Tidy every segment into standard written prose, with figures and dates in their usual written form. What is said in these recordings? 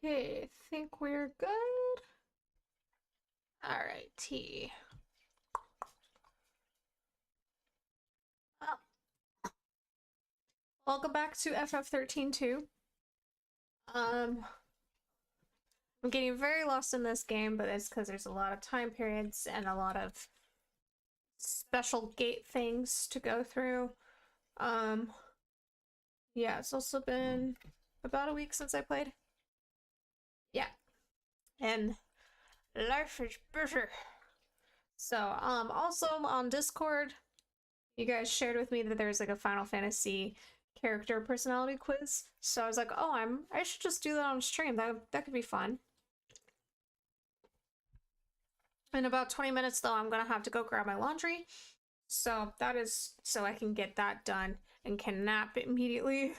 Okay, I think we're good. Alright, tea. Oh, welcome back to FF13-2. Um, I'm getting very lost in this game, but it's because there's a lot of time periods and a lot of special gate things to go through. Um, yeah, it's also been about a week since I played. Yeah, and life is busy. So, also on Discord, you guys shared with me that there's like a Final Fantasy character personality quiz. So I was like, oh, I should just do that on stream. That could be fun. In about 20 minutes though, I'm gonna have to go grab my laundry. So that is so I can get that done and can nap immediately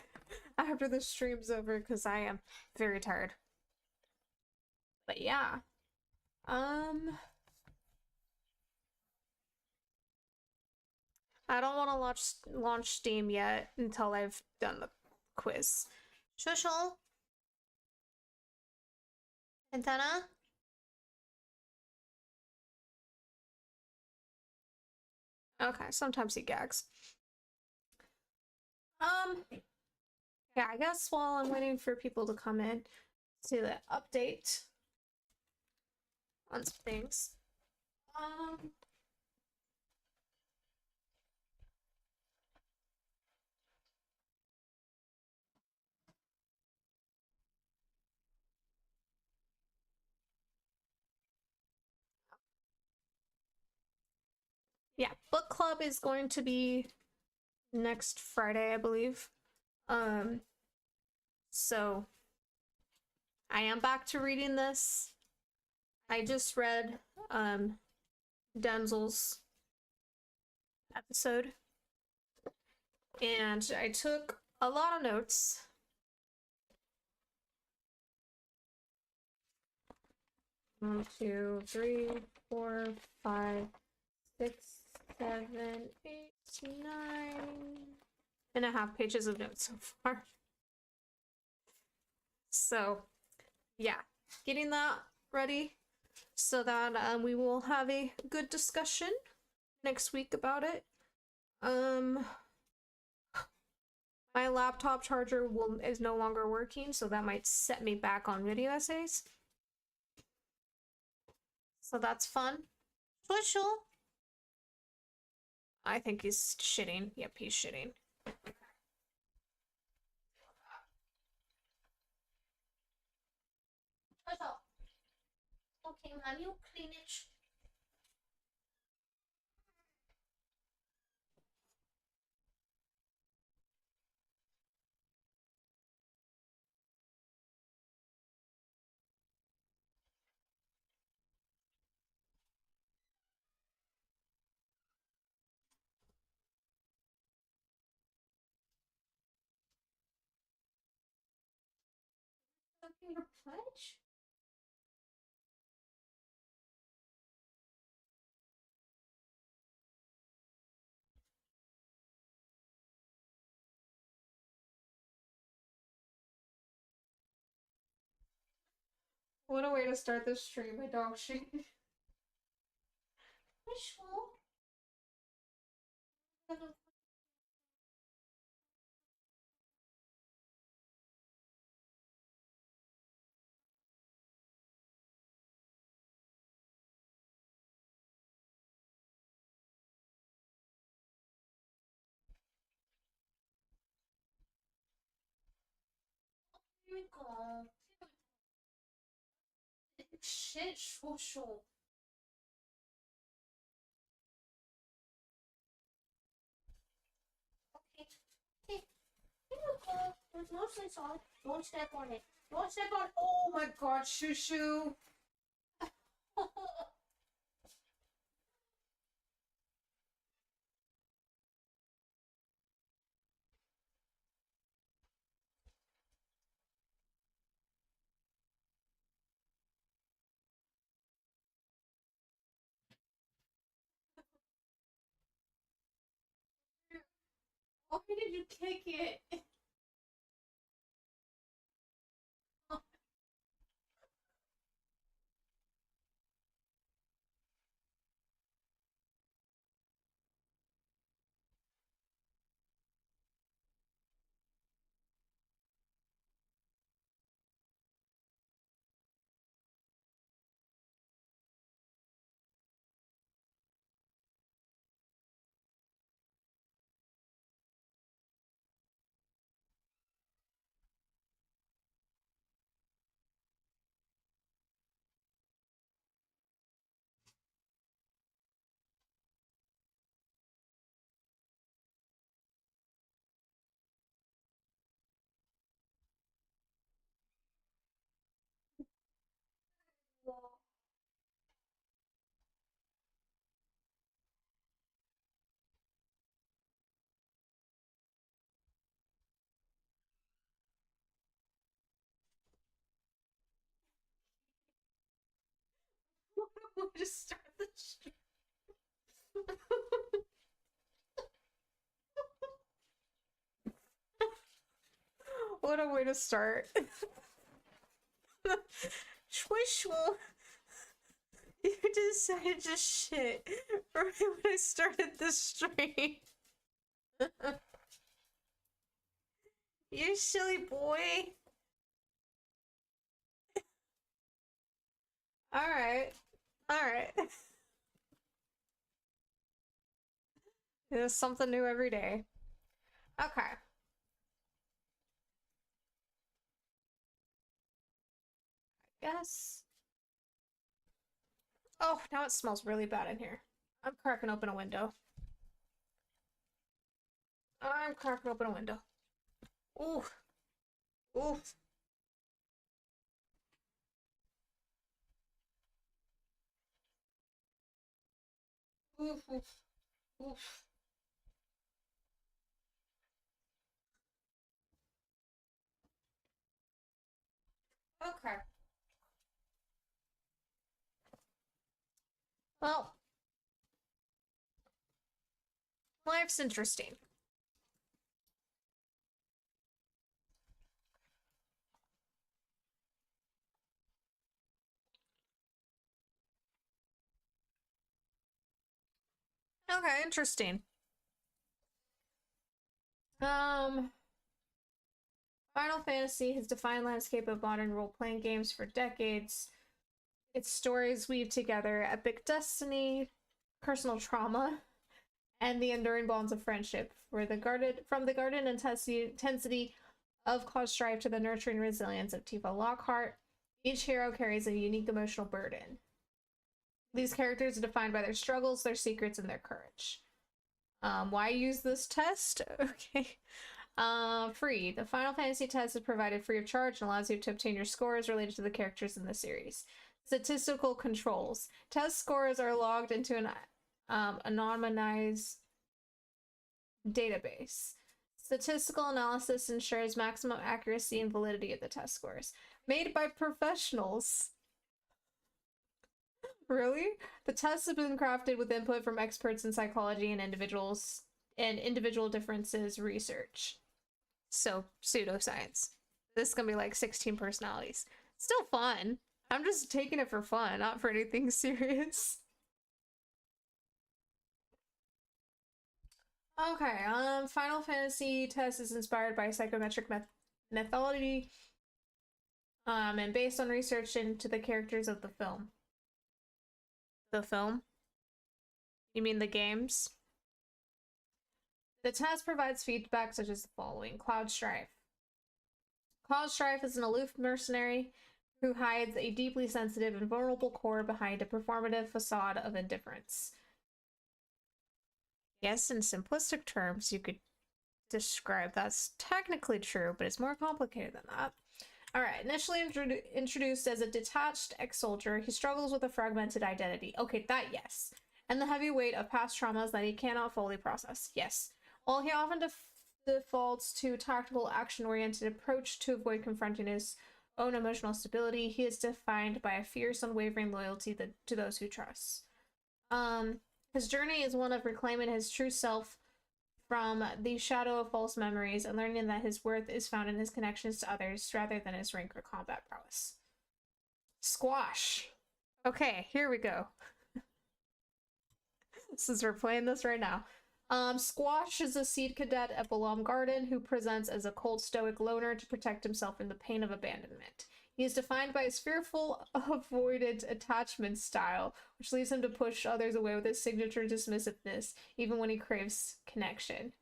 after the stream's over because I am very tired. But yeah. I don't want to launch Steam yet until I've done the quiz. Shushel? Antenna? Okay, sometimes he gags. Yeah, I guess while I'm waiting for people to come in to the update on some things. Um, yeah, book club is going to be next Friday, I believe. So I am back to reading this. I just read Denzel's episode and I took a lot of notes. One, two, three, 4, 5, 6, 7, 8, 9.5 pages of notes so far. So, yeah, getting that ready so that we will have a good discussion next week about it. My laptop charger is no longer working, so that might set me back on video essays. So that's fun. Bushel. I think he's shitting. Yep, he's shitting. Okay, Mom, you clean it. Something to pledge? What a way to start this stream, my dog shit. Bushel. Here we go. Shit, Bushel. Okay. Okay. Here we go. There's no sense on it. Don't step on it. Don't step on it. Oh my god, shoo shoo. Why did you kick it? Just start the stream. What a way to start. Swishwell. You decided to shit right when I started the stream. You silly boy. Alright. Alright. There's something new every day. Okay. Yes. Oh, now it smells really bad in here. I'm cracking open a window. I'm cracking open a window. Ooh. Ooh. Oof, oof, oof. Okay. Well, life's interesting. Okay, interesting. Um, Final Fantasy has defined landscape of modern role-playing games for decades. Its stories weave together epic destiny, personal trauma, and the enduring bonds of friendship. From the guarded intensity of Cloud Strife to the nurturing resilience of Tifa Lockhart, each hero carries a unique emotional burden. These characters are defined by their struggles, their secrets, and their courage. Why use this test? Okay. Free. The Final Fantasy test is provided free of charge and allows you to obtain your scores related to the characters in the series. Statistical controls. Test scores are logged into an anonymized database. Statistical analysis ensures maximum accuracy and validity of the test scores. Made by professionals. Really? The tests have been crafted with input from experts in psychology and individual differences research. So, pseudoscience. This is gonna be like 16 personalities. Still fun. I'm just taking it for fun, not for anything serious. Okay, Final Fantasy test is inspired by psychometric methodology, and based on research into the characters of the film. The film? You mean the games? The test provides feedback such as the following. Cloud Strife. Cloud Strife is an aloof mercenary who hides a deeply sensitive and vulnerable core behind a performative facade of indifference. Yes, in simplistic terms, you could describe that's technically true, but it's more complicated than that. Alright, initially introduced as a detached ex-soldier, he struggles with a fragmented identity. Okay, that yes. And the heavy weight of past traumas that he cannot fully process. Yes. While he often defaults to tactical, action-oriented approach to avoid confronting his own emotional stability, he is defined by a fierce, unwavering loyalty to those who trust. His journey is one of reclaiming his true self from the shadow of false memories and learning that his worth is found in his connections to others rather than his rank or combat prowess. Squash. Okay, here we go. Since we're playing this right now. Squash is a seed cadet at Balam Garden who presents as a cold, stoic loner to protect himself from the pain of abandonment. He is defined by his fearful, avoidant attachment style, which leads him to push others away with his signature dismissiveness, even when he craves connection.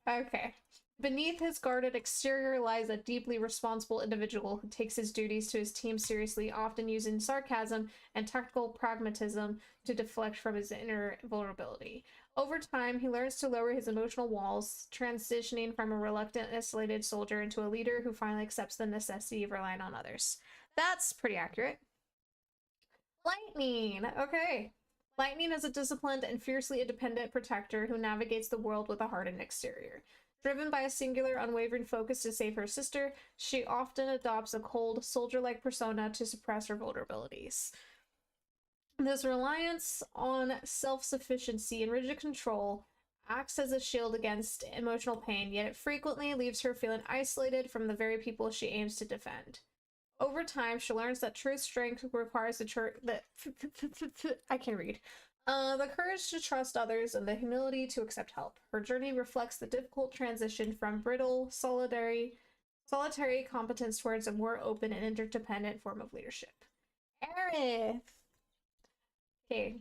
Okay. Beneath his guarded exterior lies a deeply responsible individual who takes his duties to his team seriously, often using sarcasm and tactical pragmatism to deflect from his inner vulnerability. Over time, he learns to lower his emotional walls, transitioning from a reluctant, isolated soldier into a leader who finally accepts the necessity of relying on others. That's pretty accurate. Lightning! Okay. Lightning is a disciplined and fiercely independent protector who navigates the world with a hardened exterior. Driven by a singular, unwavering focus to save her sister, she often adopts a cold, soldier-like persona to suppress her vulnerabilities. This reliance on self-sufficiency and rigid control acts as a shield against emotional pain, yet it frequently leaves her feeling isolated from the very people she aims to defend. Over time, she learns that true strength requires I can't read. The courage to trust others and the humility to accept help. Her journey reflects the difficult transition from brittle, solitary competence towards a more open and interdependent form of leadership. Aerith! Okay.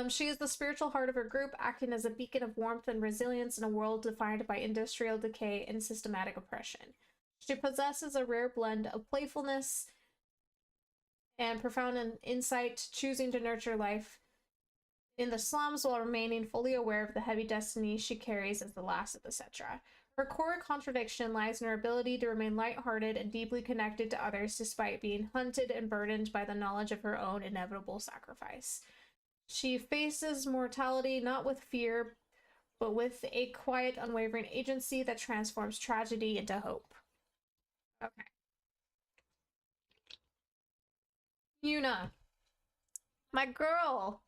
She is the spiritual heart of her group, acting as a beacon of warmth and resilience in a world defined by industrial decay and systematic oppression. She possesses a rare blend of playfulness and profound insight, choosing to nurture life in the slums while remaining fully aware of the heavy destiny she carries as the last of the Cetra. Her core contradiction lies in her ability to remain lighthearted and deeply connected to others despite being hunted and burdened by the knowledge of her own inevitable sacrifice. She faces mortality not with fear, but with a quiet, unwavering agency that transforms tragedy into hope. Okay. Yuna. My girl.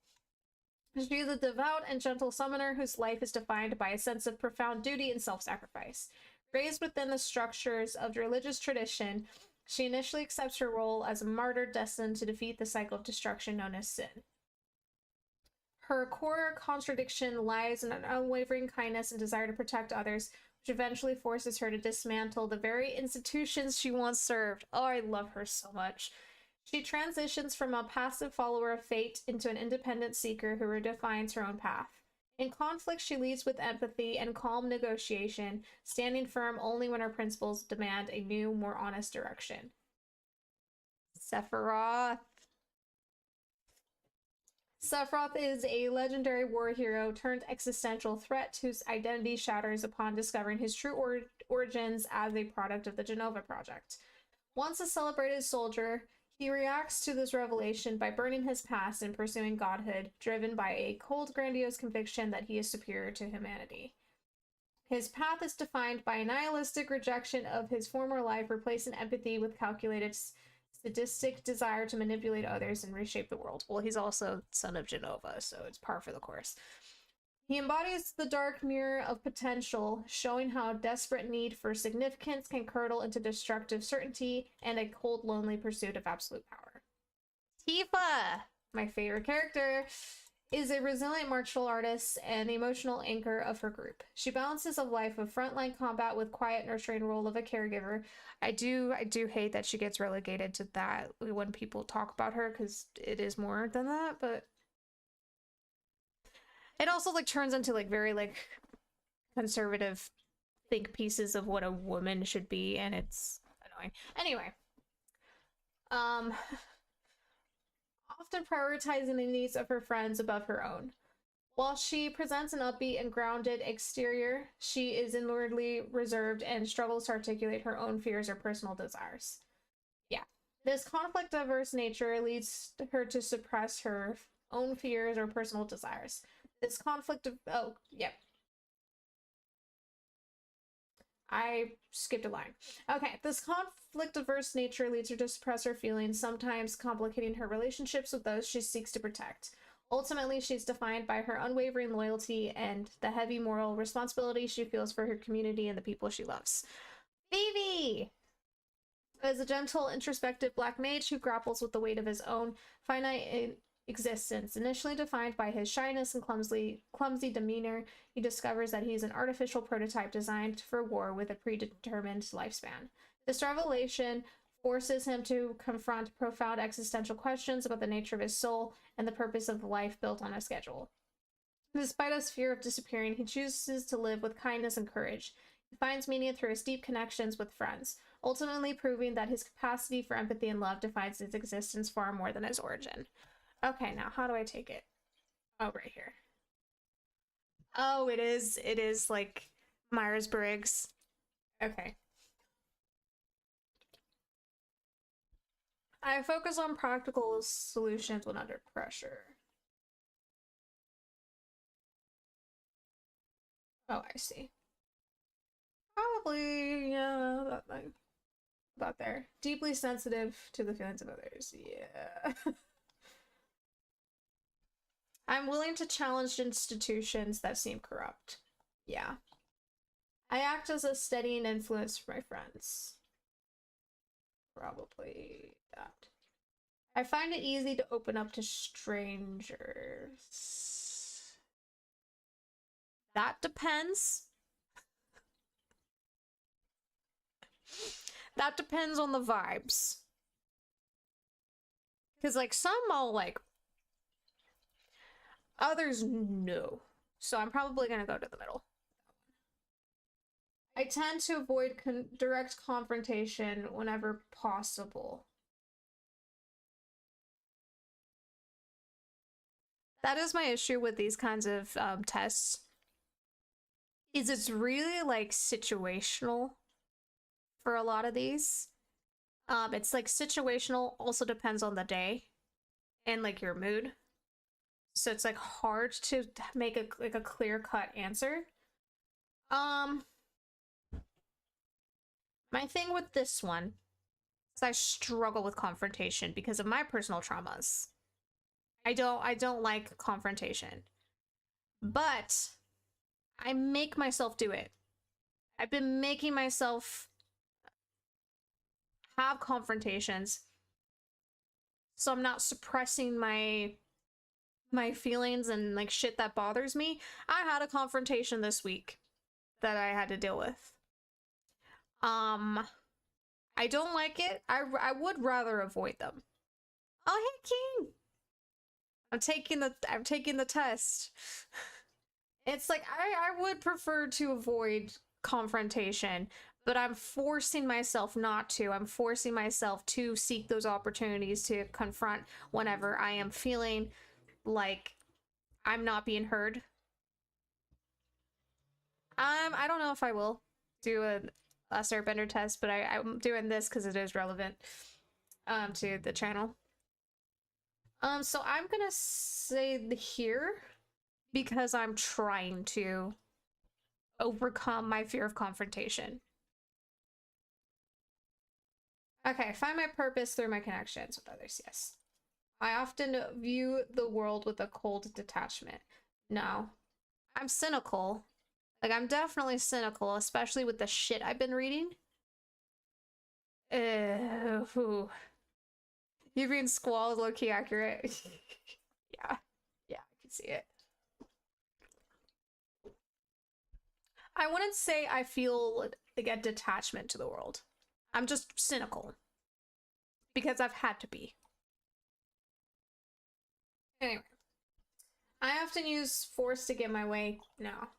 She is a devout and gentle summoner whose life is defined by a sense of profound duty and self-sacrifice. Raised within the structures of religious tradition, she initially accepts her role as a martyr destined to defeat the cycle of destruction known as sin. Her core contradiction lies in an unwavering kindness and desire to protect others, which eventually forces her to dismantle the very institutions she once served. Oh, I love her so much. She transitions from a passive follower of fate into an independent seeker who redefines her own path. In conflict, she leads with empathy and calm negotiation, standing firm only when her principles demand a new, more honest direction. Sephiroth. Sephiroth is a legendary war hero turned existential threat whose identity shatters upon discovering his true origins as a product of the Genova Project. Once a celebrated soldier, he reacts to this revelation by burning his past and pursuing godhood, driven by a cold, grandiose conviction that he is superior to humanity. His path is defined by a nihilistic rejection of his former life, replacing empathy with calculated, sadistic desire to manipulate others and reshape the world. Well, he's also son of Genova, so it's par for the course. He embodies the dark mirror of potential, showing how desperate need for significance can curdle into destructive certainty and a cold, lonely pursuit of absolute power. Tifa, my favorite character, is a resilient martial artist and the emotional anchor of her group. She balances a life of frontline combat with quiet, nurturing role of a caregiver. I do hate that she gets relegated to that when people talk about her, because it is more than that, but it also like turns into like very like conservative think pieces of what a woman should be, and it's annoying. Anyway, often prioritizing the needs of her friends above her own. While she presents an upbeat and grounded exterior, she is inwardly reserved and struggles to articulate her own fears or personal desires. Yeah. This conflict-averse nature leads her to suppress her own fears or personal desires. This conflict of... Oh, yeah. I skipped a line. Okay, this conflict-averse nature leads her to suppress her feelings, sometimes complicating her relationships with those she seeks to protect. Ultimately, she's defined by her unwavering loyalty and the heavy moral responsibility she feels for her community and the people she loves. Vivi is a gentle, introspective black mage who grapples with the weight of his own finite existence. Initially defined by his shyness and clumsy demeanor, he discovers that he's an artificial prototype designed for war with a predetermined lifespan. This revelation forces him to confront profound existential questions about the nature of his soul and the purpose of the life built on a schedule. Despite his fear of disappearing, he chooses to live with kindness and courage. He finds meaning through his deep connections with friends, ultimately proving that his capacity for empathy and love defines his existence far more than his origin. Okay, now how do I take it? Oh, right here. Oh, it is like Myers-Briggs. Okay. I focus on practical solutions when under pressure. Oh, I see. Probably, yeah, about there. Deeply sensitive to the feelings of others. Yeah. I'm willing to challenge institutions that seem corrupt. Yeah. I act as a steadying influence for my friends. Probably that. I find it easy to open up to strangers. That depends. That depends on the vibes. Because, like, some I'll like, others no. So I'm probably gonna go to the middle. I tend to avoid direct confrontation whenever possible. That is my issue with these kinds of tests. Is it's really like situational for a lot of these. It's like situational, also depends on the day and like your mood. So it's like hard to make a clear-cut answer. My thing with this one is I struggle with confrontation because of my personal traumas. I don't like confrontation. But I make myself do it. I've been making myself have confrontations so I'm not suppressing my feelings and like shit that bothers me. I had a confrontation this week that I had to deal with. I don't like it. I would rather avoid them. Oh, hey King. I'm taking the test. It's like I would prefer to avoid confrontation, but I'm forcing myself not to. I'm forcing myself to seek those opportunities to confront whenever I am feeling like I'm not being heard. I don't know if I will do a Starbender test, but I'm doing this because it is relevant to the channel. So I'm gonna say here because I'm trying to overcome my fear of confrontation. Okay, find my purpose through my connections with others, yes. I often view the world with a cold detachment. No. I'm cynical. Like, I'm definitely cynical, especially with the shit I've been reading. Ooh. You being Squall is low-key accurate. Yeah. Yeah, I can see it. I wouldn't say I feel like a detachment to the world. I'm just cynical. Because I've had to be. Anyway. I often use force to get my way. No.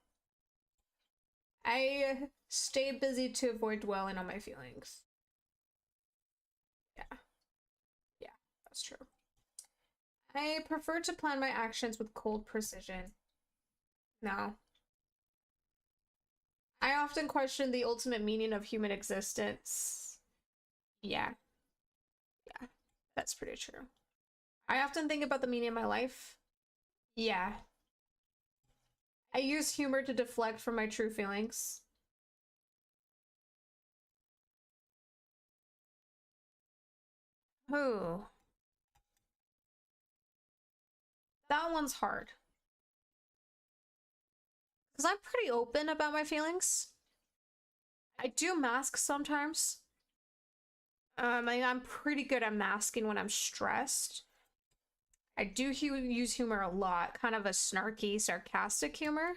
I stay busy to avoid dwelling on my feelings. Yeah. Yeah, that's true. I prefer to plan my actions with cold precision. No. I often question the ultimate meaning of human existence. Yeah. Yeah. That's pretty true. I often think about the meaning of my life. Yeah. I use humor to deflect from my true feelings. Ooh. That one's hard. Because I'm pretty open about my feelings. I do mask sometimes. I'm pretty good at masking when I'm stressed. I do use humor a lot, kind of a snarky, sarcastic humor.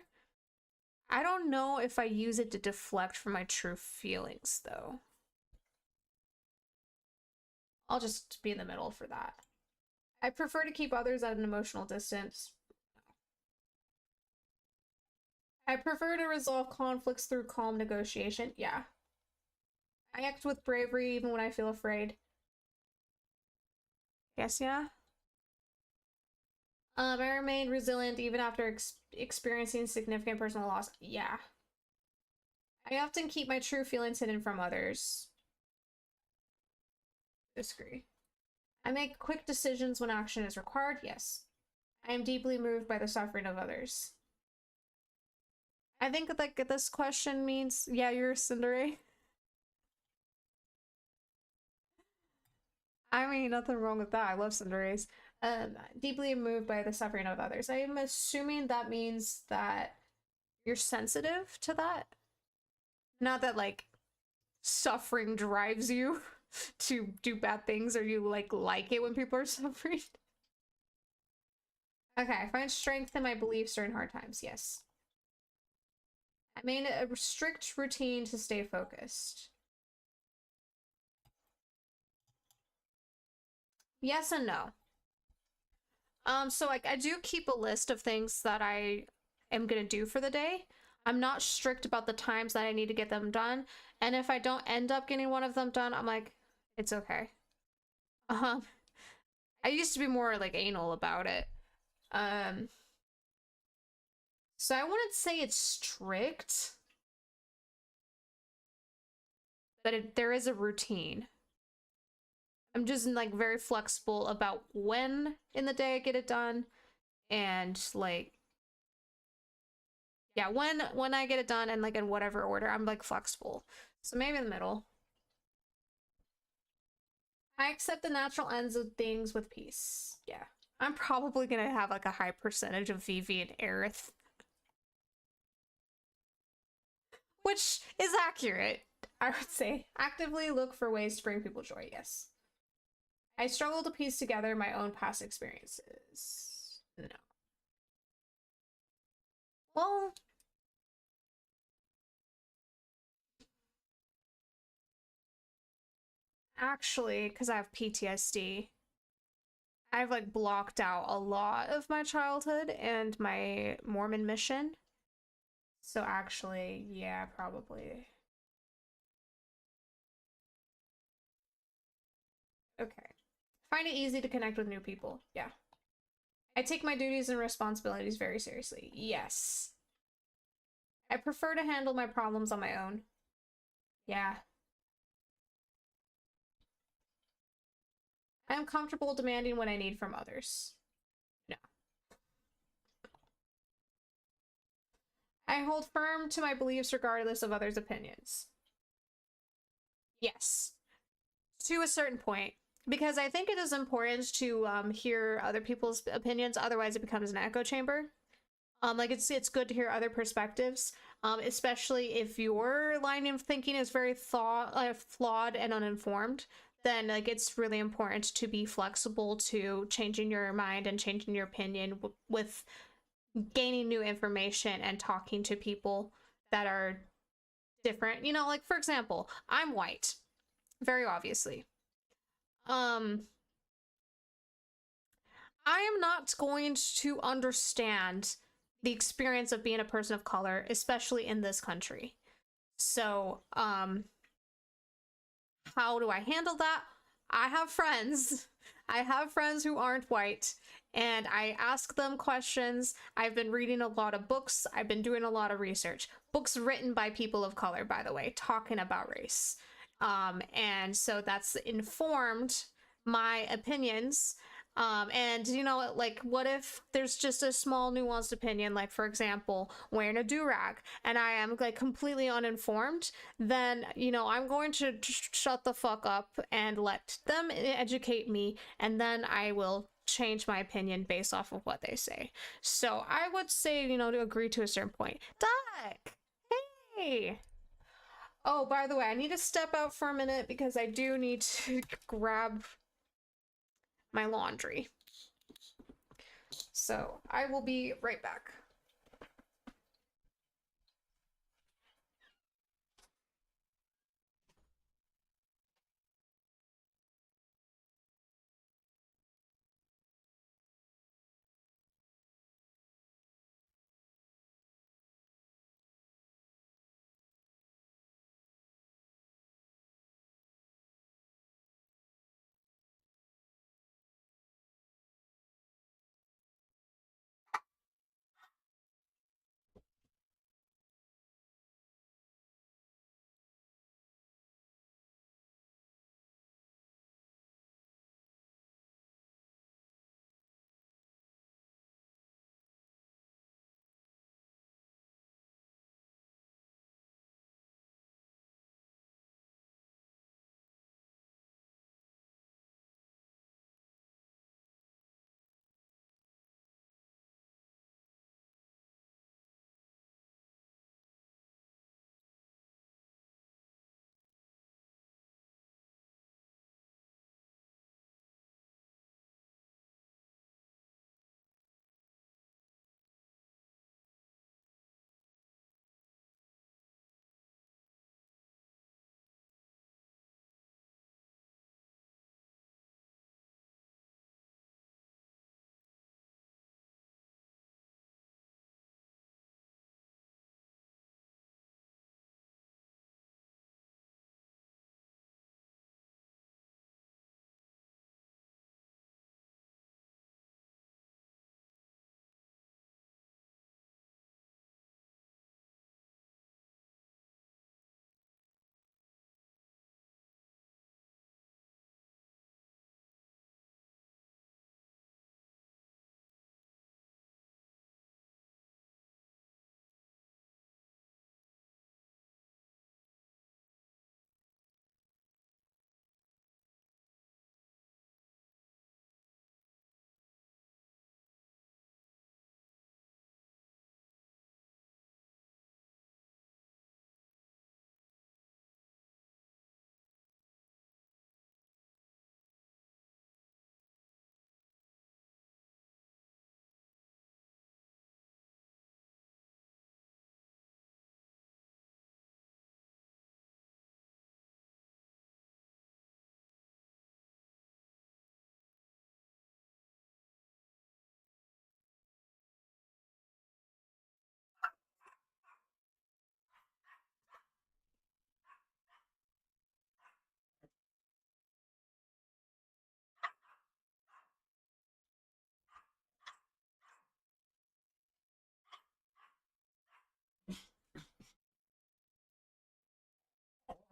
I don't know if I use it to deflect from my true feelings, though. I'll just be in the middle for that. I prefer to keep others at an emotional distance. I prefer to resolve conflicts through calm negotiation. Yeah. I act with bravery even when I feel afraid. Yes, yeah. I remain resilient even after experiencing significant personal loss. Yeah. I often keep my true feelings hidden from others. Disagree. I make quick decisions when action is required. Yes. I am deeply moved by the suffering of others. I think like this question means, yeah, you're a tsundere. I mean, nothing wrong with that. I love tsunderes. Deeply moved by the suffering of others. I am assuming that means that you're sensitive to that. Not that like suffering drives you to do bad things or you like it when people are suffering. Okay, I find strength in my beliefs during hard times. Yes. I made a strict routine to stay focused. Yes and no. So like I do keep a list of things that I am gonna do for the day. I'm not strict about the times that I need to get them done. And if I don't end up getting one of them done, I'm like, it's okay. I used to be more like anal about it. Um, so I wouldn't say it's strict, but there is a routine. I'm just like very flexible about when in the day I get it done, and like yeah, when I get it done and like in whatever order, I'm like flexible. So maybe in the middle. I accept the natural ends of things with peace. Yeah. I'm probably gonna have like a high percentage of Vivi and Aerith, which is accurate. I would say actively look for ways to bring people joy. Yes. I struggle to piece together my own past experiences. No. Well, actually, because I have PTSD, I've like blocked out a lot of my childhood and my Mormon mission. So actually, yeah, probably. Okay. Find it easy to connect with new people. Yeah. I take my duties and responsibilities very seriously. Yes. I prefer to handle my problems on my own. Yeah. I am comfortable demanding what I need from others. No. I hold firm to my beliefs regardless of others' opinions. Yes. To a certain point. Because I think it is important to hear other people's opinions, otherwise it becomes an echo chamber. Like it's good to hear other perspectives, especially if your line of thinking is very flawed and uninformed. Then like it's really important to be flexible to changing your mind and changing your opinion with gaining new information and talking to people that are different. You know, like for example, I'm white, very obviously. Um, I am not going to understand the experience of being a person of color, especially in this country. So, how do I handle that? I have friends. I have friends who aren't white, and I ask them questions. I've been reading a lot of books. I've been doing a lot of research. Books written by people of color, by the way, talking about race. And so that's informed my opinions. And you know, like, what if there's just a small nuanced opinion, like, for example, wearing a do-rag, and I am like completely uninformed, then, you know, I'm going to shut the fuck up and let them educate me, and then I will change my opinion based off of what they say. So I would say, you know, to agree to a certain point. Duck! Hey! Oh, by the way, I need to step out for a minute because I do need to grab my laundry. So I will be right back.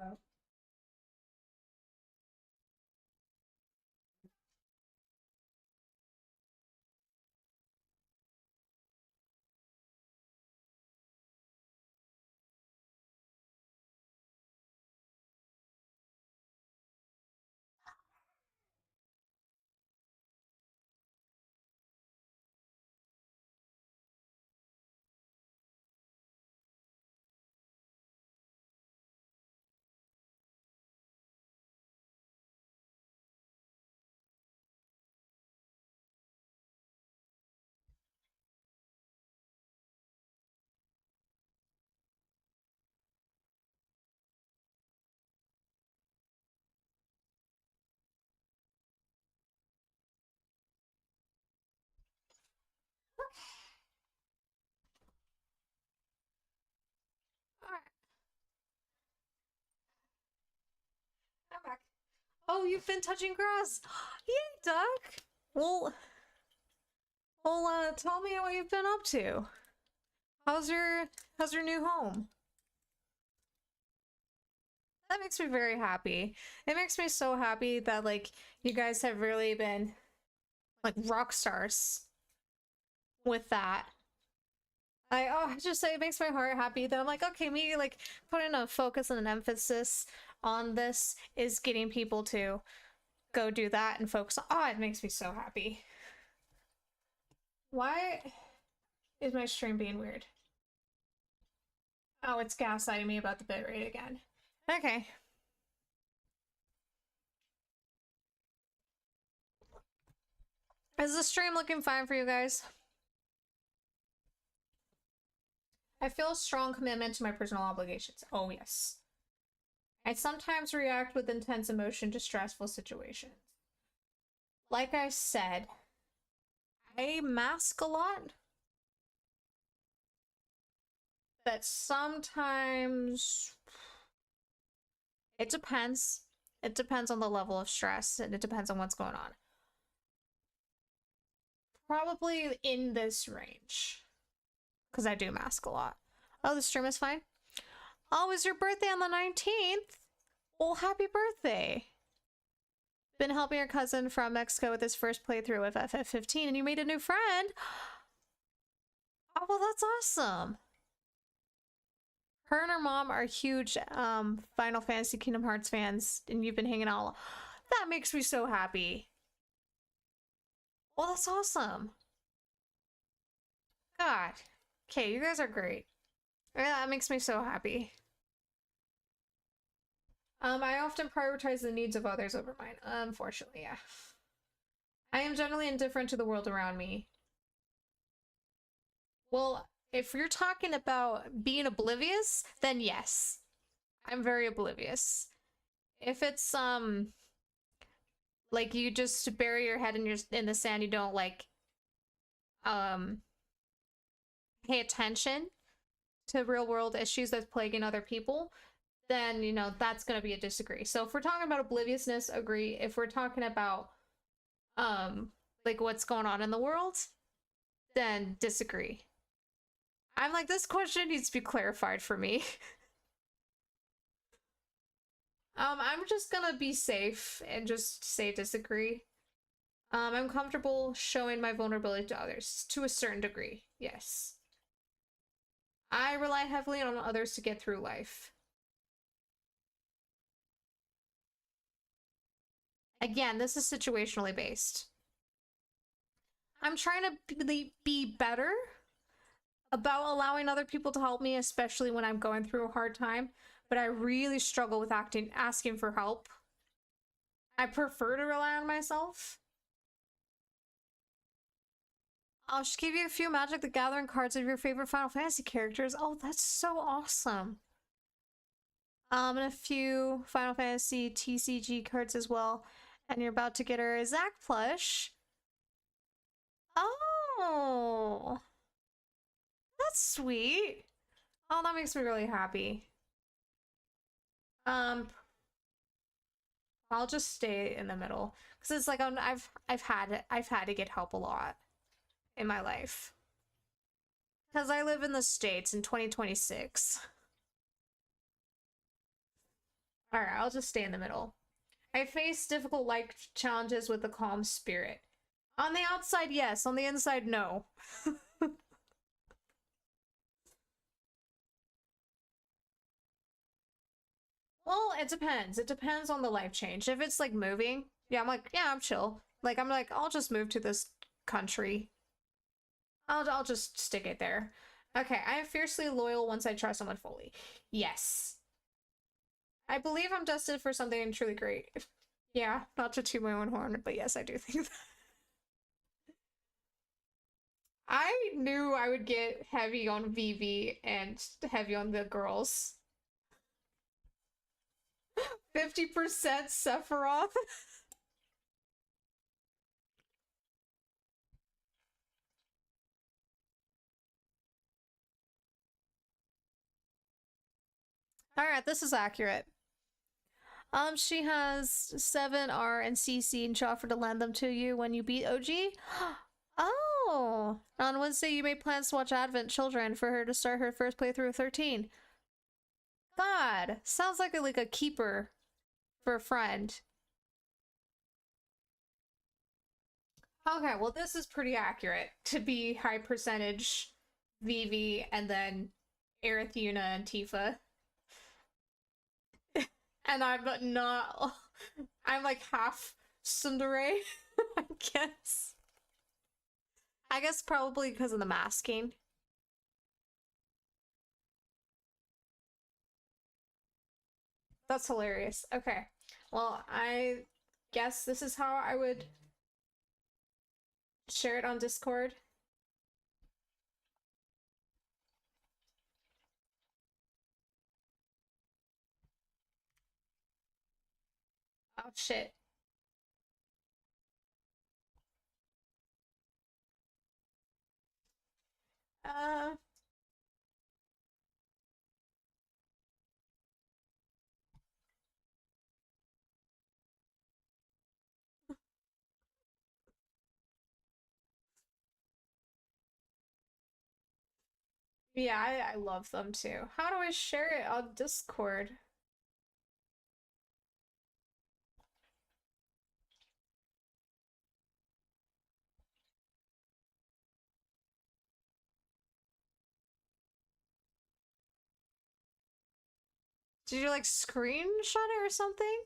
Alright, I'm back. Oh, you've been touching grass. Yay, Duck. Well, tell me what you've been up to. How's your new home? That makes me very happy. It makes me so happy that like you guys have really been like rock stars with that. Just say it makes my heart happy that I'm like, okay, me like putting a focus and an emphasis on this is getting people to go do that and focus on. Oh, it makes me so happy. Why is my stream being weird? Oh, it's gaslighting me about the bitrate again. Okay. Is the stream looking fine for you guys? I feel a strong commitment to my personal obligations. Oh, yes. I sometimes react with intense emotion to stressful situations. Like I said, I mask a lot. That sometimes it depends. It depends on the level of stress and it depends on what's going on. Probably in this range. Because I do mask a lot. Oh, the stream is fine. Oh, it's your birthday on the 19th? Well, happy birthday. Been helping your cousin from Mexico with his first playthrough of FF15 and you made a new friend. Oh, well, that's awesome. Her and her mom are huge Final Fantasy Kingdom Hearts fans and you've been hanging out. That makes me so happy. Well, that's awesome. God. Okay, you guys are great. That makes me so happy. I often prioritize the needs of others over mine. Unfortunately, yeah. I am generally indifferent to the world around me. Well, if you're talking about being oblivious, then yes. I'm very oblivious. If it's like you just bury your head in the sand, you don't like pay attention to real world issues that's plaguing other people, then you know that's gonna be a disagree. So if we're talking about obliviousness, agree. If we're talking about like what's going on in the world, then disagree. I'm like, this question needs to be clarified for me. I'm just gonna be safe and just say disagree. I'm comfortable showing my vulnerability to others to a certain degree. Yes. I rely heavily on others to get through life. Again, this is situationally based. I'm trying to be better about allowing other people to help me, especially when I'm going through a hard time, but I really struggle with asking for help. I prefer to rely on myself. I'll just give you a few Magic the Gathering cards of your favorite Final Fantasy characters. Oh, that's so awesome. And a few Final Fantasy TCG cards as well. And you're about to get her a Zack plush. Oh, that's sweet. Oh, that makes me really happy. I'll just stay in the middle because it's like I've had to get help a lot in my life because I live in the States in 2026. Alright, I'll just stay in the middle. I face difficult life challenges with a calm spirit. On the outside, yes. On the inside, no. Well, it depends. It depends on the life change. If it's like moving, yeah, I'm like, yeah, I'm chill. Like I'm like, I'll just move to this country. I'll just stick it there. Okay, I am fiercely loyal once I trust someone fully. Yes. I believe I'm destined for something truly great. Yeah, not to toot my own horn, but yes, I do think that. I knew I would get heavy on Vivi and heavy on the girls. 50% Sephiroth. Alright, this is accurate. She has 7 R and CC, and she offered to lend them to you when you beat OG. Oh! On Wednesday, you made plans to watch Advent Children for her to start her first playthrough of 13. God, sounds like a keeper for a friend. Okay, well, this is pretty accurate to be high percentage Vivi and then Aerithuna and Tifa. And I'm not. I'm like half tsundere, I guess. I guess probably because of the masking. That's hilarious. Okay. Well, I guess this is how I would share it on Discord. Oh, shit. Uh, yeah, I love them too. How do I share it on Discord? Did you like screenshot it or something?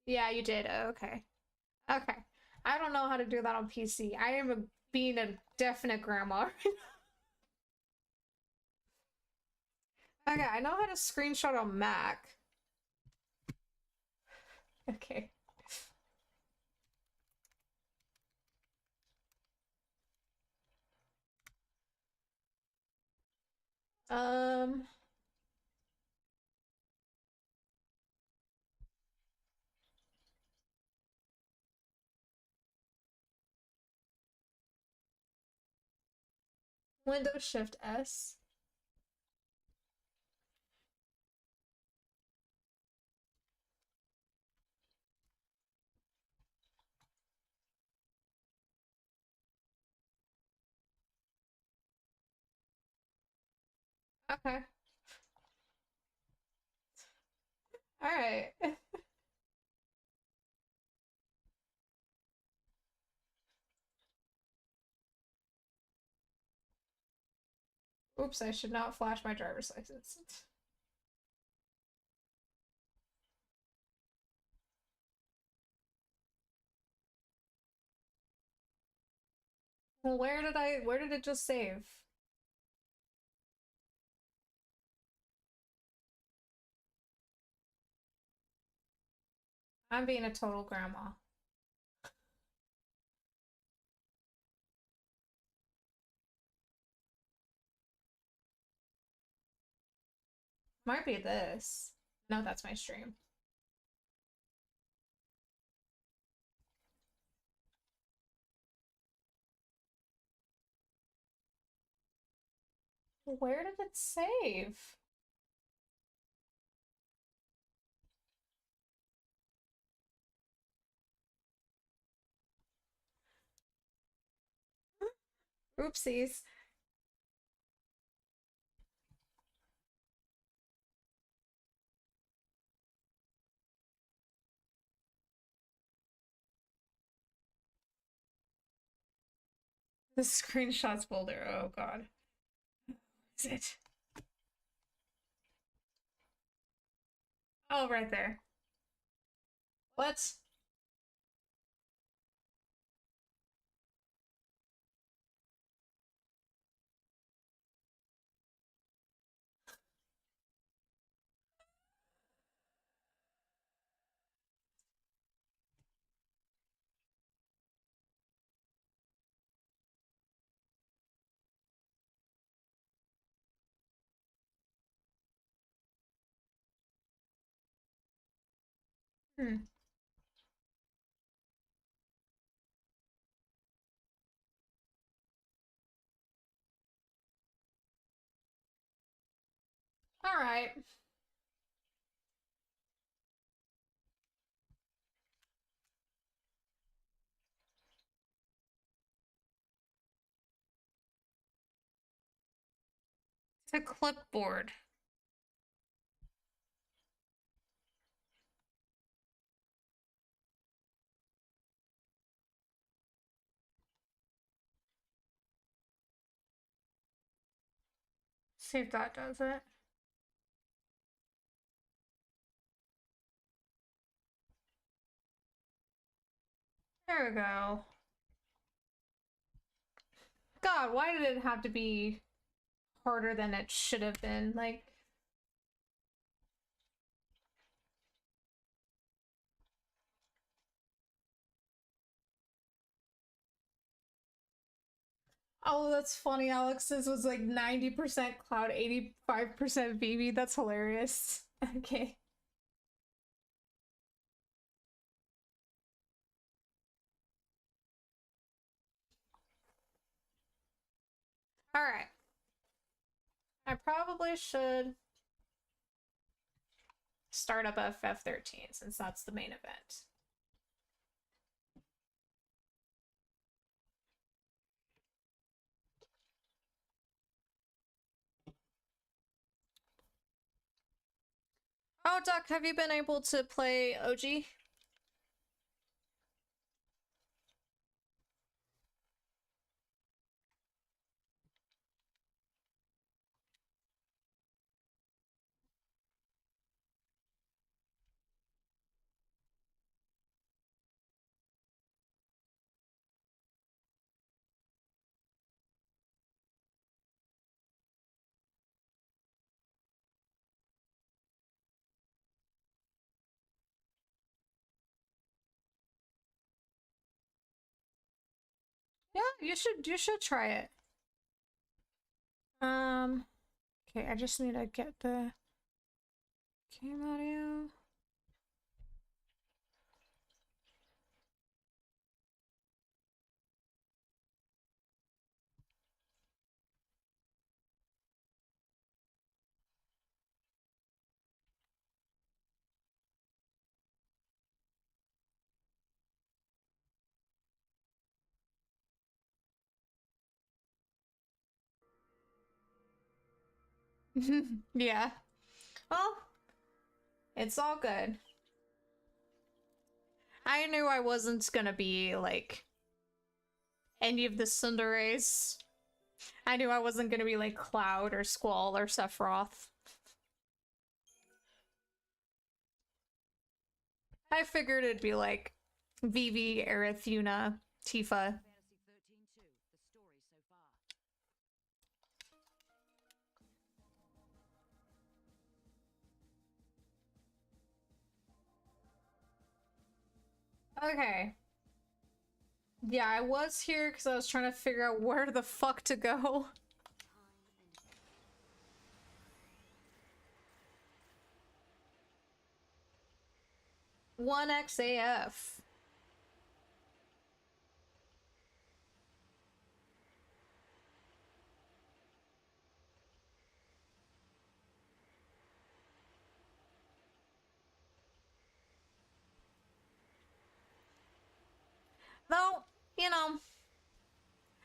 Yeah, you did. Oh, okay. Okay. I don't know how to do that on PC. I am being a definite grandma. Okay, I know how to screenshot on Mac. Okay. Um, Windows Shift S. Okay. All right. Oops, I should not flash my driver's license. Well, where did it just save? I'm being a total grandma. Might be this. No, that's my stream. Where did it save? Oopsies. The screenshots folder. Oh god. Is it? Oh, right there. What? Hmm. All right. It's a clipboard. See if that does it. There we go. God, why did it have to be harder than it should have been? Like, oh, that's funny. Alex's was like 90% Cloud, 85% Vivi. That's hilarious. Okay. All right. I probably should start up FF13 since that's the main event. Oh, Duck, have you been able to play OG? Yeah, you should try it. Okay, I just need to get the game audio. Yeah. Well, it's all good. I knew I wasn't gonna be like any of the Sundares. I knew I wasn't gonna be like Cloud or Squall or Sephiroth. I figured it'd be like Vivi, Aerith, Yuna, Tifa. FFXIII-2, the story so far. Okay. Yeah, I was here because I was trying to figure out where the fuck to go. 1XAF. Though, you know,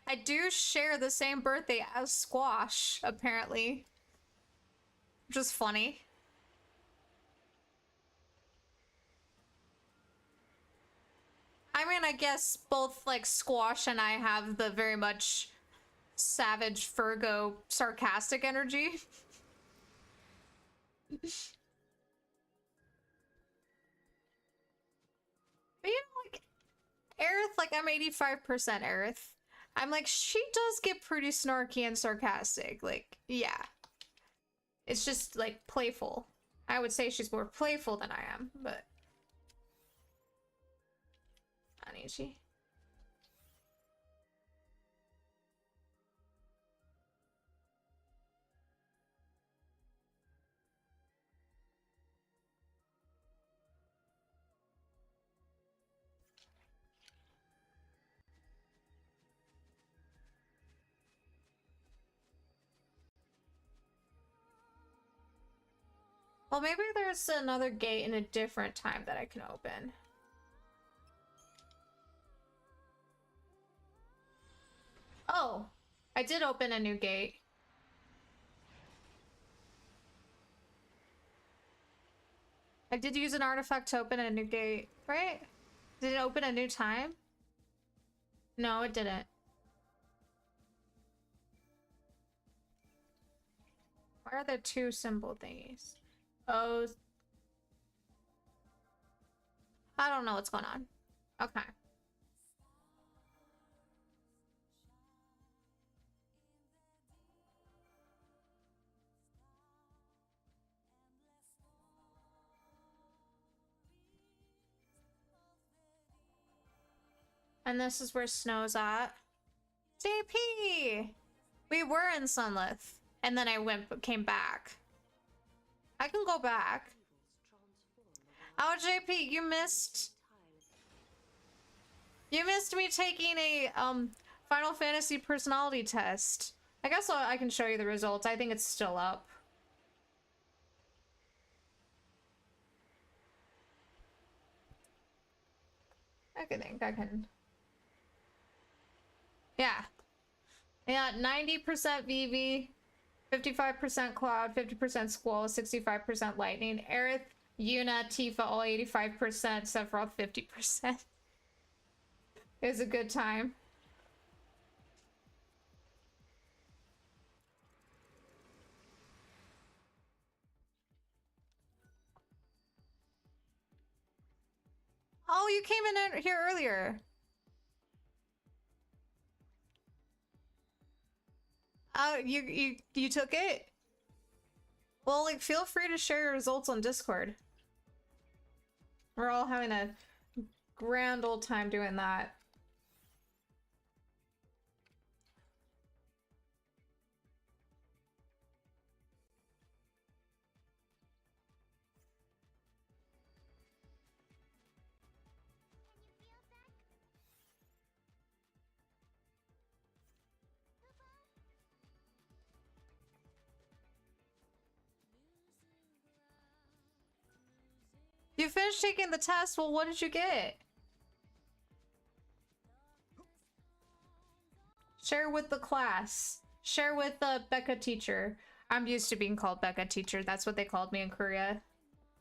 I do share the same birthday as Squash, apparently. Which is funny. I mean, I guess both like Squash and I have the very much savage Virgo sarcastic energy. But you know, like Aerith, like I'm 85% Aerith. I'm like, she does get pretty snarky and sarcastic. Like, yeah. It's just like playful. I would say she's more playful than I am, but Anichi. Well, maybe there's another gate in a different time that I can open. Oh, I did open a new gate. I did use an artifact to open a new gate, right? Did it open a new time? No, it didn't. Why are there two symbol thingies? Oh, I don't know what's going on. Okay. And this is where Snow's at. JP! We were in Sunlith. And then I came back. I can go back. Oh, JP, you missed me taking a Final Fantasy personality test. I guess I can show you the results. I think it's still up. I think I can. Yeah. Yeah, 90% Vivi, 55% Cloud, 50% Squall, 65% Lightning. Aerith, Yuna, Tifa, all 85%, Sephiroth 50%. It was a good time. Oh, you came in here earlier. You took it? Well, like, feel free to share your results on Discord. We're all having a grand old time doing that. You finished taking the test? Well, what did you get? Share with the class. Share with the Becca teacher. I'm used to being called Becca teacher. That's what they called me in Korea.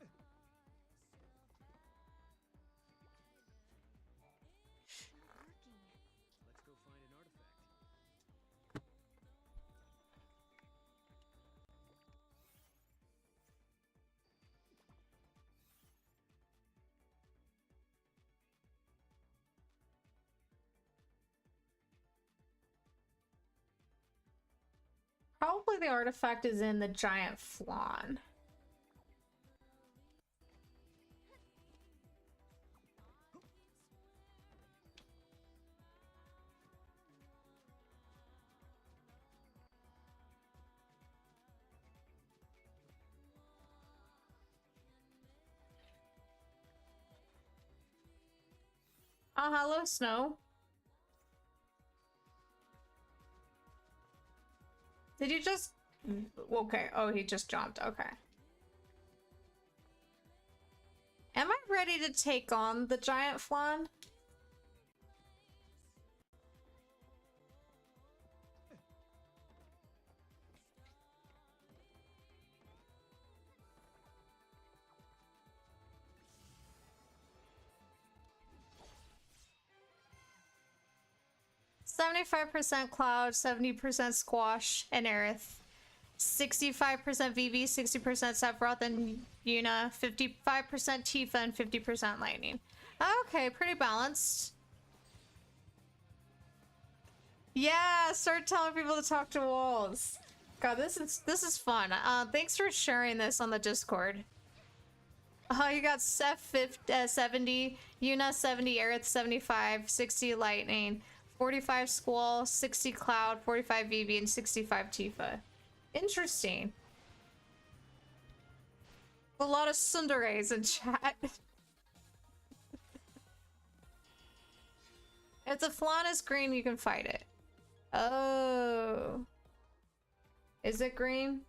Let's go find an artifact. Probably the artifact is in the giant flan. Oh, hello, Snow. Did you just... Okay, oh, he just jumped. Okay. Am I ready to take on the giant flan? 75% Cloud, 70% Squash and Aerith. 65% Vivi, 60% Sephiroth and Yuna, 55% Tifa, and 50% Lightning. Okay, pretty balanced. Yeah, start telling people to talk to walls. God, this is fun. Thanks for sharing this on the Discord. Oh, you got Seth 70, Yuna 70, Aerith 75, 60 Lightning, 45 Squall, 60 Cloud, 45 Vivi, and 65 Tifa. Interesting. A lot of tsunderes in chat. If the flan is green, you can fight it. Oh. Is it green?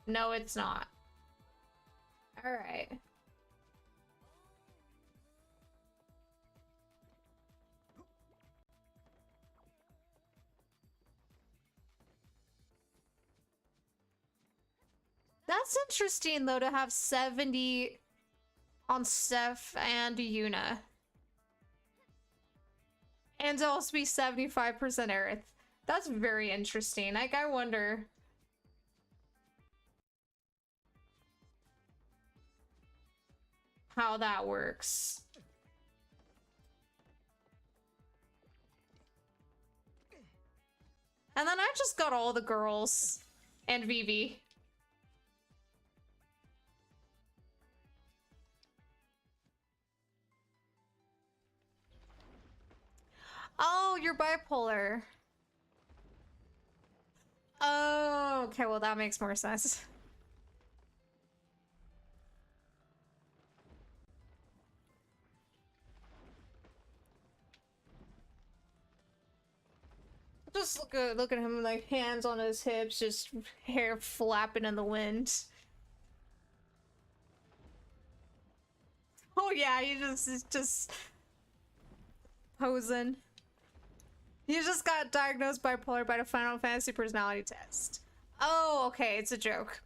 No, it's not. Alright. That's interesting, though, to have 70 on Steph and Yuna. And to also be 75% Aerith. That's very interesting. Like, I wonder... how that works. And then I just got all the girls. And Vivi. Oh, you're bipolar. Oh, okay, well that makes more sense. Just look at him, like hands on his hips, just hair flapping in the wind. Oh yeah, he just posing. You just got diagnosed bipolar by the Final Fantasy personality test. Oh, okay, it's a joke.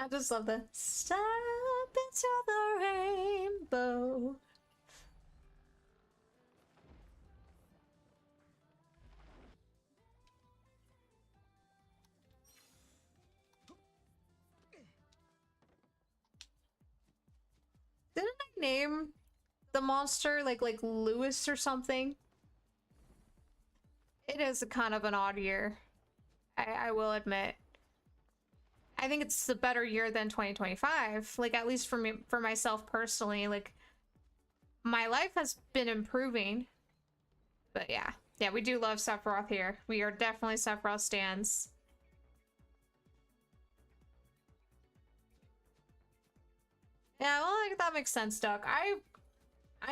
I just love the step into the rainbow. Didn't I name the monster like Lewis or something? It is a kind of an odd year. I will admit. I think it's a better year than 2025. Like, at least for me, for myself personally, like, my life has been improving. But yeah. Yeah, we do love Sephiroth here. We are definitely Sephiroth stans. Yeah, well, like, that makes sense, Duck. I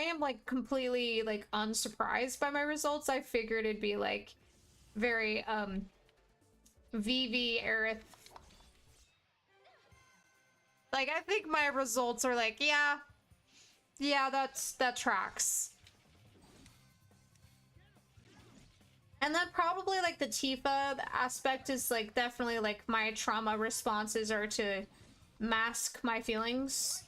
am, like, completely, like, unsurprised by my results. I figured it'd be, like, very, Vivi, Aerith. Like, I think my results are like, yeah, that tracks. And then probably, like, the Tifa aspect is, like, definitely, like, my trauma responses are to mask my feelings.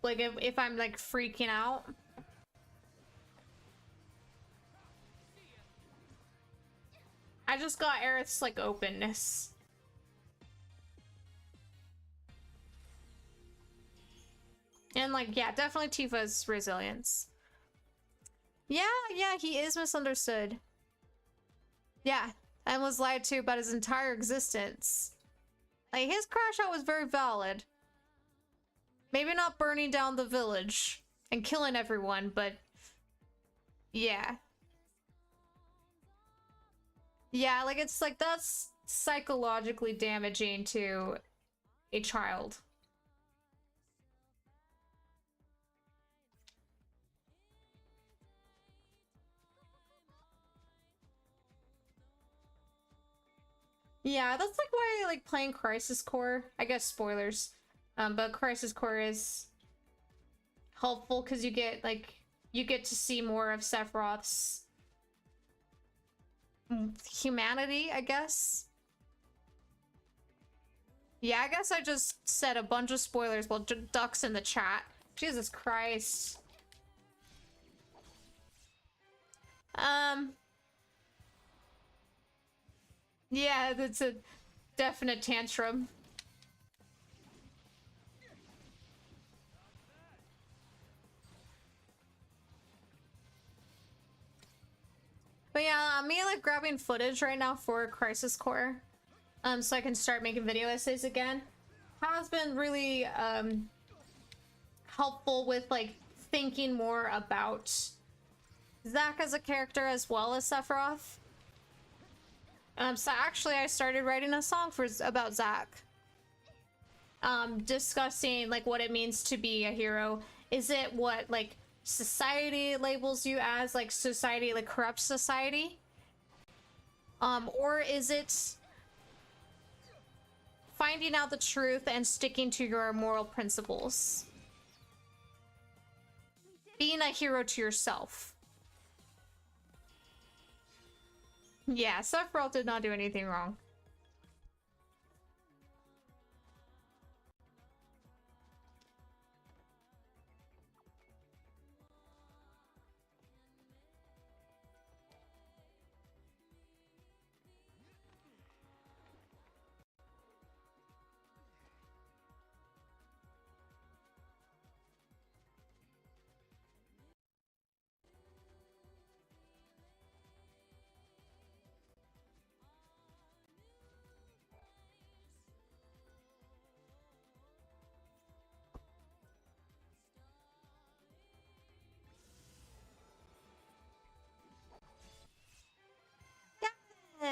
Like, if I'm, like, freaking out. I just got Aerith's, like, openness. And, like, yeah, definitely Tifa's resilience. Yeah, he is misunderstood. Yeah, and was lied to about his entire existence. Like, his crash out was very valid. Maybe not burning down the village and killing everyone, but... yeah. Yeah, like, it's like, that's psychologically damaging to a child. Yeah, that's like why I like playing Crisis Core. I guess spoilers. But Crisis Core is helpful because you get to see more of Sephiroth's humanity, I guess. Yeah, I guess I just said a bunch of spoilers while Duck's in the chat. Jesus Christ. Yeah, that's a definite tantrum. But yeah, I'm like grabbing footage right now for Crisis Core, so I can start making video essays again. Has been really helpful with like thinking more about Zack as a character as well as Sephiroth. So actually, I started writing a song about Zack, discussing like what it means to be a hero. Is it what like society labels you as, like society, like corrupt society? Or is it finding out the truth and sticking to your moral principles? Being a hero to yourself. Yeah, Sephiroth did not do anything wrong.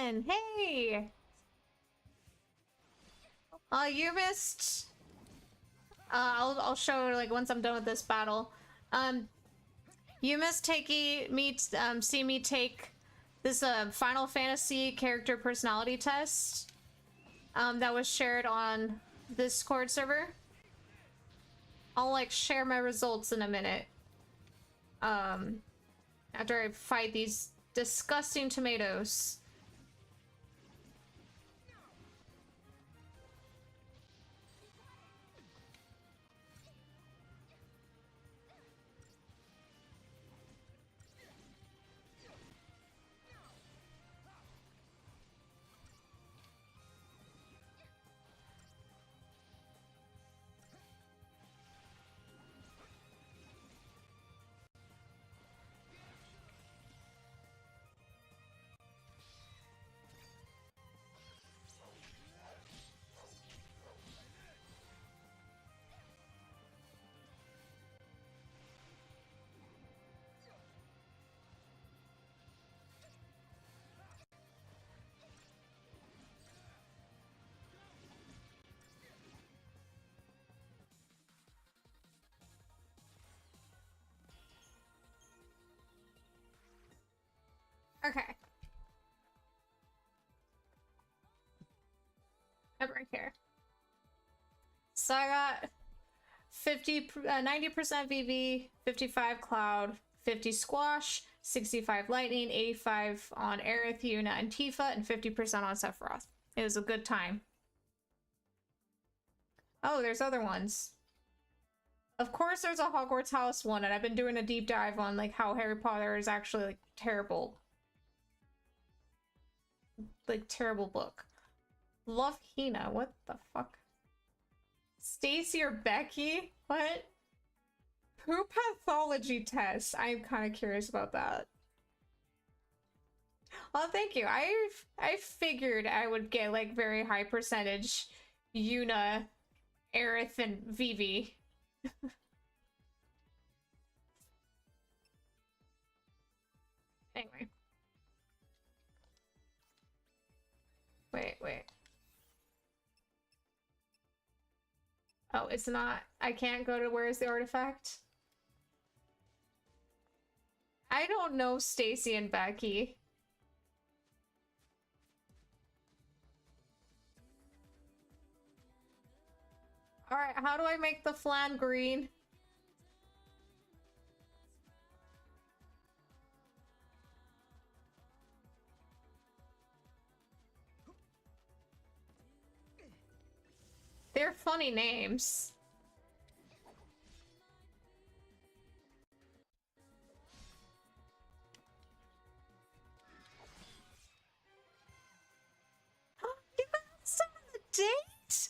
Hey! You missed... I'll show like once I'm done with this battle. You missed see me take this Final Fantasy character personality test that was shared on this Discord server. I'll like share my results in a minute. After I fight these disgusting tomatoes. Okay. I'm right here. So I got 90% VV, 55 Cloud, 50 Squash, 65 Lightning, 85 on Aerith, Yuna, and Tifa, and 50% on Sephiroth. It was a good time. Oh, there's other ones. Of course there's a Hogwarts House one, and I've been doing a deep dive on like how Harry Potter is actually like terrible. Like terrible book. Love Hina, what the fuck? Stacy or Becky? What? Poop pathology test. I'm kind of curious about that. Oh, thank you. I figured I would get like very high percentage Yuna, Aerith, and Vivi. Anyway. Wait. Oh, it's not. I can't go to where's the artifact? I don't know Stacy and Becky. Alright, how do I make the flan green? They're funny names. You got some on the date?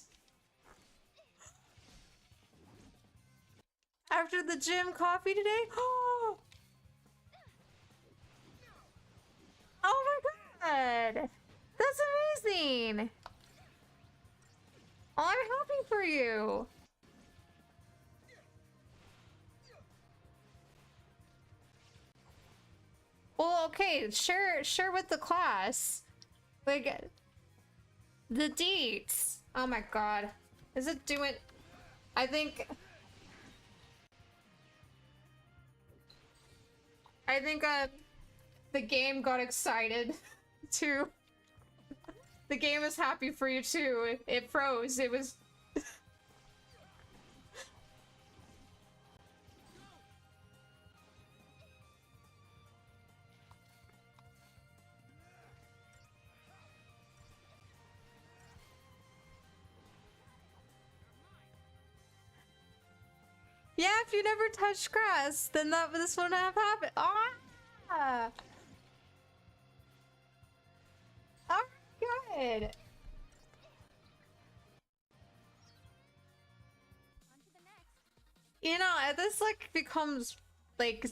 After the gym coffee today? Oh my god! That's amazing! Oh, I'm happy for you! Well, okay, share with the class. Like, the deets. Oh my god. Is it doing... I think the game got excited too. The game is happy for you too. It froze. It was... Yeah, if you never touched grass, then this wouldn't have happened. Ah! Oh, good. You know, this like becomes like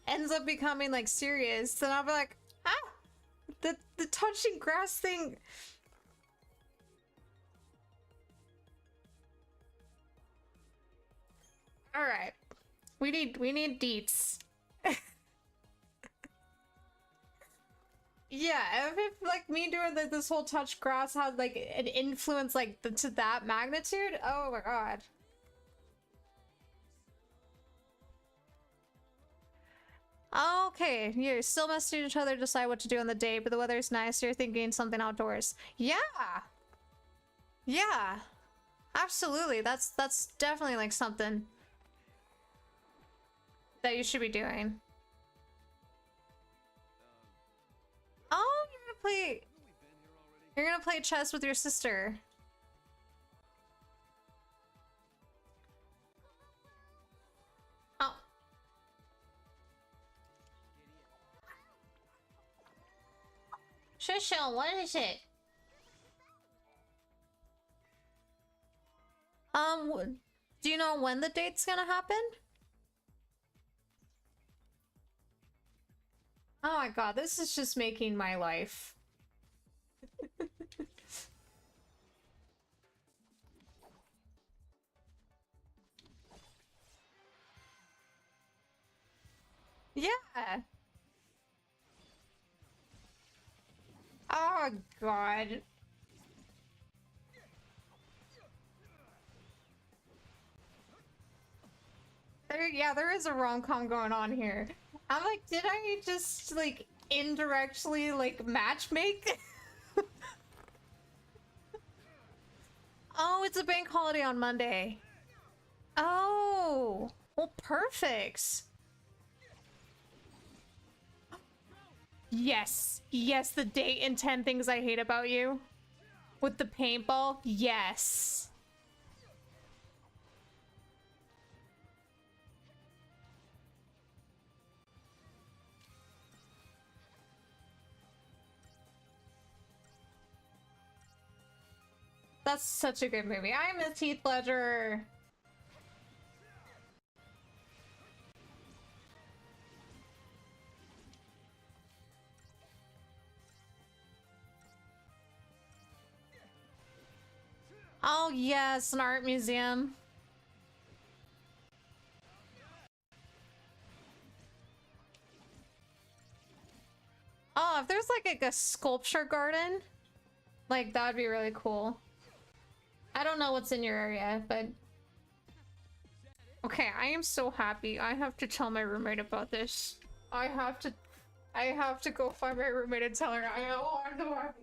ends up becoming like serious, then I'll be like, ah, the touching grass thing. All right, we need deets. Yeah, if like me doing this whole touch grass had like an influence like to that magnitude, oh my god. Okay, you're still messaging each other to decide what to do on the day, but the weather is nice, so you're thinking something outdoors. Yeah! Yeah! Absolutely, that's definitely like something that you should be doing. Oh, you're gonna play chess with your sister. Oh. Shushel, what is it? Do you know when the date's gonna happen? Oh my god, this is just making my life. Yeah. Oh god. There is a rom-com going on here. I'm like, did I just like indirectly like matchmake? Oh, it's a bank holiday on Monday. Oh, well, perfect. Yes, yes, the date and 10 things I hate about you. With the paintball, yes. That's such a good movie. I miss Heath Ledger. Oh yes, an art museum. Oh, if there's like a sculpture garden, like that'd be really cool. I don't know what's in your area, but okay, I am so happy. I have to tell my roommate about this. I have to go find my roommate and tell her I'm so happy.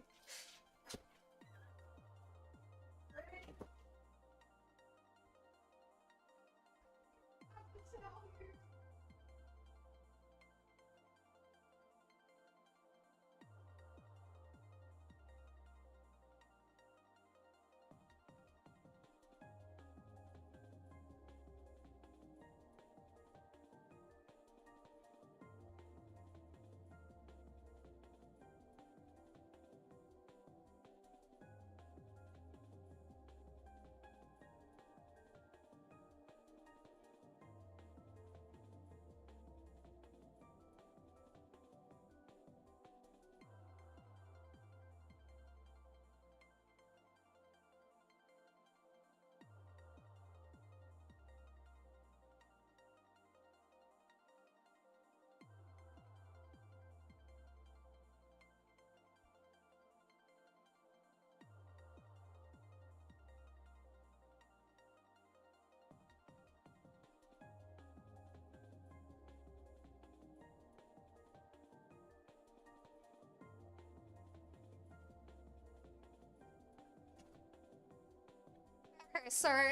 Sorry,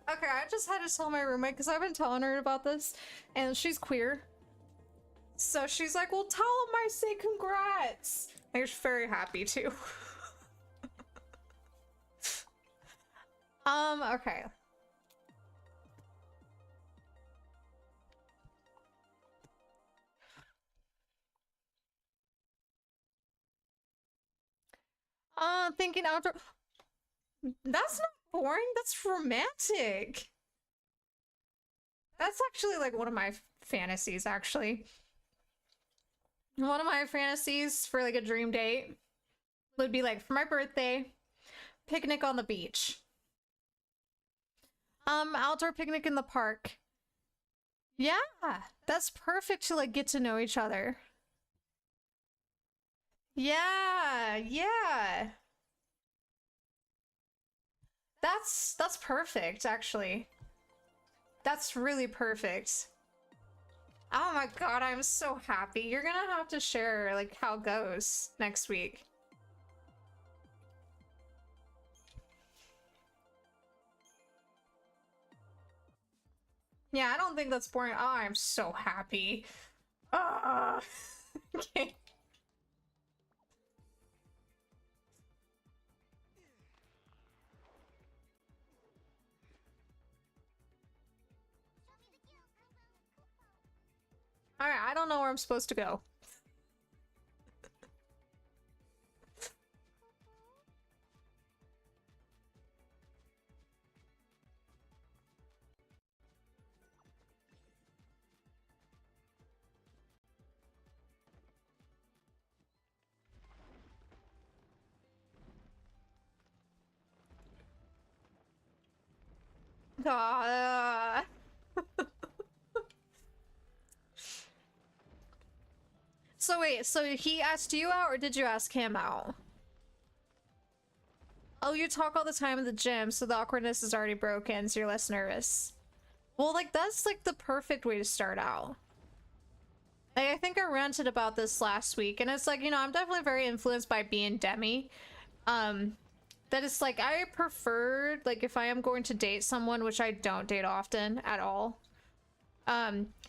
okay, I just had to tell my roommate because I've been telling her about this, and she's queer. So she's like, well, tell him I say congrats. Like, she's very happy too. Okay. Thinking outdoor. That's not boring. That's romantic. That's actually like one of my fantasies, actually. One of my fantasies for like a dream date would be like for my birthday, picnic on the beach. Outdoor picnic in the park. Yeah, that's perfect to like get to know each other. Yeah, yeah. That's perfect, actually. That's really perfect. Oh my god, I'm so happy. You're gonna have to share like how it goes next week. Yeah, I don't think that's boring. Oh, I'm so happy. Okay. Alright, I don't know where I'm supposed to go. Ah. So wait, so he asked you out or did you ask him out? Oh, you talk all the time in the gym, so the awkwardness is already broken, so you're less nervous. Well, like, that's like the perfect way to start out. Like, I think I ranted about this last week, and it's like, you know, I'm definitely very influenced by being Demi. That it's like, I prefer, like, if I am going to date someone, which I don't date often at all,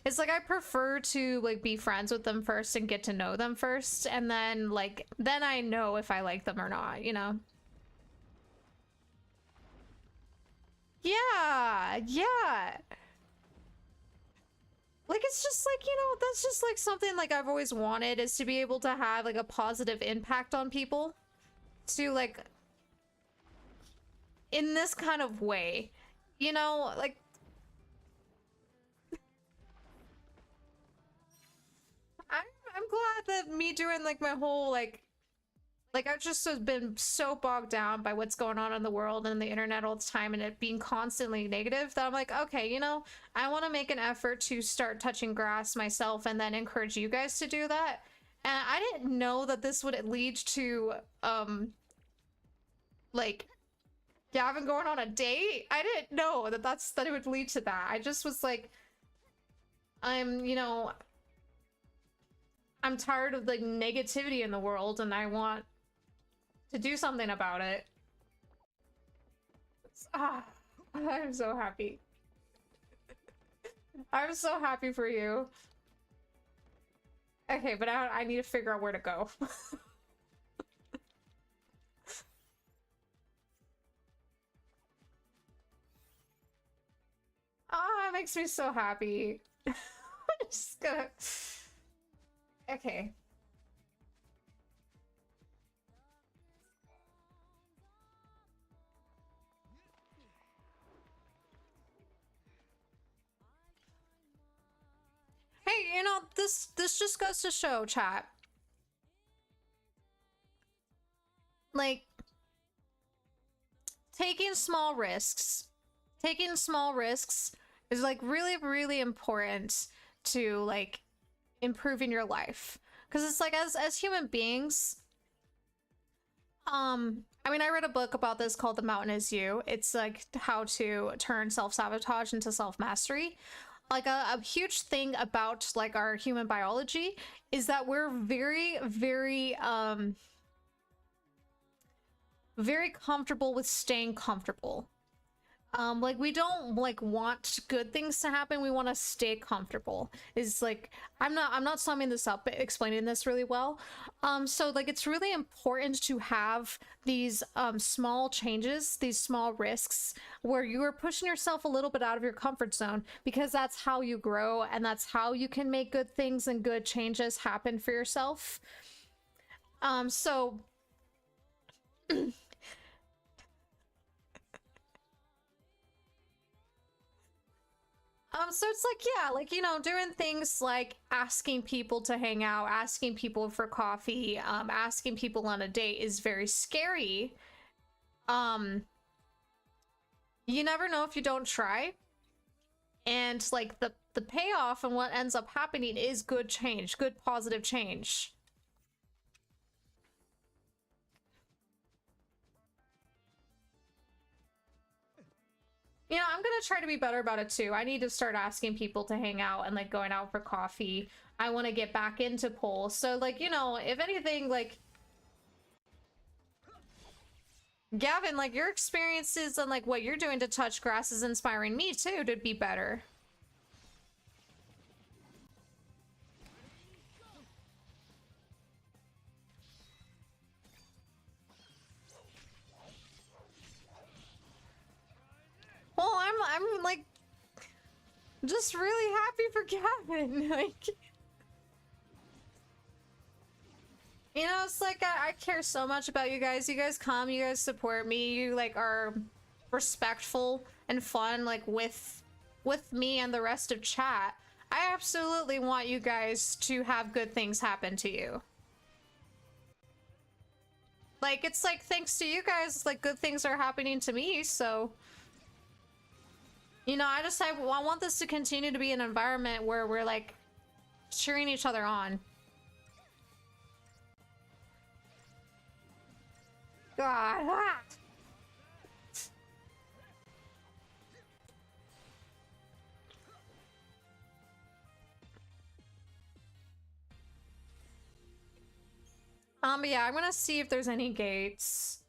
it's like I prefer to like be friends with them first and get to know them first, and then like then I know if I like them or not, you know? Yeah, yeah. Like it's just like, you know, that's just like something like I've always wanted, is to be able to have like a positive impact on people, to like in this kind of way, you know, like I'm glad that me doing like my whole like I've just been so bogged down by what's going on in the world and the internet all the time, and it being constantly negative, that I'm like, okay, you know, I want to make an effort to start touching grass myself and then encourage you guys to do that. And I didn't know that this would lead to like Gavin going on a date. I didn't know that that it would lead to that. I just was like, you know, I'm tired of like negativity in the world and I want to do something about it. I'm so happy. I'm so happy for you. Okay, but I need to figure out where to go. It makes me so happy. I'm just gonna... Okay. Hey, you know, this just goes to show, chat. Like, taking small risks is like really, really important to like improving your life. Because it's like, as human beings, I mean, I read a book about this called The Mountain Is You. It's like how to turn self-sabotage into self-mastery. Like a huge thing about like our human biology is that we're very, very very comfortable with staying comfortable. Like we don't like want good things to happen. We want to stay comfortable. Is like I'm not summing this up, explaining this really well. So like it's really important to have these small changes, these small risks where you are pushing yourself a little bit out of your comfort zone, because that's how you grow and that's how you can make good things and good changes happen for yourself. So so it's like, yeah, like, you know, doing things like asking people to hang out, asking people for coffee, asking people on a date is very scary. Um, you never know if you don't try. And like the payoff and what ends up happening is good change, good positive change. You know, I'm gonna try to be better about it too. I need to start asking people to hang out and like going out for coffee. I want to get back into pole. So like, you know, if anything, like Gavin, like your experiences and like what you're doing to touch grass is inspiring me too to be better. Well, I'm like just really happy for Gavin. Like, you know, it's like I care so much about you guys. You guys come, you guys support me. You like are respectful and fun like with me and the rest of chat. I absolutely want you guys to have good things happen to you. Like, it's like thanks to you guys, like good things are happening to me, so you know, I want this to continue to be an environment where we're like cheering each other on. God. Ah. But yeah, I'm gonna see if there's any gates.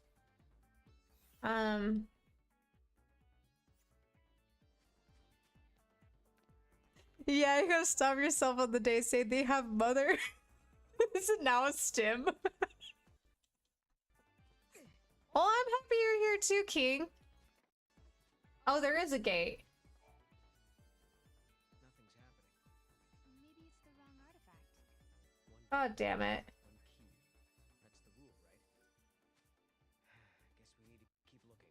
Yeah, you gotta stop yourself on the day saying they have mother. Is it now a stim? Well, I'm happy you're here too, King. Oh, there is a gate. Nothing's happening. Maybe it's the wrong artifact. One God damn it. one key. That's the rule, right? Guess we need to keep looking.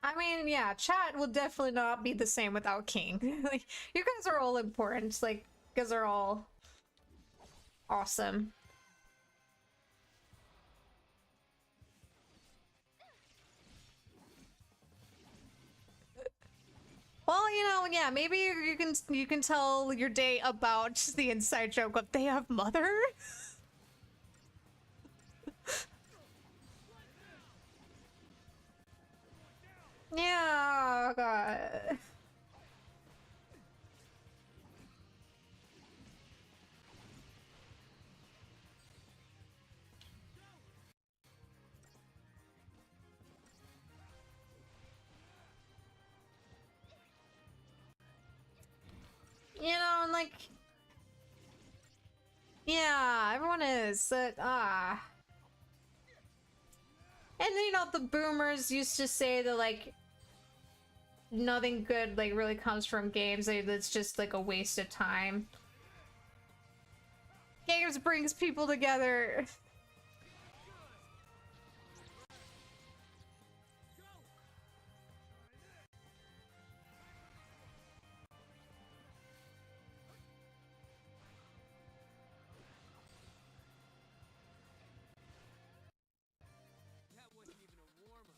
I mean, yeah, chat will definitely not be the same without King. Like, you guys are all important. Like, you guys are all awesome. Well, you know, yeah, maybe you can tell your day about the inside joke of they have mother. Yeah, God. You know, and like, yeah, everyone is. And you know, the boomers used to say that like nothing good like really comes from games. Like, it's just like a waste of time. Games brings people together. That wasn't even a warm-up.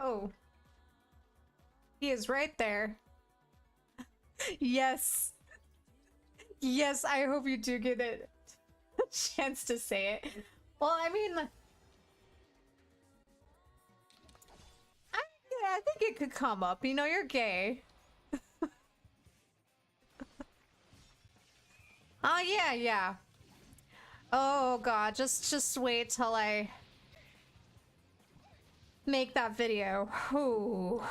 Oh. He is right there. Yes. Yes, I hope you do get a chance to say it. Well, I mean, yeah, I think it could come up. You know, you're gay. Oh yeah, yeah. Oh god, just wait till I make that video. Ooh.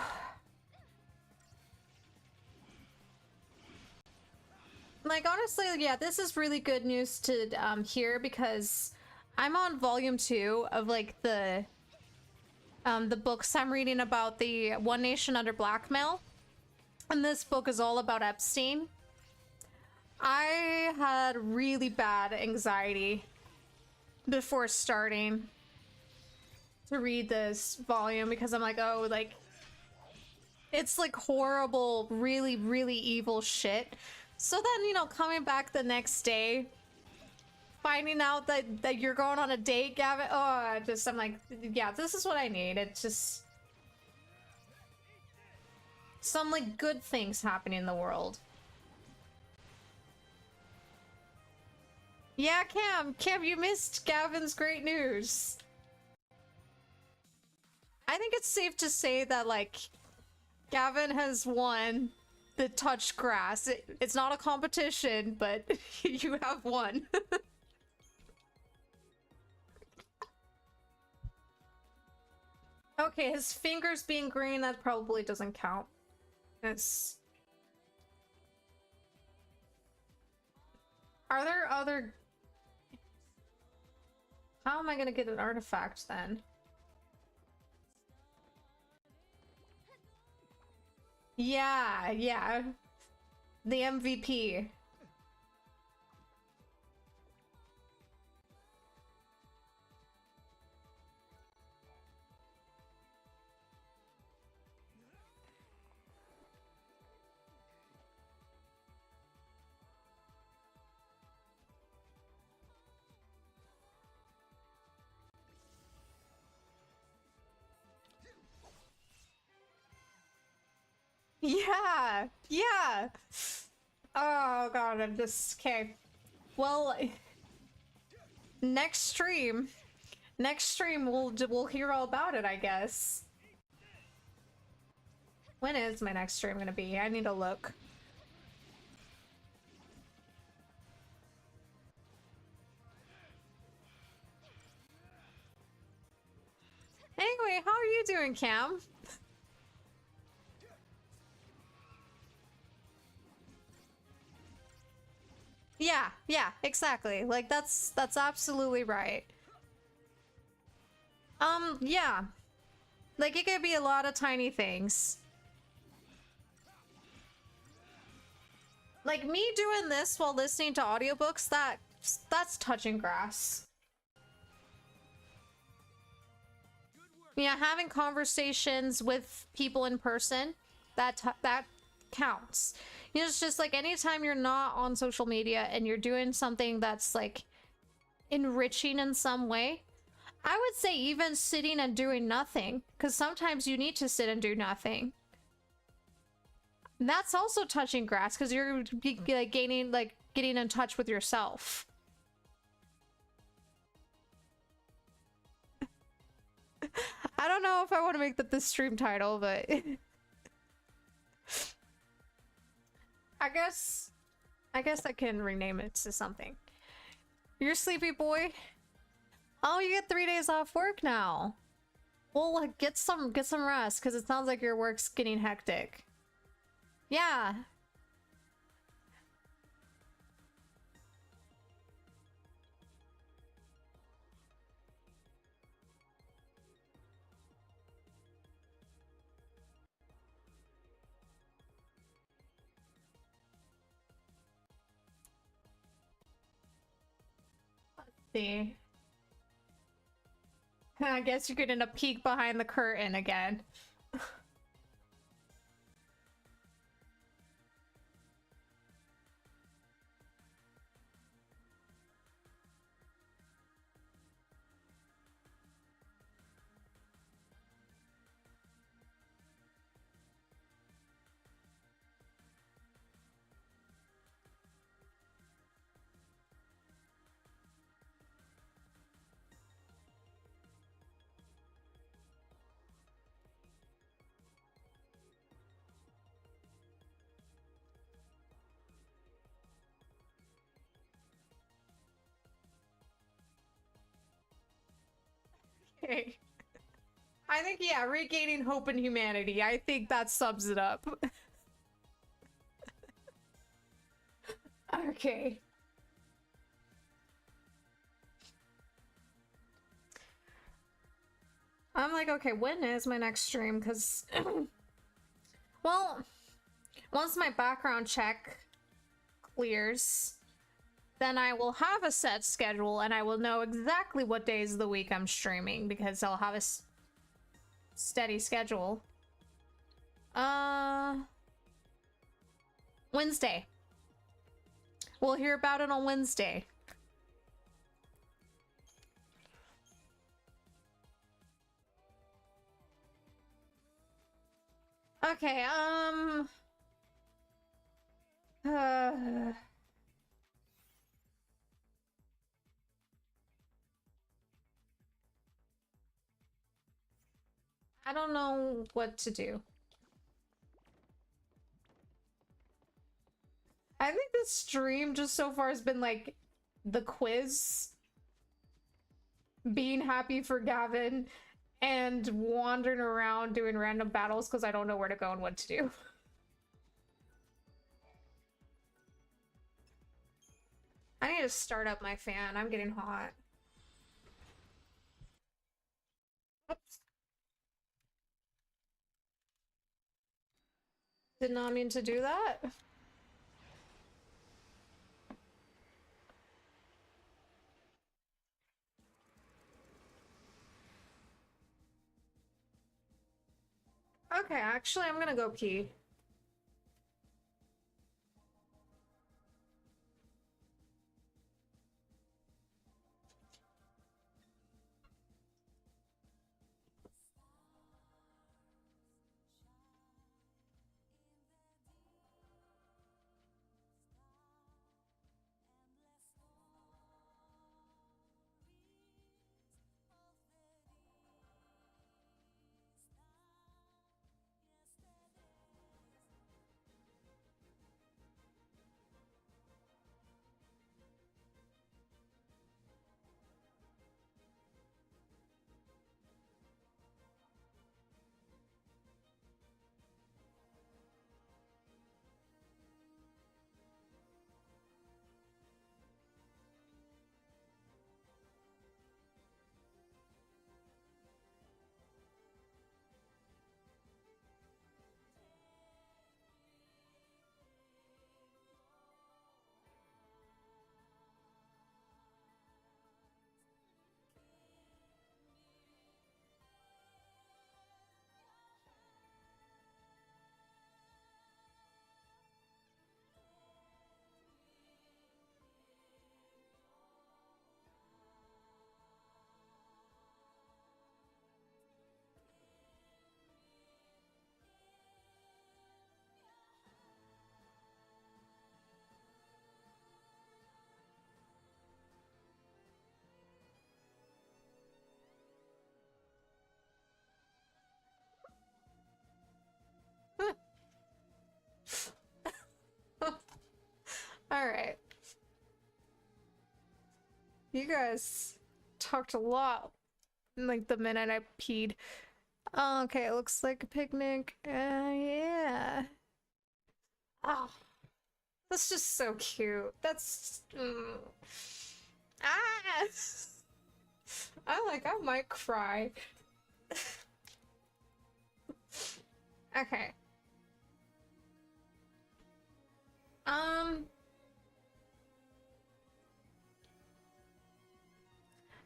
Like honestly, yeah, this is really good news to hear because I'm on volume 2 of like the books I'm reading about the One Nation Under Blackmail. And this book is all about Epstein. I had really bad anxiety before starting to read this volume because I'm like, oh, like, it's like horrible, really, really evil shit. So then, you know, coming back the next day, finding out that you're going on a date, Gavin, oh, I'm like, yeah, this is what I need. It's just some like good things happening in the world. Yeah, Cam, you missed Gavin's great news. I think it's safe to say that, like, Gavin has won the touch grass. It's not a competition, but you have won. Okay, his fingers being green, that probably doesn't count. Yes. Are there other... How am I gonna get an artifact then? Yeah, yeah. The MVP. Yeah, yeah. Oh god, I'm just okay. Well, next stream we'll hear all about it, I guess. When is my next stream gonna be? I need to look. Anyway, how are you doing, Cam? Yeah, yeah, exactly. Like that's absolutely right. Yeah. Like it could be a lot of tiny things. Like me doing this while listening to audiobooks, that's touching grass. Yeah, having conversations with people in person, that counts. You know, it's just like anytime you're not on social media and you're doing something that's like enriching in some way, I would say even sitting and doing nothing, because sometimes you need to sit and do nothing. That's also touching grass because you're like getting in touch with yourself. I don't know if I want to make that the stream title, but I guess I can rename it to something. You're sleepy boy? Oh, you get 3 days off work now. Well, like, get some rest because it sounds like your work's getting hectic. Yeah. Let's see. I guess you're getting a peek behind the curtain again. Okay. I think, yeah, regaining hope in humanity. I think that sums it up. Okay. I'm like, okay, when is my next stream? Because, well, once my background check clears, then I will have a set schedule and I will know exactly what days of the week I'm streaming because I'll have a steady schedule. Wednesday. We'll hear about it on Wednesday. Okay, I don't know what to do. I think this stream just so far has been like the quiz, being happy for Gavin, and wandering around doing random battles because I don't know where to go and what to do. I need to start up my fan. I'm getting hot. Oops. Did not mean to do that. Okay, actually, I'm gonna go pee. Alright. You guys talked a lot like the minute I peed. Okay, it looks like a picnic. Yeah. Oh, that's just so cute. That's... Ah! I might cry. Okay.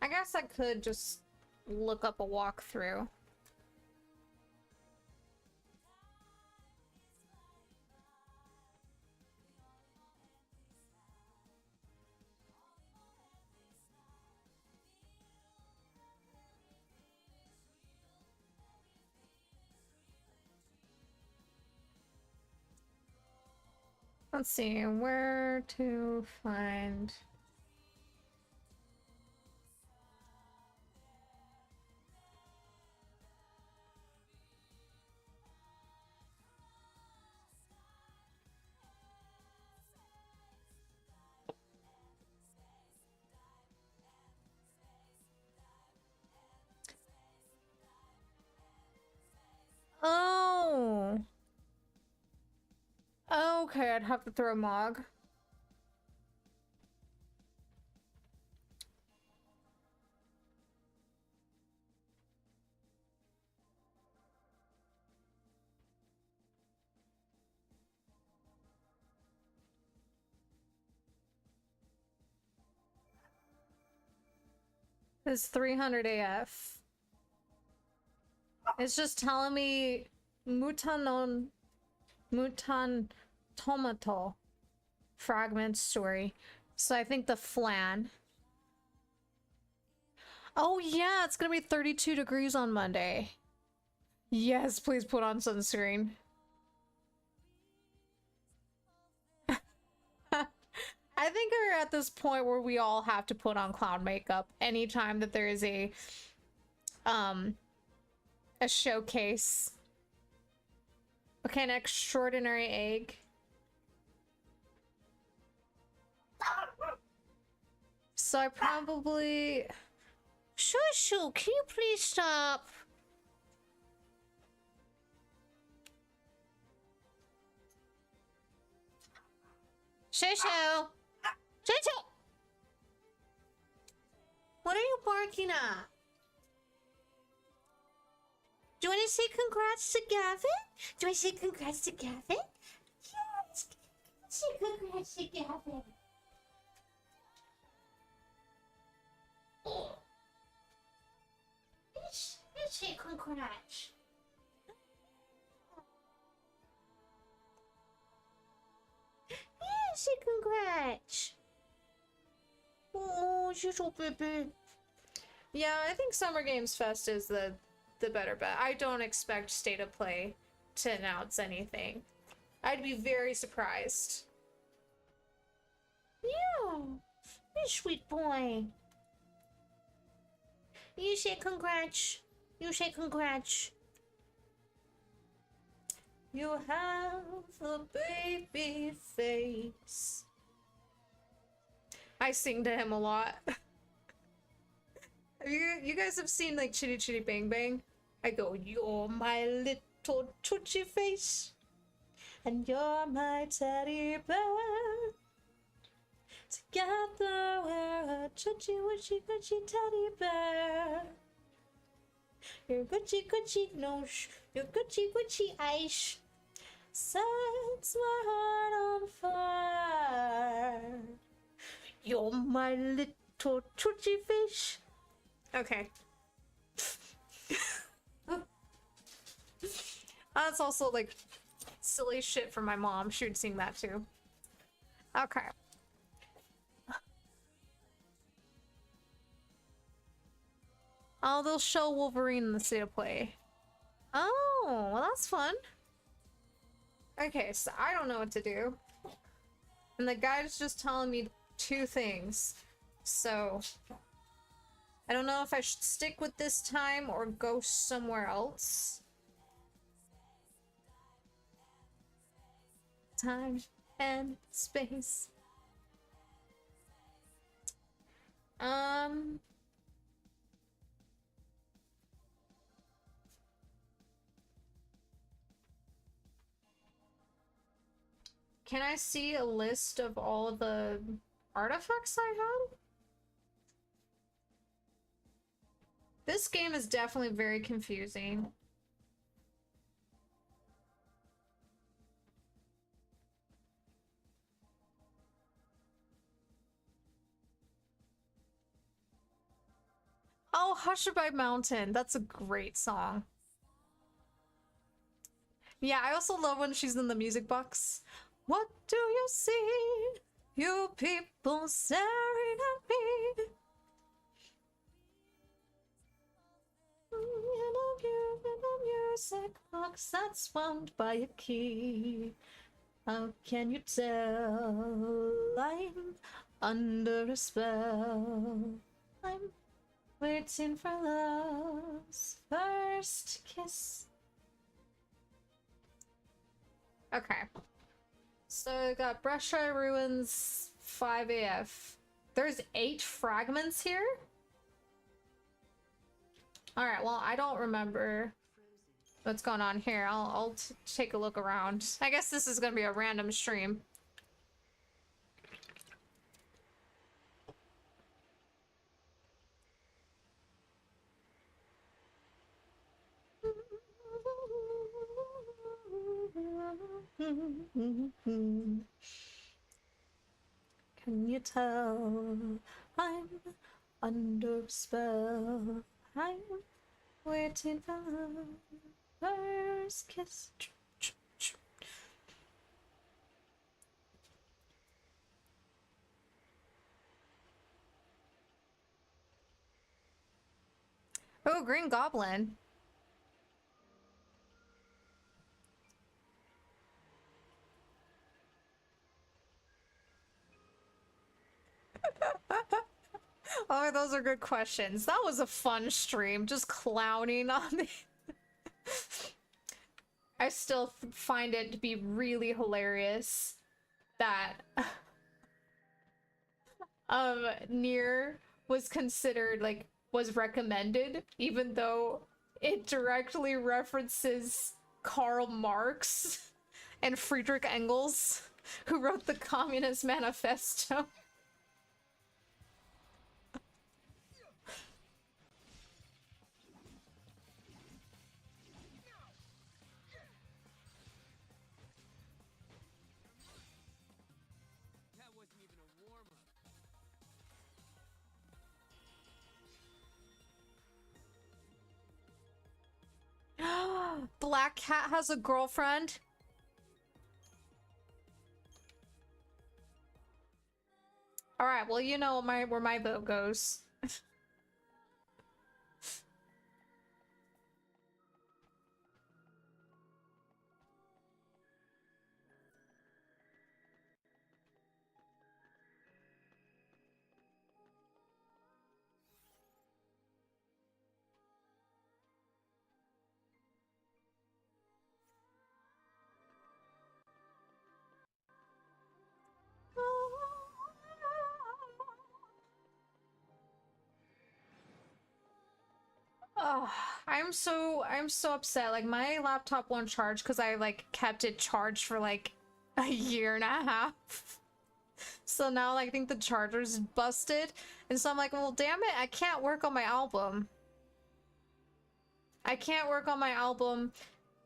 I guess I could just look up a walkthrough. Let's see, where to find... Okay, I'd have to throw Mog. It's 300 AF. It's just telling me Mutanon Mutan Tomato fragment story. So I think the flan. Oh yeah, it's gonna be 32 degrees on Monday. Yes, please put on sunscreen. I think we're at this point where we all have to put on clown makeup anytime that there is a showcase. Okay, an extraordinary egg. So I probably... Shushu, can you please stop? Shushu! Shushu! What are you barking at? Do you want to say congrats to Gavin? Do I say congrats to Gavin? Yes! Say congrats to Gavin. Let's say congrats. Yeah, say congrats. Oh, she's so baby. Yeah, I think Summer Games Fest is the better bet. I don't expect State of Play to announce anything. I'd be very surprised. Yeah, you sweet boy. You say congrats. You say congrats. You have a baby face. I sing to him a lot. You guys have seen like Chitty Chitty Bang Bang? I go, you're my little tootsie face, and you're my teddy bear. Together we're a tootsie wootsie goochie teddy bear. Your goochie goochie nose, your goochie goochie eyes sets my heart on fire. You're my little tootsie face. Okay. That's also like silly shit for my mom. She would sing that too. Okay. Oh, they'll show Wolverine in the State of Play. Oh, well that's fun. Okay, so I don't know what to do. And the guide's just telling me 2 things. So I don't know if I should stick with this time or go somewhere else. Time and space. Can I see a list of all of the artifacts I had? This game is definitely very confusing. Oh, Hushabye Mountain. That's a great song. Yeah, I also love when she's in the music box. What do you see? You people staring at me. In a music box that's wound by a key. How can you tell? I'm under a spell. I'm waiting for love's first kiss. Okay. So I got Brusheye Ruins 5 AF. There's 8 fragments here? Alright, well, I don't remember. what's going on here. I'll take a look around. I guess this is gonna be a random stream. Can you tell I'm under spell? I'm waiting for first kiss. Oh, Green Goblin. Oh, those are good questions. That was a fun stream, just clowning on me. I still find it to be really hilarious that Nier was considered, like, was recommended, even though it directly references Karl Marx and Friedrich Engels, who wrote the Communist Manifesto. That wasn't even a warm-up. Black Cat has a girlfriend. All right, well, you know where my vote goes. Oh, I'm so upset. Like, my laptop won't charge because I like kept it charged for like a year and a half. So now like, I think the charger's busted. And so I'm like, well, damn it, I can't work on my album. I can't work on my album,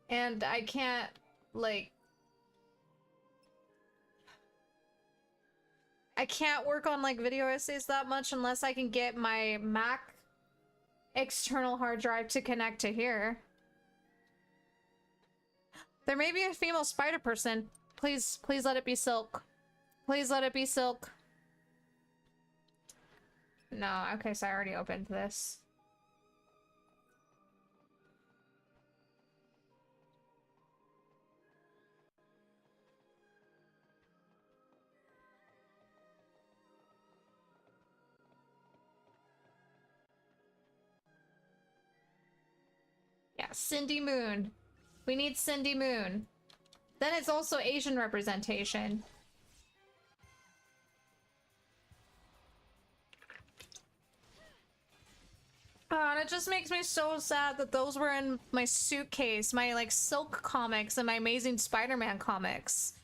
and I can't, like... I can't work on, like, video essays that much unless I can get my Mac external hard drive to connect to here. There may be a female spider person. Please let it be Silk. Please let it be Silk. No, okay, so I already opened this. Yeah, Cindy Moon. We need Cindy Moon. Then it's also Asian representation. And it just makes me so sad that those were in my suitcase, my like Silk comics and my Amazing Spider-Man comics.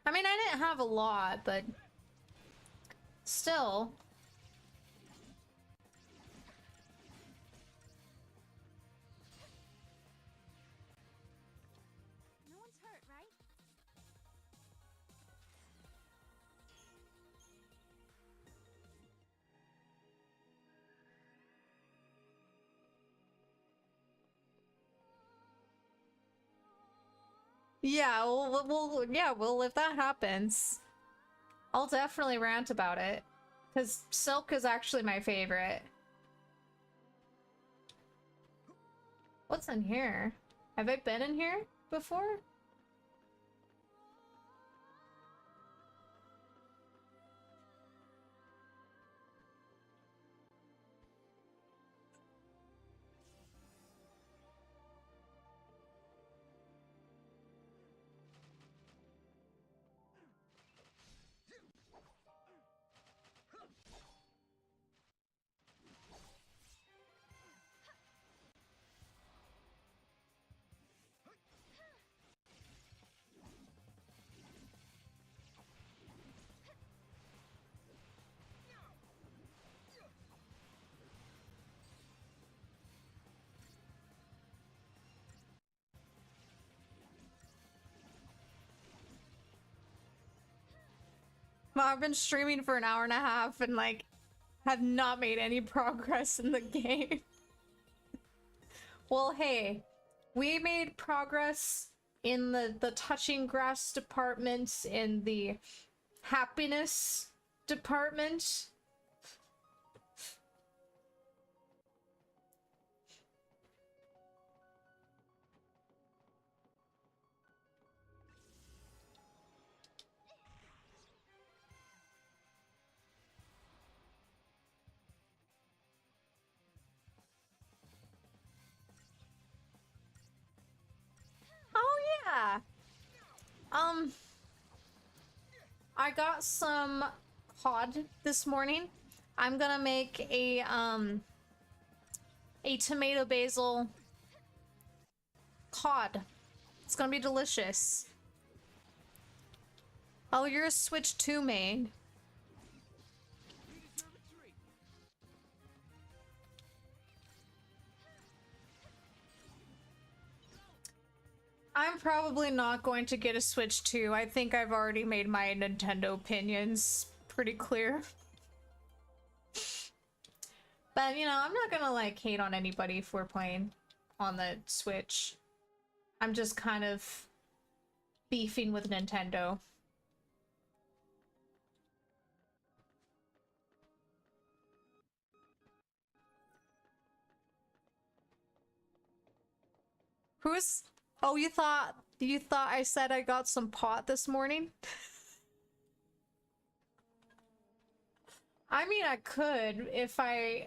I mean, I didn't have a lot, but still. No one's hurt, right? Yeah, well, if that happens, I'll definitely rant about it. Because Silk is actually my favorite. What's in here? Have I been in here before? I've been streaming for an hour and a half and like have not made any progress in the game. Well, hey, we made progress in the touching grass department, in the happiness department. Oh yeah. I got some cod this morning. I'm gonna make a tomato basil cod. It's gonna be delicious. Oh, you're a Switch 2 main. We deserve a treat. I'm probably not going to get a Switch 2. I think I've already made my Nintendo opinions pretty clear. But, you know, I'm not gonna, like, hate on anybody if we're playing on the Switch. I'm just kind of beefing with Nintendo. Who's... Oh, you thought I said I got some pot this morning? I mean, I could if I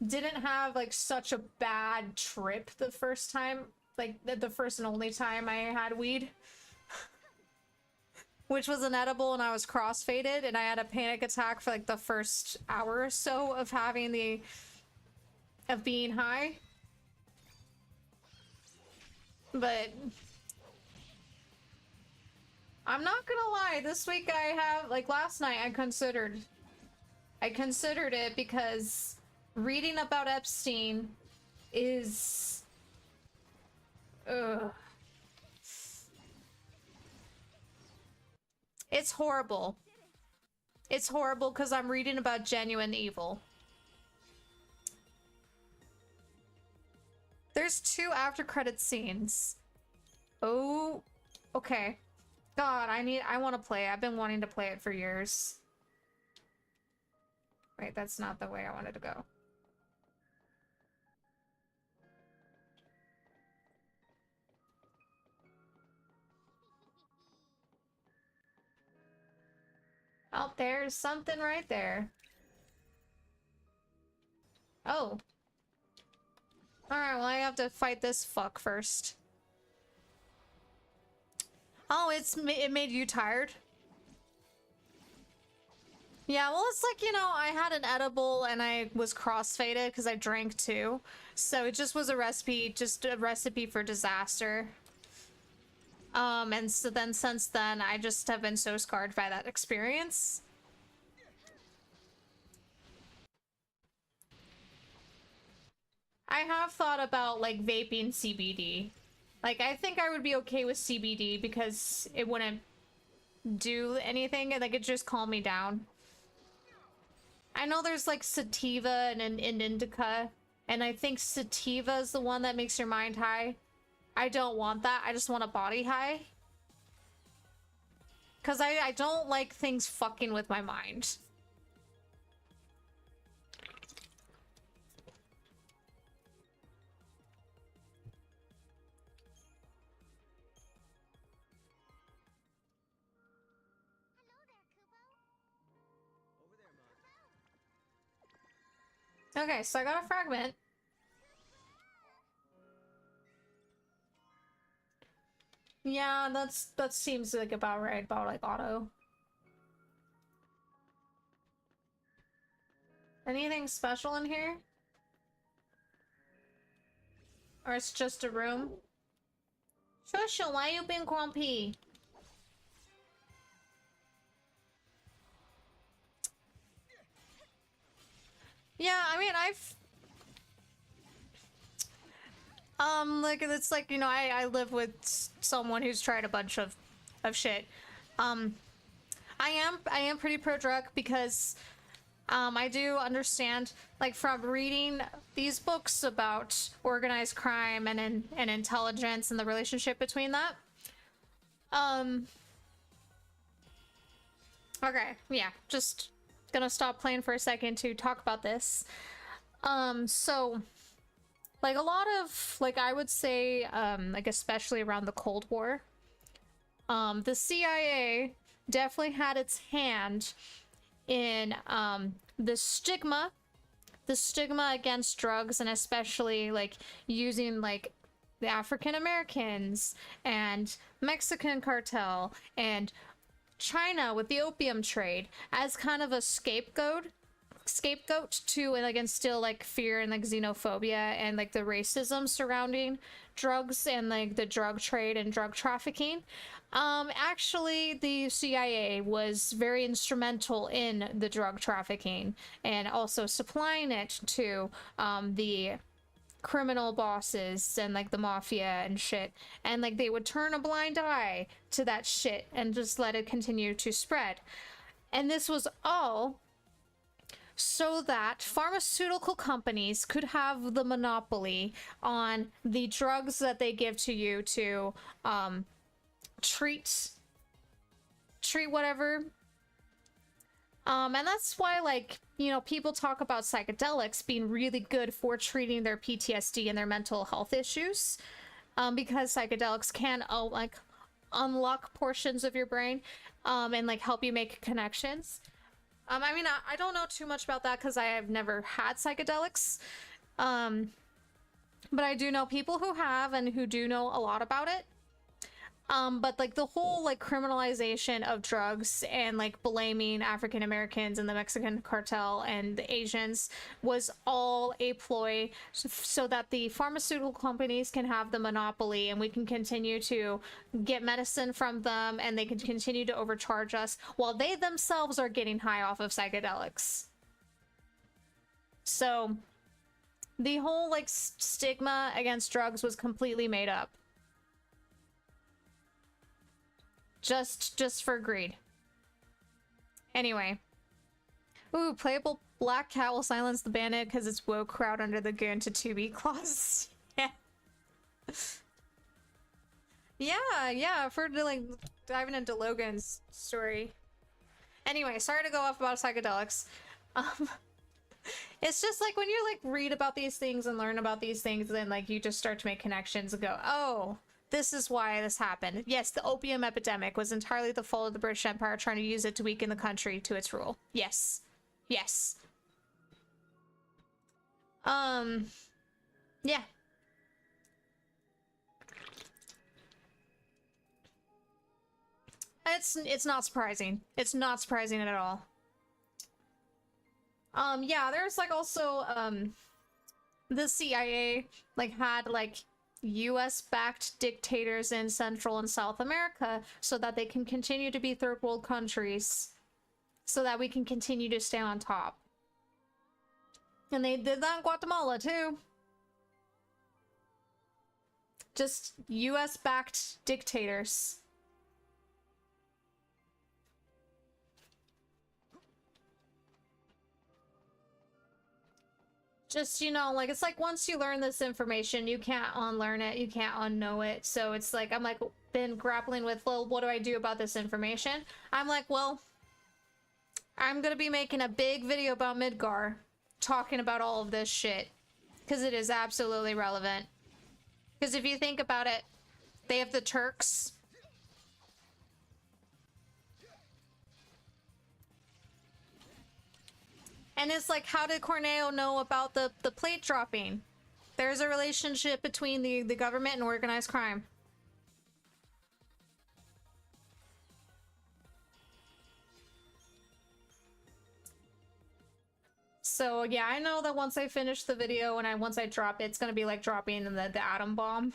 didn't have like such a bad trip the first time, like the first and only time I had weed, which was inedible, and I was crossfaded and I had a panic attack for like the first hour or so of being high. But I'm not gonna lie, this week I have, like last night I considered it because reading about Epstein is it's horrible. It's horrible because I'm reading about genuine evil. There's 2 after credit scenes. Oh, okay. God, I want to play it. I've been wanting to play it for years. Wait, that's not the way I wanted to go. Oh, there's something right there. Oh. Alright, well, I have to fight this fuck first. Oh, it made you tired? Yeah, well, it's like, you know, I had an edible and I was crossfaded because I drank too. So it just was a recipe for disaster. And so then since then, I just have been so scarred by that experience. I have thought about, like, vaping CBD. Like, I think I would be okay with CBD because it wouldn't do anything, and like, it just calm me down. I know there's, like, sativa and indica, and I think sativa is the one that makes your mind high. I don't want that. I just want a body high. Because I don't like things fucking with my mind. Over there, Mug. Okay, so I got a fragment. Yeah, that seems like about right, about like auto. Anything special in here? Or it's just a room? Shusha, why you been grumpy? Yeah, I mean, like, it's like, you know, I live with someone who's tried a bunch of shit. I am pretty pro drug because I do understand, like, from reading these books about organized crime and intelligence and the relationship between that. Okay, yeah, just gonna stop playing for a second to talk about this. So, like, a lot of, like, I would say, like, especially around the Cold War, the CIA definitely had its hand in, the stigma against drugs, and especially, like, using, like, the African Americans and Mexican cartel and China with the opium trade as kind of a scapegoat to, like, instill, like, fear and, like, xenophobia and, like, the racism surrounding drugs and, like, the drug trade and drug trafficking. Actually, the CIA was very instrumental in the drug trafficking and also supplying it to the criminal bosses and, like, the mafia and shit, and, like, they would turn a blind eye to that shit and just let it continue to spread. And this was all so that pharmaceutical companies could have the monopoly on the drugs that they give to you to treat whatever. And that's why, like, you know, people talk about psychedelics being really good for treating their PTSD and their mental health issues, because psychedelics can like unlock portions of your brain and, like, help you make connections. I mean, I don't know too much about that because I have never had psychedelics, but I do know people who have and who do know a lot about it. But, like, the whole, like, criminalization of drugs and, like, blaming African Americans and the Mexican cartel and the Asians was all a ploy so that the pharmaceutical companies can have the monopoly and we can continue to get medicine from them and they can continue to overcharge us while they themselves are getting high off of psychedelics. So the whole, like, stigma against drugs was completely made up. Just for greed. Anyway. Ooh, playable black cat will silence the bandit because it's woke crowd under the goon to 2B clause. Yeah. Yeah, I've heard, like, diving into Logan's story. Anyway, sorry to go off about psychedelics. It's just, like, when you, like, read about these things and learn about these things, then, like, you just start to make connections and go, oh, this is why this happened. Yes, the opium epidemic was entirely the fault of the British Empire trying to use it to weaken the country to its rule. Yes. Yes. Yeah. It's not surprising. It's not surprising at all. Yeah, there's, like, also, the CIA, like, had, like, US-backed dictators in Central and South America so that they can continue to be third world countries, so that we can continue to stay on top. And they did that in Guatemala, too. Just US-backed dictators. Just, you know, like, it's like once you learn this information, you can't unlearn it, you can't unknow it. So it's like, I'm, like, been grappling with, well, what do I do about this information? I'm like, well, I'm gonna be making a big video about Midgar, talking about all of this shit, because it is absolutely relevant. Because if you think about it, they have the Turks. And it's like, how did Corneo know about the plate dropping? There's a relationship between the government and organized crime. So yeah, I know that once I finish the video and once I drop it, it's gonna be like dropping the atom bomb.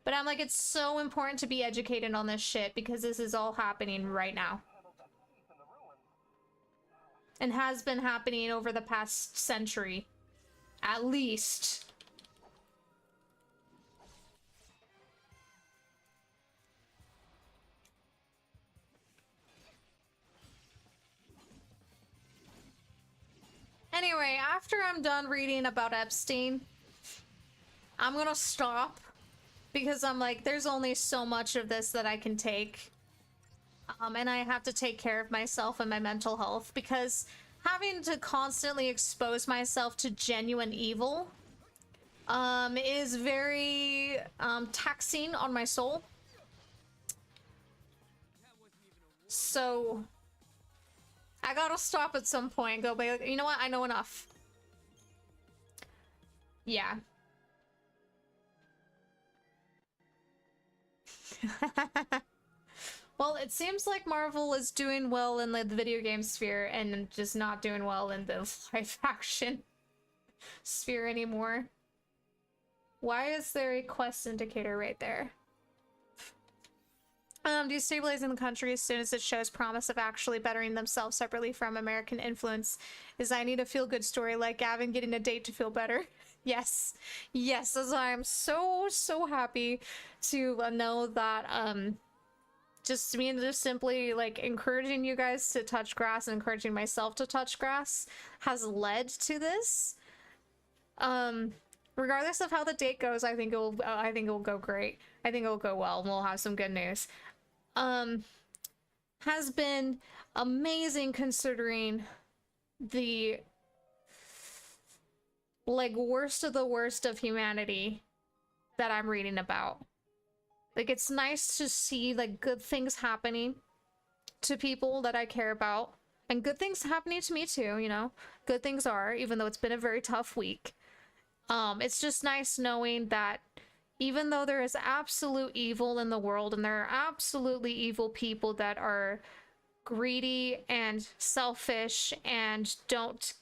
But I'm like, it's so important to be educated on this shit because this is all happening right now. And has been happening over the past century. At least. Anyway, after I'm done reading about Epstein, I'm gonna stop because I'm like, there's only so much of this that I can take. And I have to take care of myself and my mental health because having to constantly expose myself to genuine evil is very taxing on my soul. So I gotta stop at some point and go, but you know what? I know enough. Yeah. Well, it seems like Marvel is doing well in the video game sphere and just not doing well in the live action sphere anymore. Why is there a quest indicator right there? Destabilizing the country as soon as it shows promise of actually bettering themselves separately from American influence is I need a feel-good story like Gavin getting a date to feel better. Yes. Yes, as I'm so happy to know that just me and just simply like encouraging you guys to touch grass and encouraging myself to touch grass has led to this. Regardless of how the date goes, I think it will go great. I think it will go well and we'll have some good news. Has been amazing considering the like worst of the worst of humanity that I'm reading about. Like, it's nice to see like good things happening to people that I care about and good things happening to me too, you know. Good things are, even though it's been a very tough week. It's just nice knowing that even though there is absolute evil in the world and there are absolutely evil people that are greedy and selfish and don't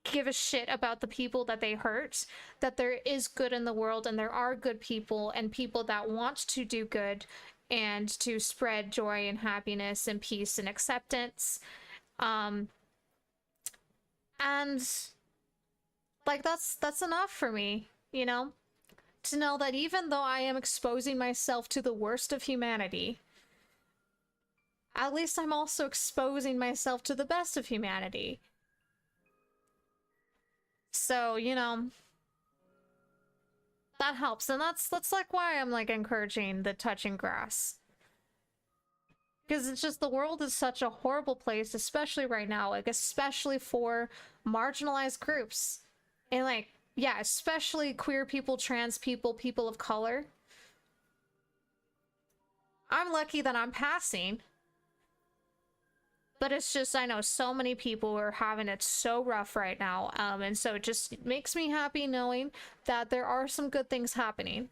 give a shit about the people that they hurt, that there is good in the world and there are good people and people that want to do good and to spread joy and happiness and peace and acceptance. And like that's enough for me, you know? To know that even though I am exposing myself to the worst of humanity, at least I'm also exposing myself to the best of humanity. So, you know, that helps. And that's like why I'm like encouraging the touching grass. Because it's just the world is such a horrible place, especially right now, like especially for marginalized groups. And like, yeah, especially queer people, trans people, people of color. I'm lucky that I'm passing. But it's just, I know so many people are having it so rough right now. And so it just makes me happy knowing that there are some good things happening.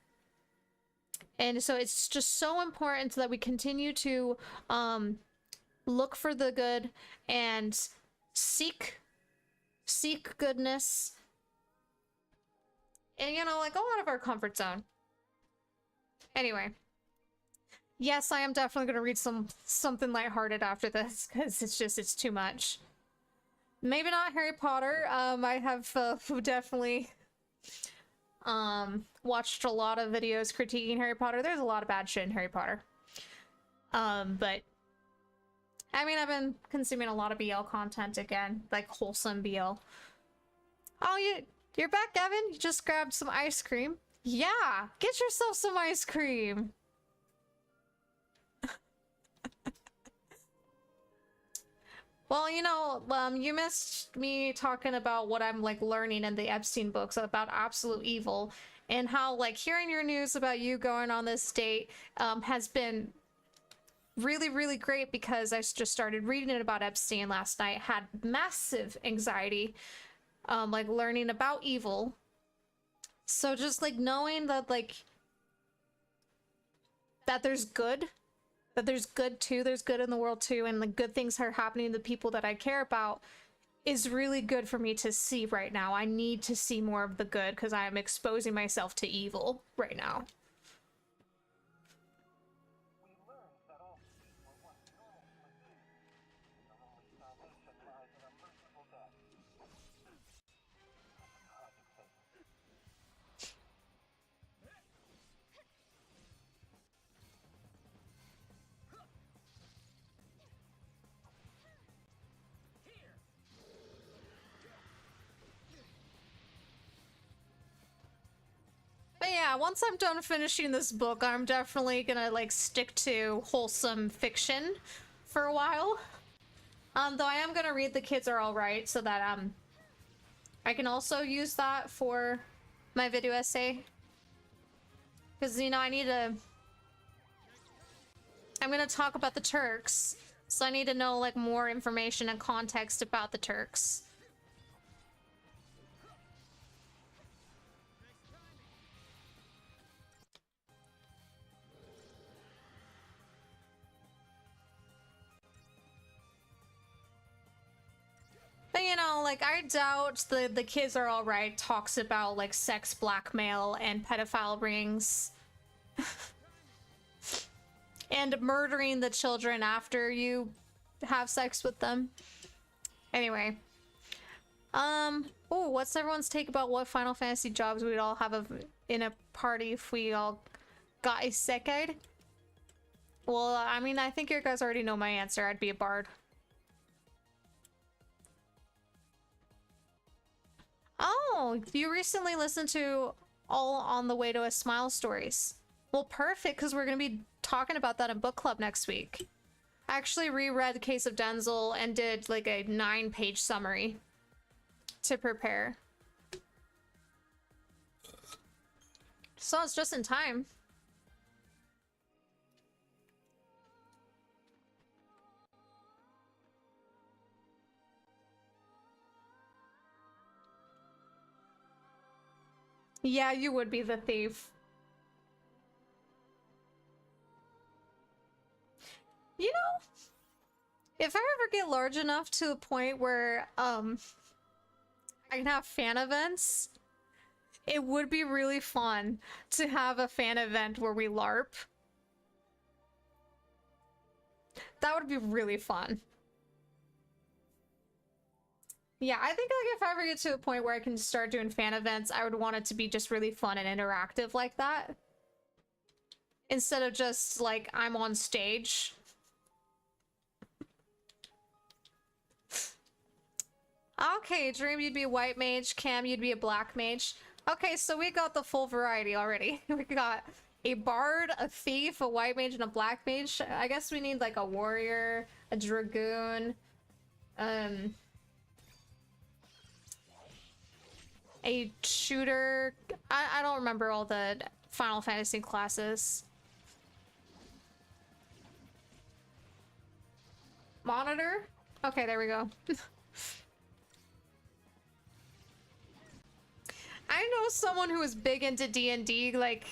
And so it's just so important that we continue to look for the good and seek goodness. And, you know, like, go out of our comfort zone. Anyway. Yes, I am definitely going to read something lighthearted after this, because it's too much. Maybe not Harry Potter. I have definitely watched a lot of videos critiquing Harry Potter. There's a lot of bad shit in Harry Potter. But I mean, I've been consuming a lot of BL content again, like wholesome BL. Oh, you're back, Evan? You just grabbed some ice cream? Yeah, get yourself some ice cream. Well, you know, you missed me talking about what I'm like learning in the Epstein books about absolute evil and how like hearing your news about you going on this date has been really great because I just started reading about Epstein last night, had massive anxiety, like learning about evil. So just like knowing that like that there's good. That there's good too, there's good in the world too, and the good things are happening to the people that I care about is really good for me to see right now. I need to see more of the good because I'm exposing myself to evil right now. yeah, once I'm done finishing this book, I'm definitely gonna like stick to wholesome fiction for a while. Though I am gonna read The Kids Are Alright so that I can also use that for my video essay. Because, you know, I'm gonna talk about the Turks, so I need to know like more information and context about the Turks. But you know, like I doubt the Kids Are Alright talks about like sex blackmail and pedophile rings. And murdering the children after you have sex with them. Anyway. Oh, what's everyone's take about what Final Fantasy jobs we'd all have in a party if we all got a isekai? Well, I mean, I think you guys already know my answer. I'd be a bard. Oh, you recently listened to All on the Way to a Smile stories. Well, perfect, because we're going to be talking about that in book club next week. I actually reread The Case of Denzel and did like a 9-page summary to prepare. So it's just in time. Yeah, you would be the thief. You know, if I ever get large enough to the point where I can have fan events, it would be really fun to have a fan event where we LARP. That would be really fun. Yeah, I think like if I ever get to a point where I can start doing fan events, I would want it to be just really fun and interactive like that. Instead of just like I'm on stage. Okay, Dream, you'd be a white mage. Cam, you'd be a black mage. Okay, so we got the full variety already. We got a bard, a thief, a white mage, and a black mage. I guess we need like a warrior, a dragoon, a shooter. I don't remember all the Final Fantasy classes. Monitor? Okay, there we go. I know someone who is big into D&D, like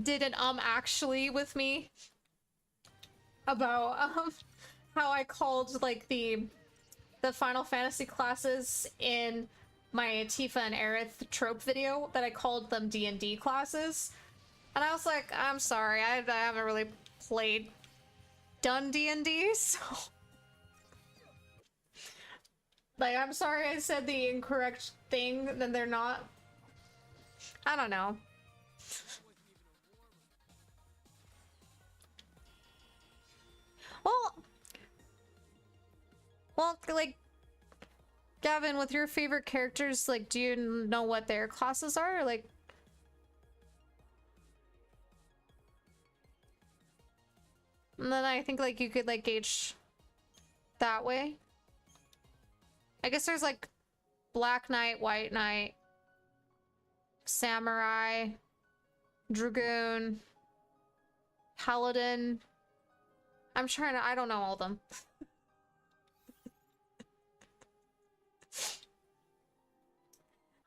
did an actually with me about how I called like the Final Fantasy classes in my Tifa and Aerith trope video, that I called them D&D classes. And I was like, I'm sorry, I haven't really done D&D, so like, I'm sorry I said the incorrect thing, then they're not. I don't know. Well, like, Gavin, with your favorite characters, like, do you know what their classes are? Like, and then I think, like, you could, like, gauge that way. I guess there's, like, Black Knight, White Knight, Samurai, Dragoon, Paladin. I don't know all of them.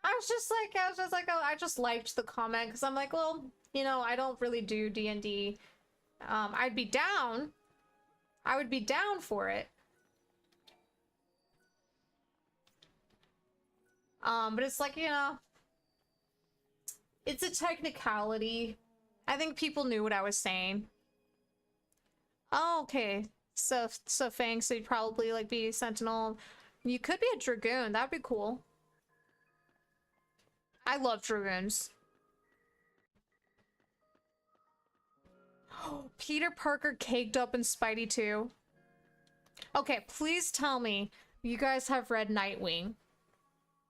I was just like, oh, I just liked the comment because I'm like, well, you know, I don't really do D&D. I'd be down. I would be down for it. But it's like, you know, it's a technicality. I think people knew what I was saying. Oh, okay. So Fang, so you'd probably like be Sentinel. You could be a Dragoon. That'd be cool. I love Dragoons. Peter Parker caked up in Spidey 2. Okay, please tell me you guys have read Nightwing.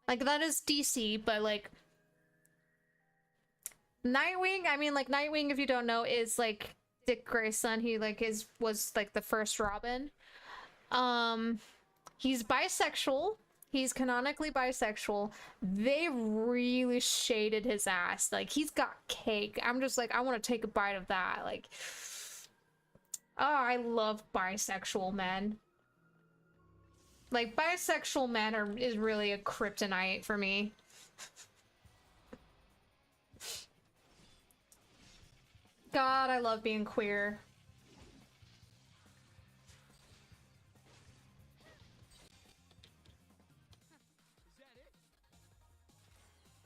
Like, that is DC, but like, Nightwing, I mean, like, Nightwing, if you don't know, is like Dick Grayson. He like was like the first Robin. Um, he's bisexual. He's canonically bisexual. They really shaded his ass. Like, he's got cake. I'm just like, I want to take a bite of that. Like, oh, I love bisexual men. Like, bisexual men is really a kryptonite for me. God, I love being queer.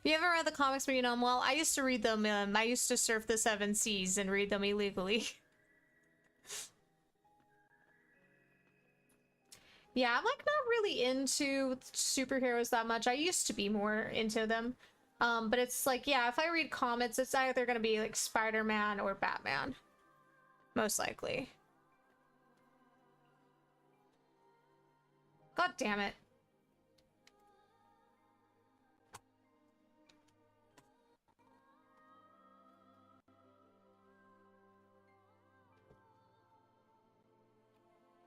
You ever read the comics, but you know them well? I used to read them. I used to surf the seven seas and read them illegally. Yeah, I'm like not really into superheroes that much. I used to be more into them. But it's like, yeah, if I read comics, it's either gonna be like Spider-Man or Batman. Most likely. God damn it.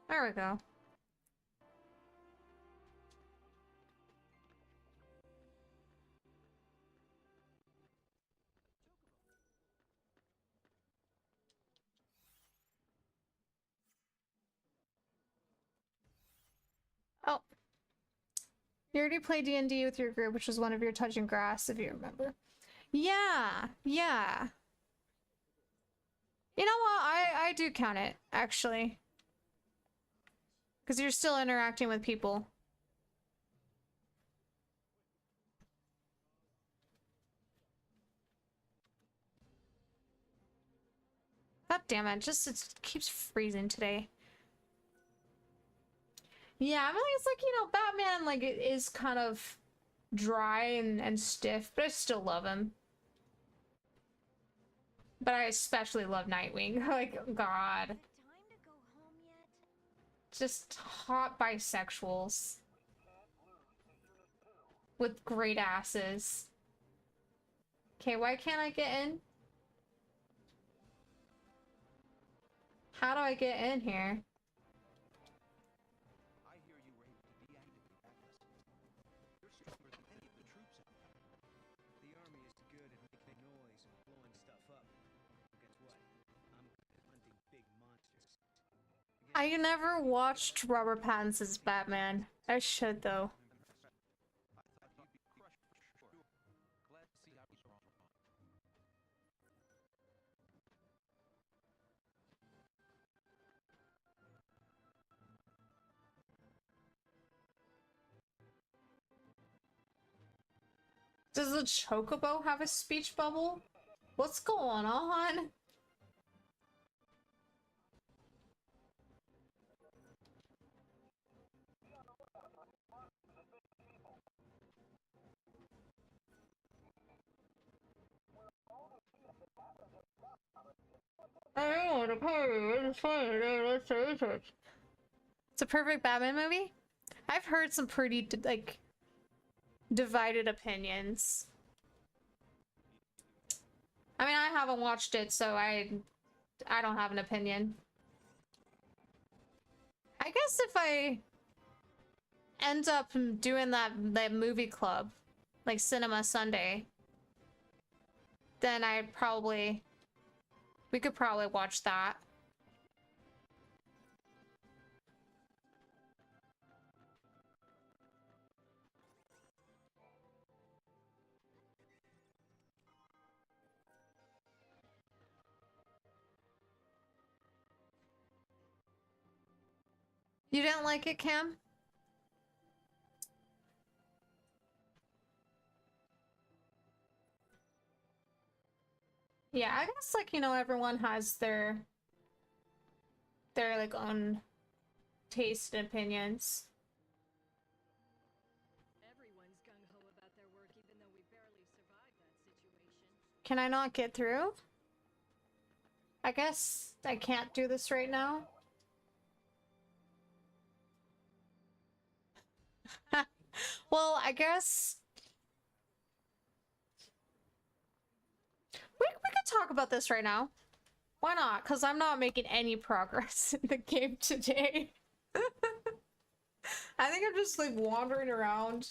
There we go. Oh. You already played D&D with your group, which was one of your touching grass, if you remember. Yeah, yeah. You know what? I do count it, actually. Because you're still interacting with people. God damn it, it keeps freezing today. Yeah, I mean, it's like, you know, Batman, like, it is kind of dry and stiff, but I still love him. But I especially love Nightwing. Like, God. Time to go home yet? Just hot bisexuals. With great asses. Okay, why can't I get in? How do I get in here? I hear you were able to deactivate Atlas. You're stronger than any of the troops in there. The army is good at making noise and blowing stuff up. Guess what? I'm good at hunting big monsters. I never watched Robert Pattinson's Batman. I should, though. I thought you'd be crushed for sure. Glad to see I was wrong. Does the Chocobo have a speech bubble? What's going on? I don't want to pay. It's funny. Let's it. It's a perfect Batman movie. I've heard some pretty like divided opinions. I mean, I haven't watched it, so I don't have an opinion. I guess if I end up doing that movie club, like Cinema Sunday, then we could probably watch that. You didn't like it, Cam? Yeah, I guess like, you know, everyone has their like own taste and opinions. Everyone's gung-ho about their work even though we barely survived that situation. Can I not get through? I guess I can't do this right now. Well, I guess we talk about this right now. Why not? Because I'm not making any progress in the game today. I think I'm just like wandering around.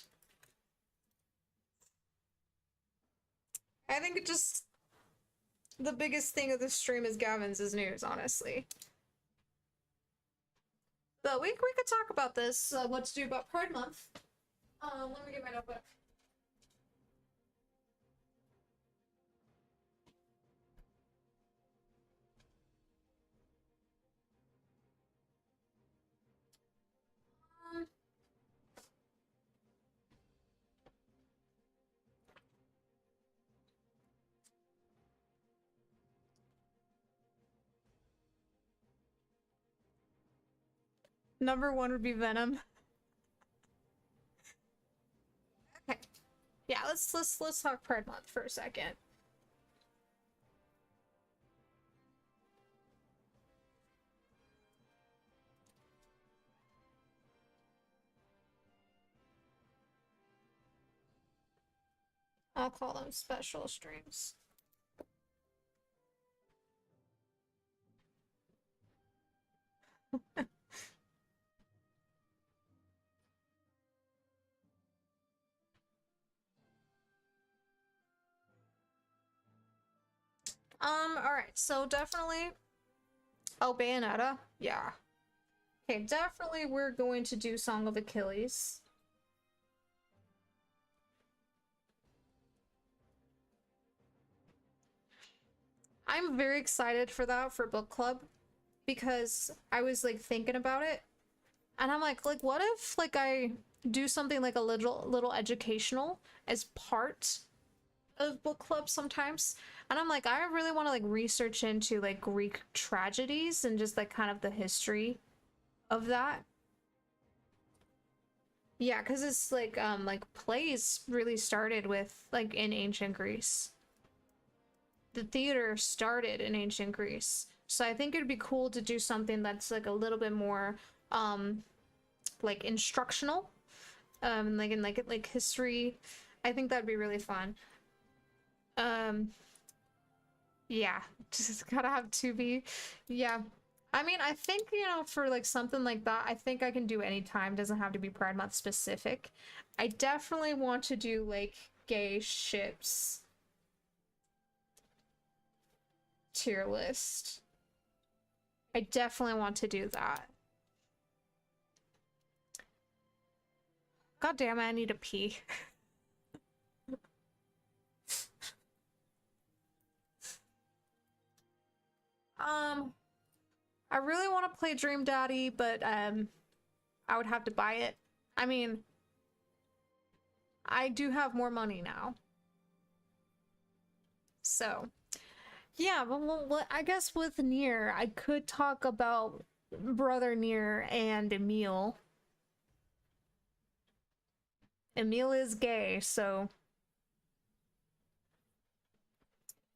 I think it just the biggest thing of this stream is Gavin's news, honestly. But we could talk about this. What to do about Pride Month? Let me get my notebook. Number one would be Venom. Okay. Yeah, let's talk Pride Month for a second. I'll call them special streams. Alright, so definitely. Oh, Bayonetta? Yeah. Okay, definitely we're going to do Song of Achilles. I'm very excited for that for book club because I was like thinking about it and I'm like what if like I do something like a little educational as part of book club sometimes, and I'm like I really want to like research into like Greek tragedies and just like kind of the history of that. Yeah, because it's like plays really started with like in ancient Greece. The theater started in ancient Greece. So I think it'd be cool to do something that's like a little bit more like instructional. Like in like history. I think that'd be really fun. Yeah, just gotta have to be. Yeah. I mean, I think, you know, for like something like that, I think I can do any time. Doesn't have to be Pride Month specific. I definitely want to do like gay ships tier list. I definitely want to do that. God damn it, I need to pee. I really want to play Dream Daddy, but I would have to buy it. I mean, I do have more money now. So, yeah, but well, I guess with Nier, I could talk about Brother Nier and Emil. Emil is gay, so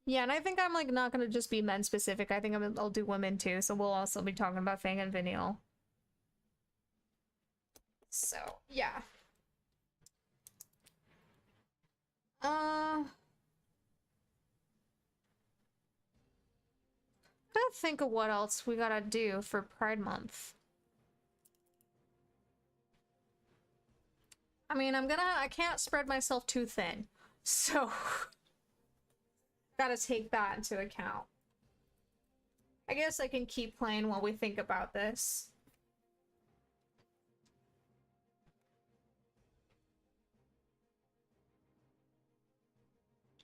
yeah, and I think I'm like not gonna just be men specific. I think I'll do women too. So we'll also be talking about Fang and Vinyl. So yeah. Gotta think of what else we gotta do for Pride Month. I mean, I can't spread myself too thin, so gotta take that into account. I guess I can keep playing while we think about this.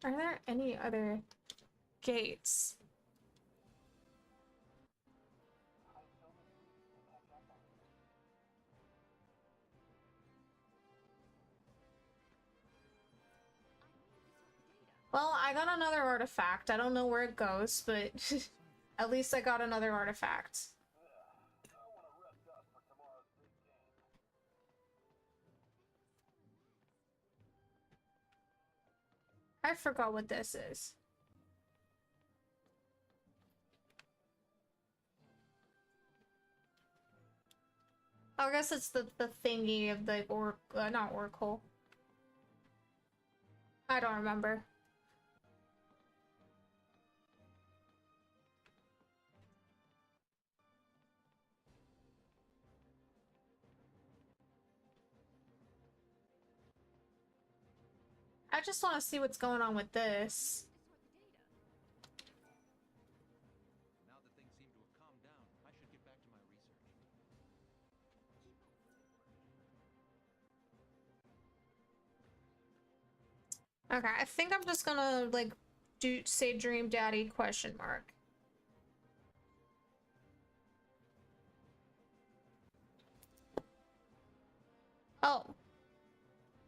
Are there any other gates? Well, I got another artifact. I don't know where it goes, but at least I got another artifact. I forgot what this is. Oh, I guess it's the thingy of the not Oracle. I don't remember. I just want to see what's going on with this. Now that things seem to have calmed down, I should get back to my research. Okay, I think I'm just gonna like say Dream Daddy question mark. Oh.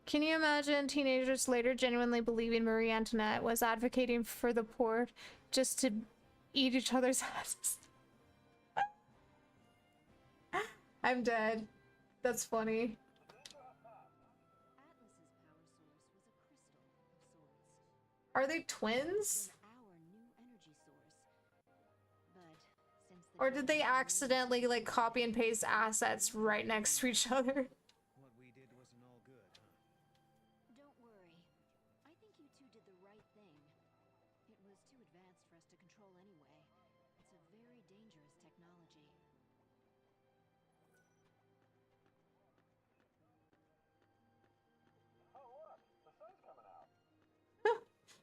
Can you imagine teenagers later genuinely believing Marie Antoinette was advocating for the poor just to eat each other's asses? I'm dead. That's funny. Atlas's power source was a crystal of sorts. Are they twins? Then our new energy source. But since the Or did they Dragon's accidentally like copy and paste assets right next to each other? What we did wasn't all good, huh? Don't worry. I think you two did the right thing. It was too advanced for us to control anyway. It's a very dangerous technology.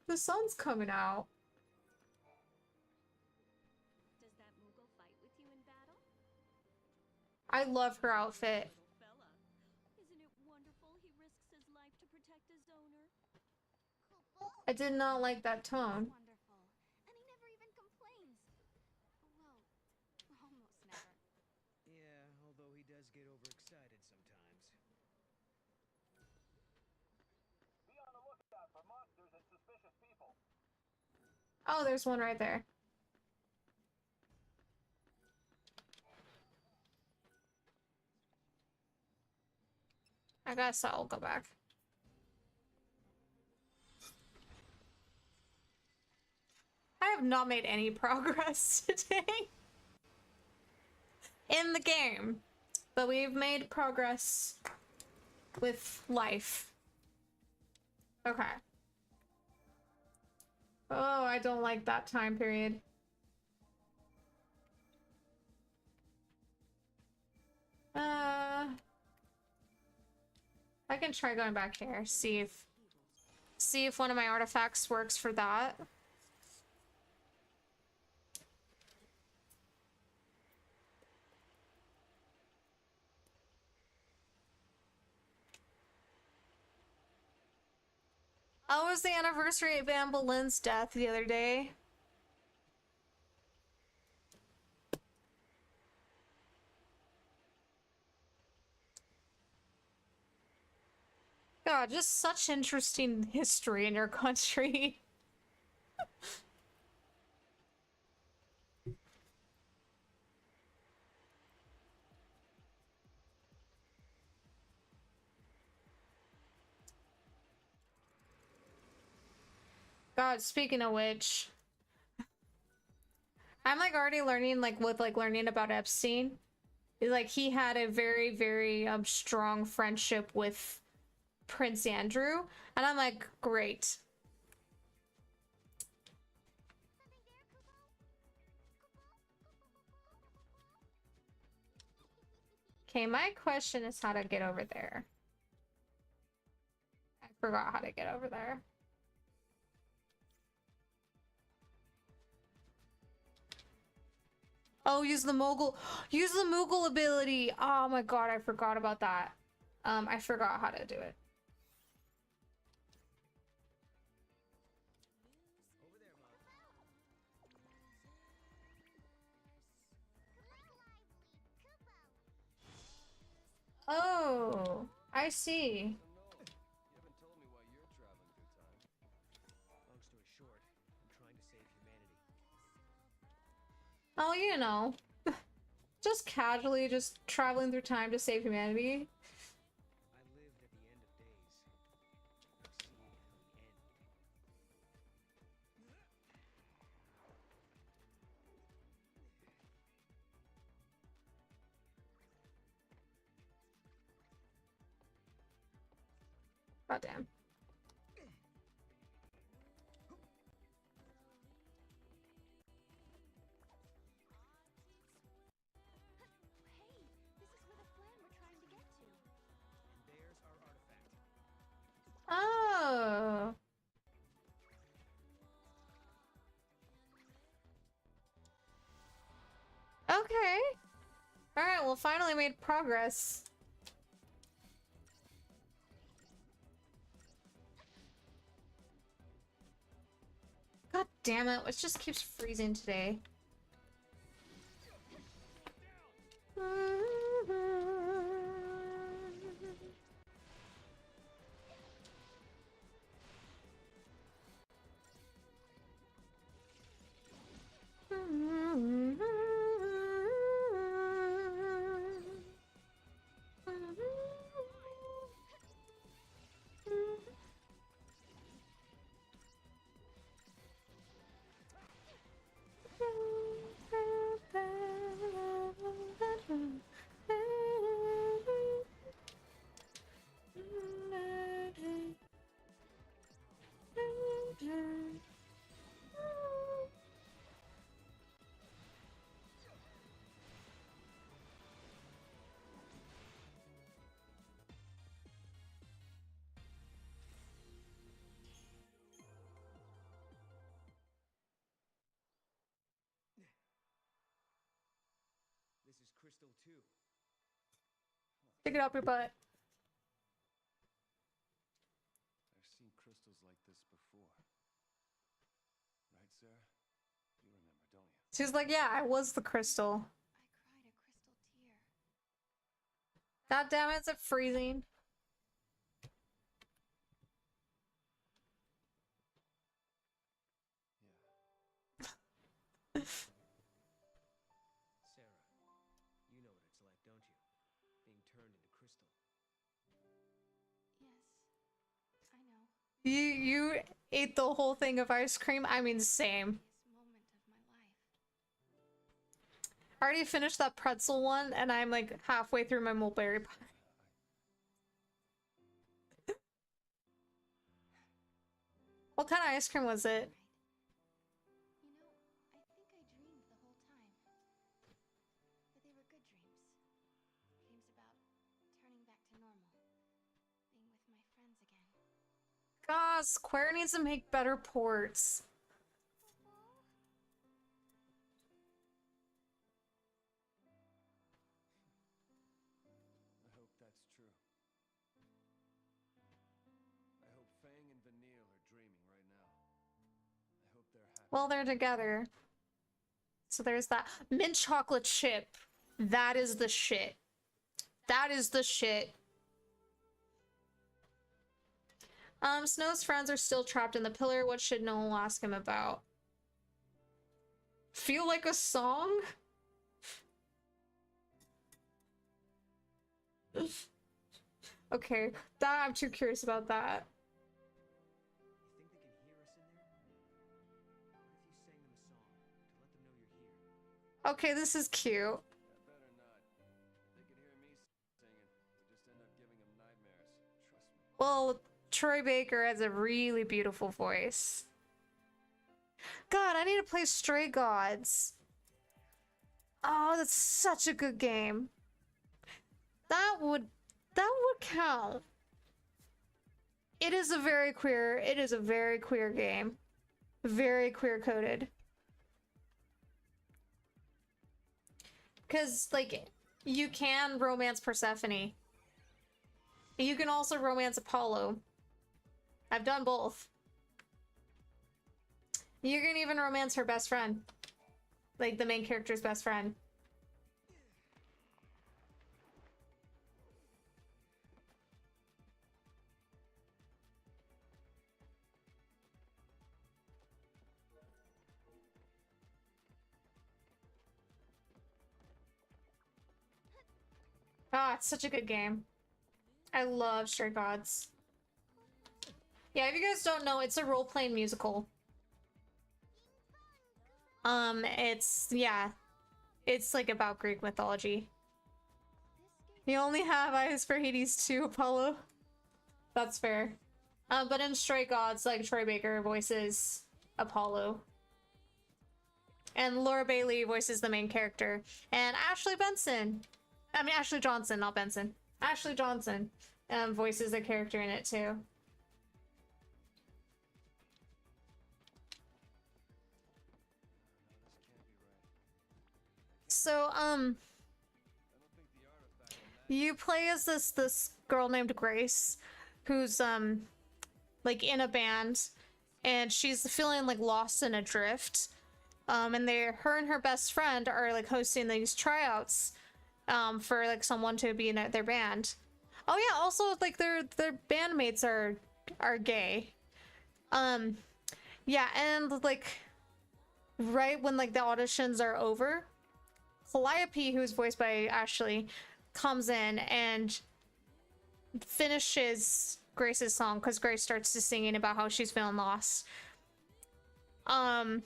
The sun's coming out. Does that Moogle fight with you in battle? I love her outfit. Little fella. Isn't it wonderful he risks his life to protect his owner? I did not like that tone. Wonderful. And he never even complains. Well, almost never. Yeah, although he does get overexcited sometimes. Be on the lookout for monsters and suspicious people. Oh, there's one right there. I guess I'll go back. I have not made any progress today in the game, but we've made progress with life. Okay. Oh, I don't like that time period. I can try going back here, see if one of my artifacts works for that. Oh, it was the anniversary of Anne Boleyn's death the other day. God, just such interesting history in your country. God, speaking of which, I'm like already learning learning about Epstein. Like he had a very, very strong friendship with Prince Andrew, and I'm like, great. Okay, my question is how to get over there. I forgot how to get over there. Oh, use the Moogle ability. Oh my god, I forgot about that. I forgot how to do it. Over there, Mom. Oh, I see. You haven't told me why you're traveling through time. Long story short, I'm trying to save humanity. Oh, you know. Just casually just traveling through time to save humanity. I lived at the end of days. I've seen how the end. God damn. Hey, this is where the flan we're trying to get to. And there's our artifact. Oh. Okay. Alright, well, finally made progress. God damn it, it just keeps freezing today. This is Crystal 2. Stick it up your butt. I've seen crystals like this before. Right, Sarah? You remember, don't you? She's like, yeah, I was the crystal. I cried a crystal tear. God damn it, is it freezing? Sarah, you know what it's like, don't you? Being turned into crystal. Yes, I know. You ate the whole thing of ice cream? I mean, same. This moment of my life. I already finished that pretzel one, and I'm like halfway through my mulberry pie. What kind of ice cream was it? You know, I think I dreamed the whole time. But they were good dreams. Dreams about turning back to normal. Being with my friends again. God, Square needs to make better ports. I hope that's true. I hope Fang and Vanille are dreaming right now. I hope they're happy. Well, they're together. So there's that. Mint chocolate chip. That is the shit. That is the shit. Snow's friends are still trapped in the pillar. What should Noel ask him about? Feel like a song? Okay, that I'm too curious about that. You think they can hear us in there? What if you sang them a song to let them know you're here? Okay, this is cute. Yeah, better not. They can hear me singing. We just end up giving them nightmares. Trust me. Well, Troy Baker has a really beautiful voice. God, I need to play Stray Gods. Oh, that's such a good game. That would count. It is a very queer game. Very queer coded. Cause like you can romance Persephone. You can also romance Apollo. I've done both. You can even romance her best friend. Like the main character's best friend. Ah, it's such a good game. I love Stray Gods. Yeah, if you guys don't know, it's a role-playing musical. It's like about Greek mythology. You only have eyes for Hades 2, Apollo. That's fair. But in Stray Gods, like Troy Baker voices Apollo. And Laura Bailey voices the main character. And Ashley Johnson, not Benson. Ashley Johnson voices a character in it too. so you play as this girl named Grace, who's like in a band, and she's feeling like lost and adrift. And her and her best friend are like hosting these tryouts for like someone to be in their band. Oh yeah, also like their bandmates are gay. Yeah, and like right when like the auditions are over, Calliope, who's voiced by Ashley, comes in and finishes Grace's song because Grace starts to singing about how she's feeling lost. And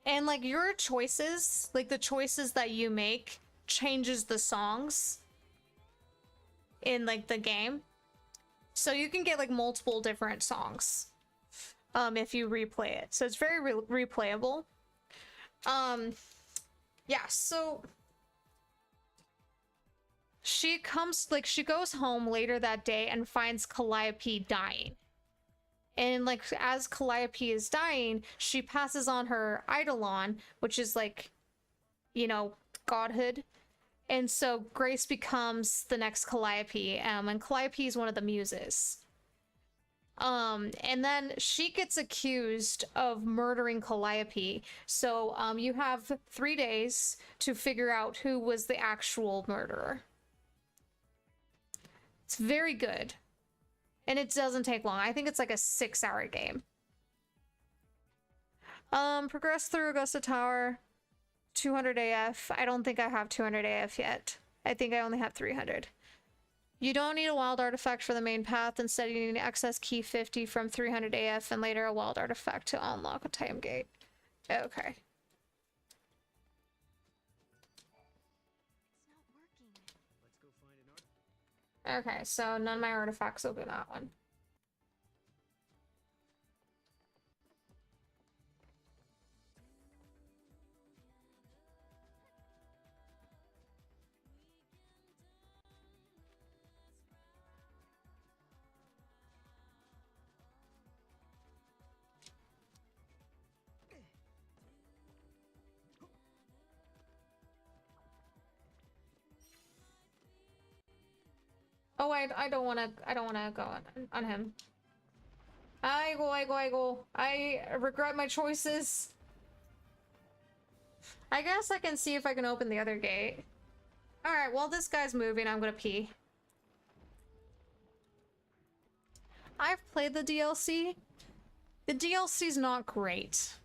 like your choices, like the choices that you make changes the songs in like the game. So you can get like multiple different songs if you replay it. So it's very replayable. Yeah, so she goes home later that day and finds Calliope dying. And like as Calliope is dying, she passes on her eidolon, which is like, you know, godhood. And so Grace becomes the next Calliope, and Calliope is one of the muses. And then she gets accused of murdering Calliope. So you have 3 days to figure out who was the actual murderer. It's very good. And it doesn't take long. I think it's like a 6-hour game. Progress through Augusta Tower. 200 AF. I don't think I have 200 AF yet. I think I only have 300. You don't need a wild artifact for the main path. Instead, you need an access key 50 from 300 AF and later a wild artifact to unlock a time gate. Okay. It's not working. Let's go find an art. Okay, so none of my artifacts will be that one. Oh, I don't wanna go on him. I go. I regret my choices. I guess I can see if I can open the other gate. Alright, while this guy's moving, I'm gonna pee. I've played the DLC. The DLC's not great.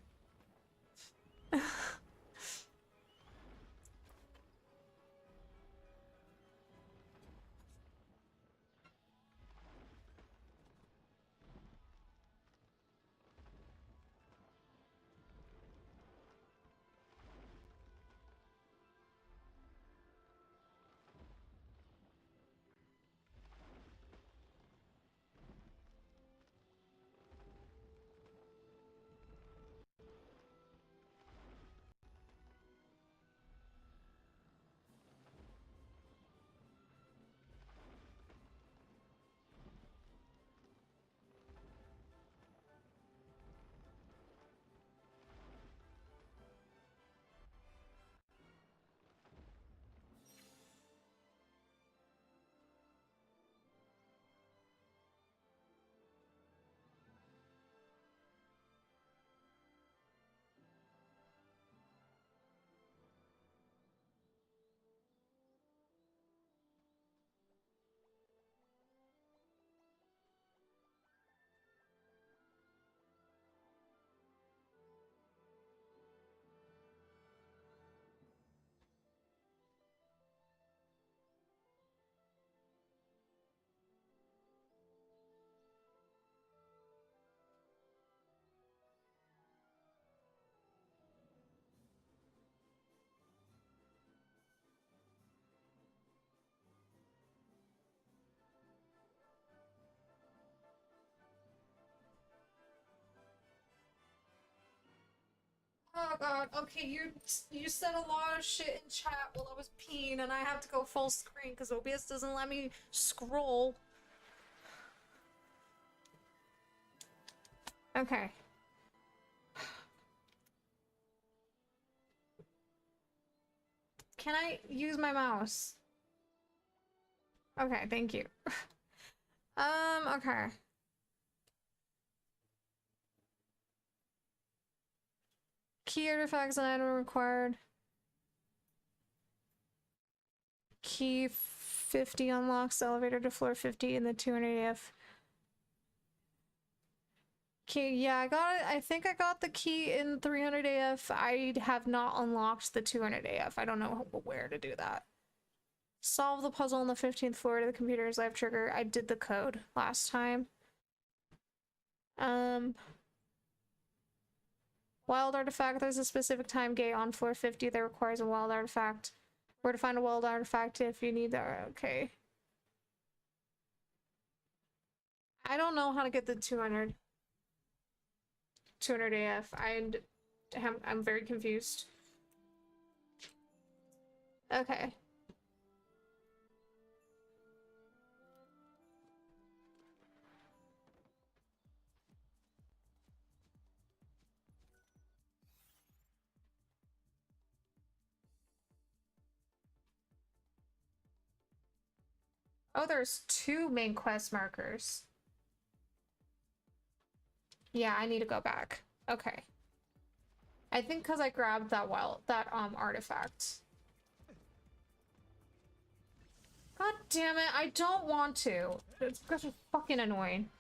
Oh god, okay, you said a lot of shit in chat while I was peeing and I have to go full screen because OBS doesn't let me scroll. Okay. can I use my mouse? Okay, thank you. Okay. Key artifacts and item required. Key 50 unlocks the elevator to floor 50 in the 200F. Okay, yeah, I got it. I think I got the key in 300 AF. I have not unlocked the 200 AF. I don't know where to do that. Solve the puzzle on the 15th floor to the computer's live trigger. I did the code last time. Wild artifact. There's a specific time gate on floor 50 that requires a wild artifact. Where to find a wild artifact if you need that. Okay. I don't know how to get the 200 AF. I'm very confused. Okay. Oh, there's 2 main quest markers. Yeah, I need to go back. Okay. I think because I grabbed that artifact. God damn it, I don't want to. It's because it's fucking annoying.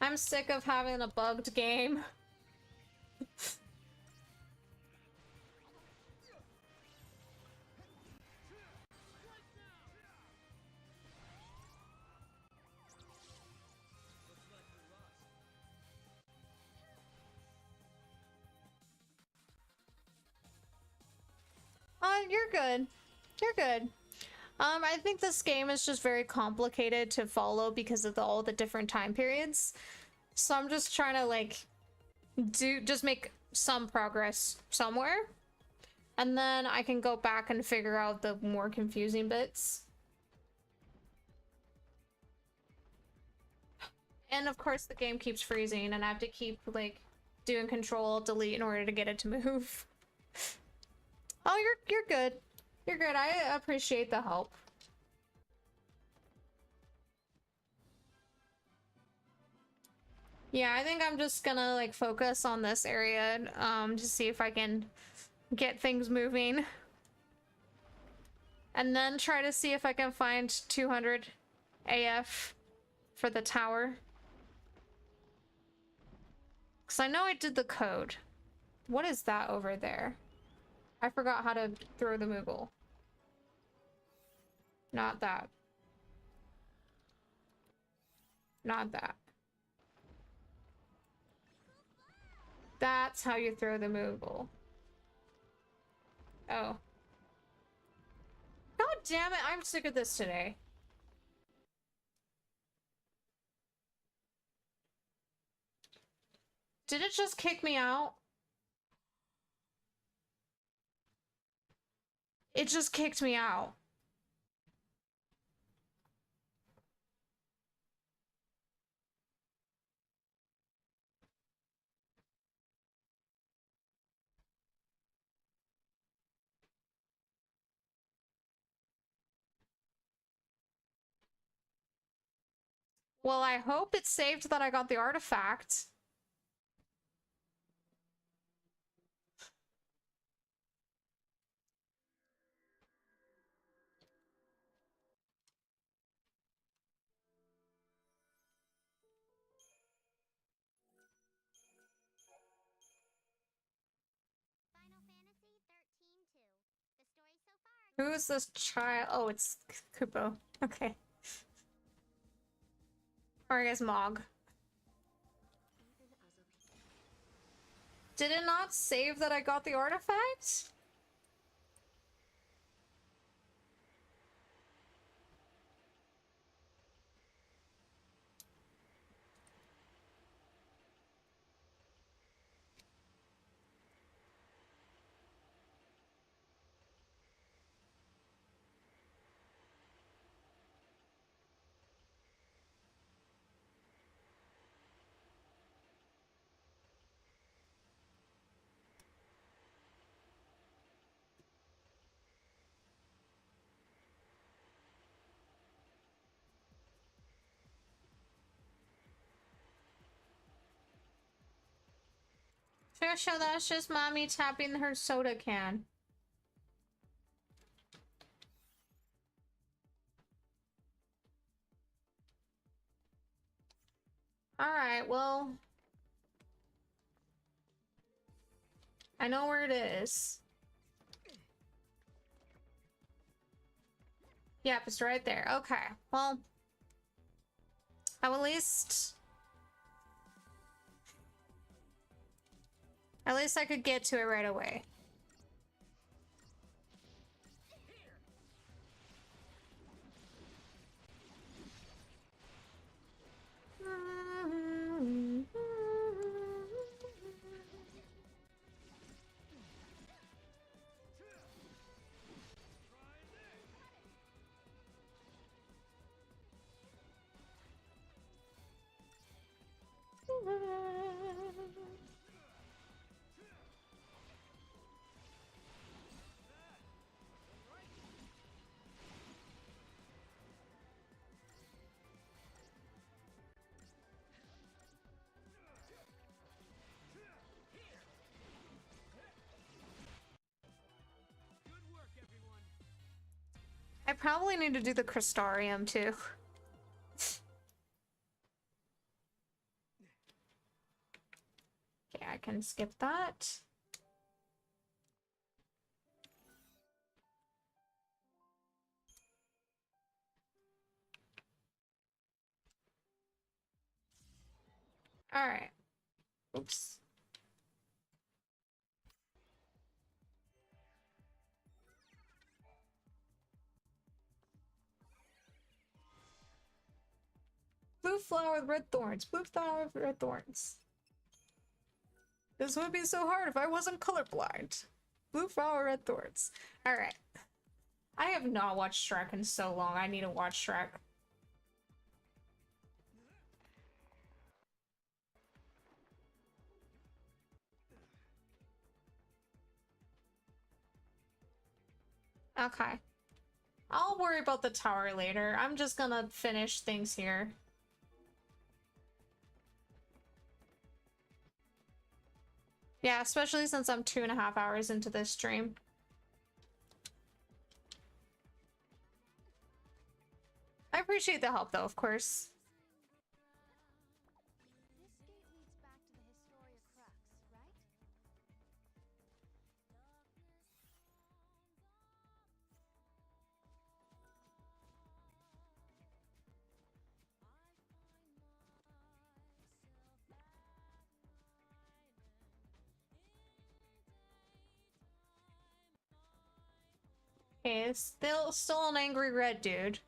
I'm sick of having a bugged game. You're good. You're good. I think this game is just very complicated to follow because of all the different time periods. So I'm just trying to like just make some progress somewhere. And then I can go back and figure out the more confusing bits. And of course the game keeps freezing and I have to keep like doing Control-Delete in order to get it to move. Oh, you're good. You're good. I appreciate the help. Yeah, I think I'm just gonna like focus on this area to see if I can get things moving. And then try to see if I can find 200 AF for the tower. Cause I know I did the code. What is that over there? I forgot how to throw the Moogle. Not that. Not that. That's how you throw the Moogle. Oh. God damn it, I'm sick of this today. Did it just kick me out? It just kicked me out. Well, I hope it's saved that I got the artifact. Final Fantasy 13-2. The story so far. Who's this child? Oh, it's Kupo. Okay. Or I guess Mog. Did it not save that I got the artifact? Trisha, that's just mommy tapping her soda can. Alright, well... I know where it is. Yep, it's right there. Okay, well... At least I could get to it right away. I probably need to do the Crystarium too. Okay, I can skip that. All right. Oops. Blue flower with red thorns. Blue flower with red thorns. This would be so hard if I wasn't colorblind. Blue flower, red thorns. Alright. I have not watched Shrek in so long. I need to watch Shrek. Okay. I'll worry about the tower later. I'm just gonna finish things here. Yeah, especially since I'm 2.5 hours into this stream. I appreciate the help though, of course. This gate leads back to the Historia Crux, right? Okay, it's still an angry red dude.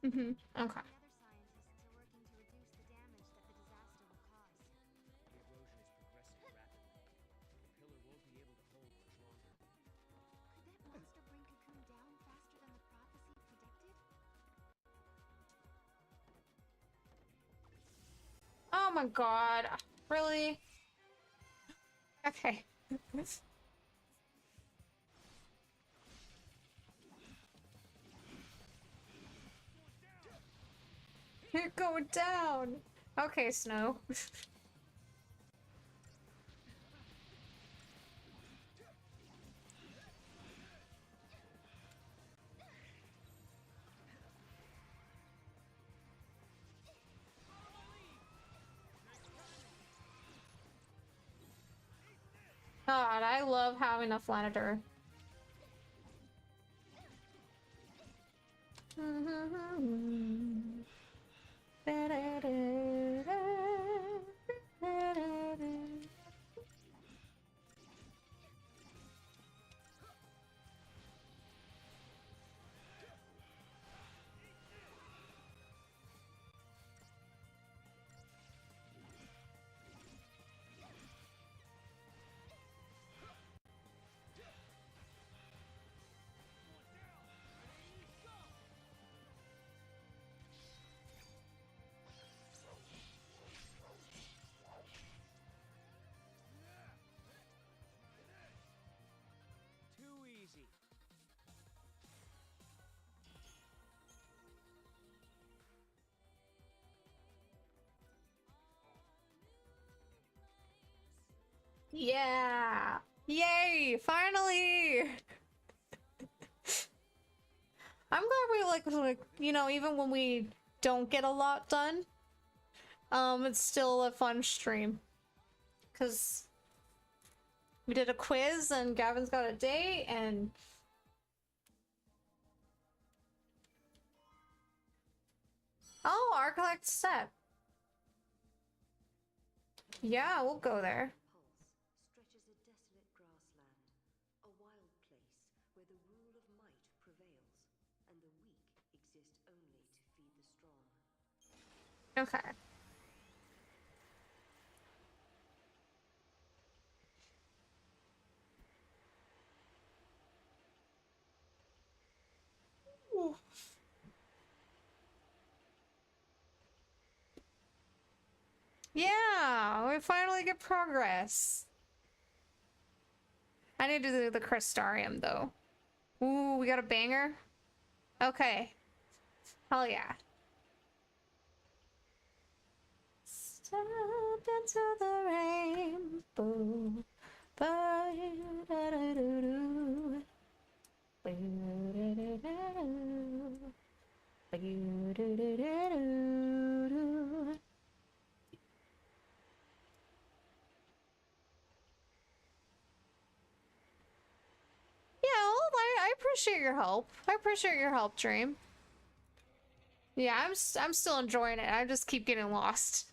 Okay. The other scientists are working to reduce the damage that the disaster will cause. The erosion is progressing rapidly. The pillar won't be able to hold much longer. Could that monster bring Cocoon down faster than the prophecy predicted? Oh my god. Really? Okay. You're going down. Okay, Snow. God, I love having a Flaniter. Too easy. Yeah! Yay! Finally! I'm glad we like, you know, even when we don't get a lot done, it's still a fun stream. Cause we did a quiz and Gavin's got a date and oh, Architect set. Yeah, we'll go there. Pulse stretches a desolate grassland, a wild place where the rule of might prevails, and the weak exist only to feed the strong. Okay. Ooh. Yeah, we finally get progress. I need to do the Crystarium though. Ooh, we got a banger? Okay. Hell yeah. Step into the rainbow. Ba-do-da-do-do-do. Ba-do-da-do-do-do. Ba-do-da-do-do-do. Yeah, well, I appreciate your help. I appreciate your help, Dream. Yeah, I'm still enjoying it. I just keep getting lost.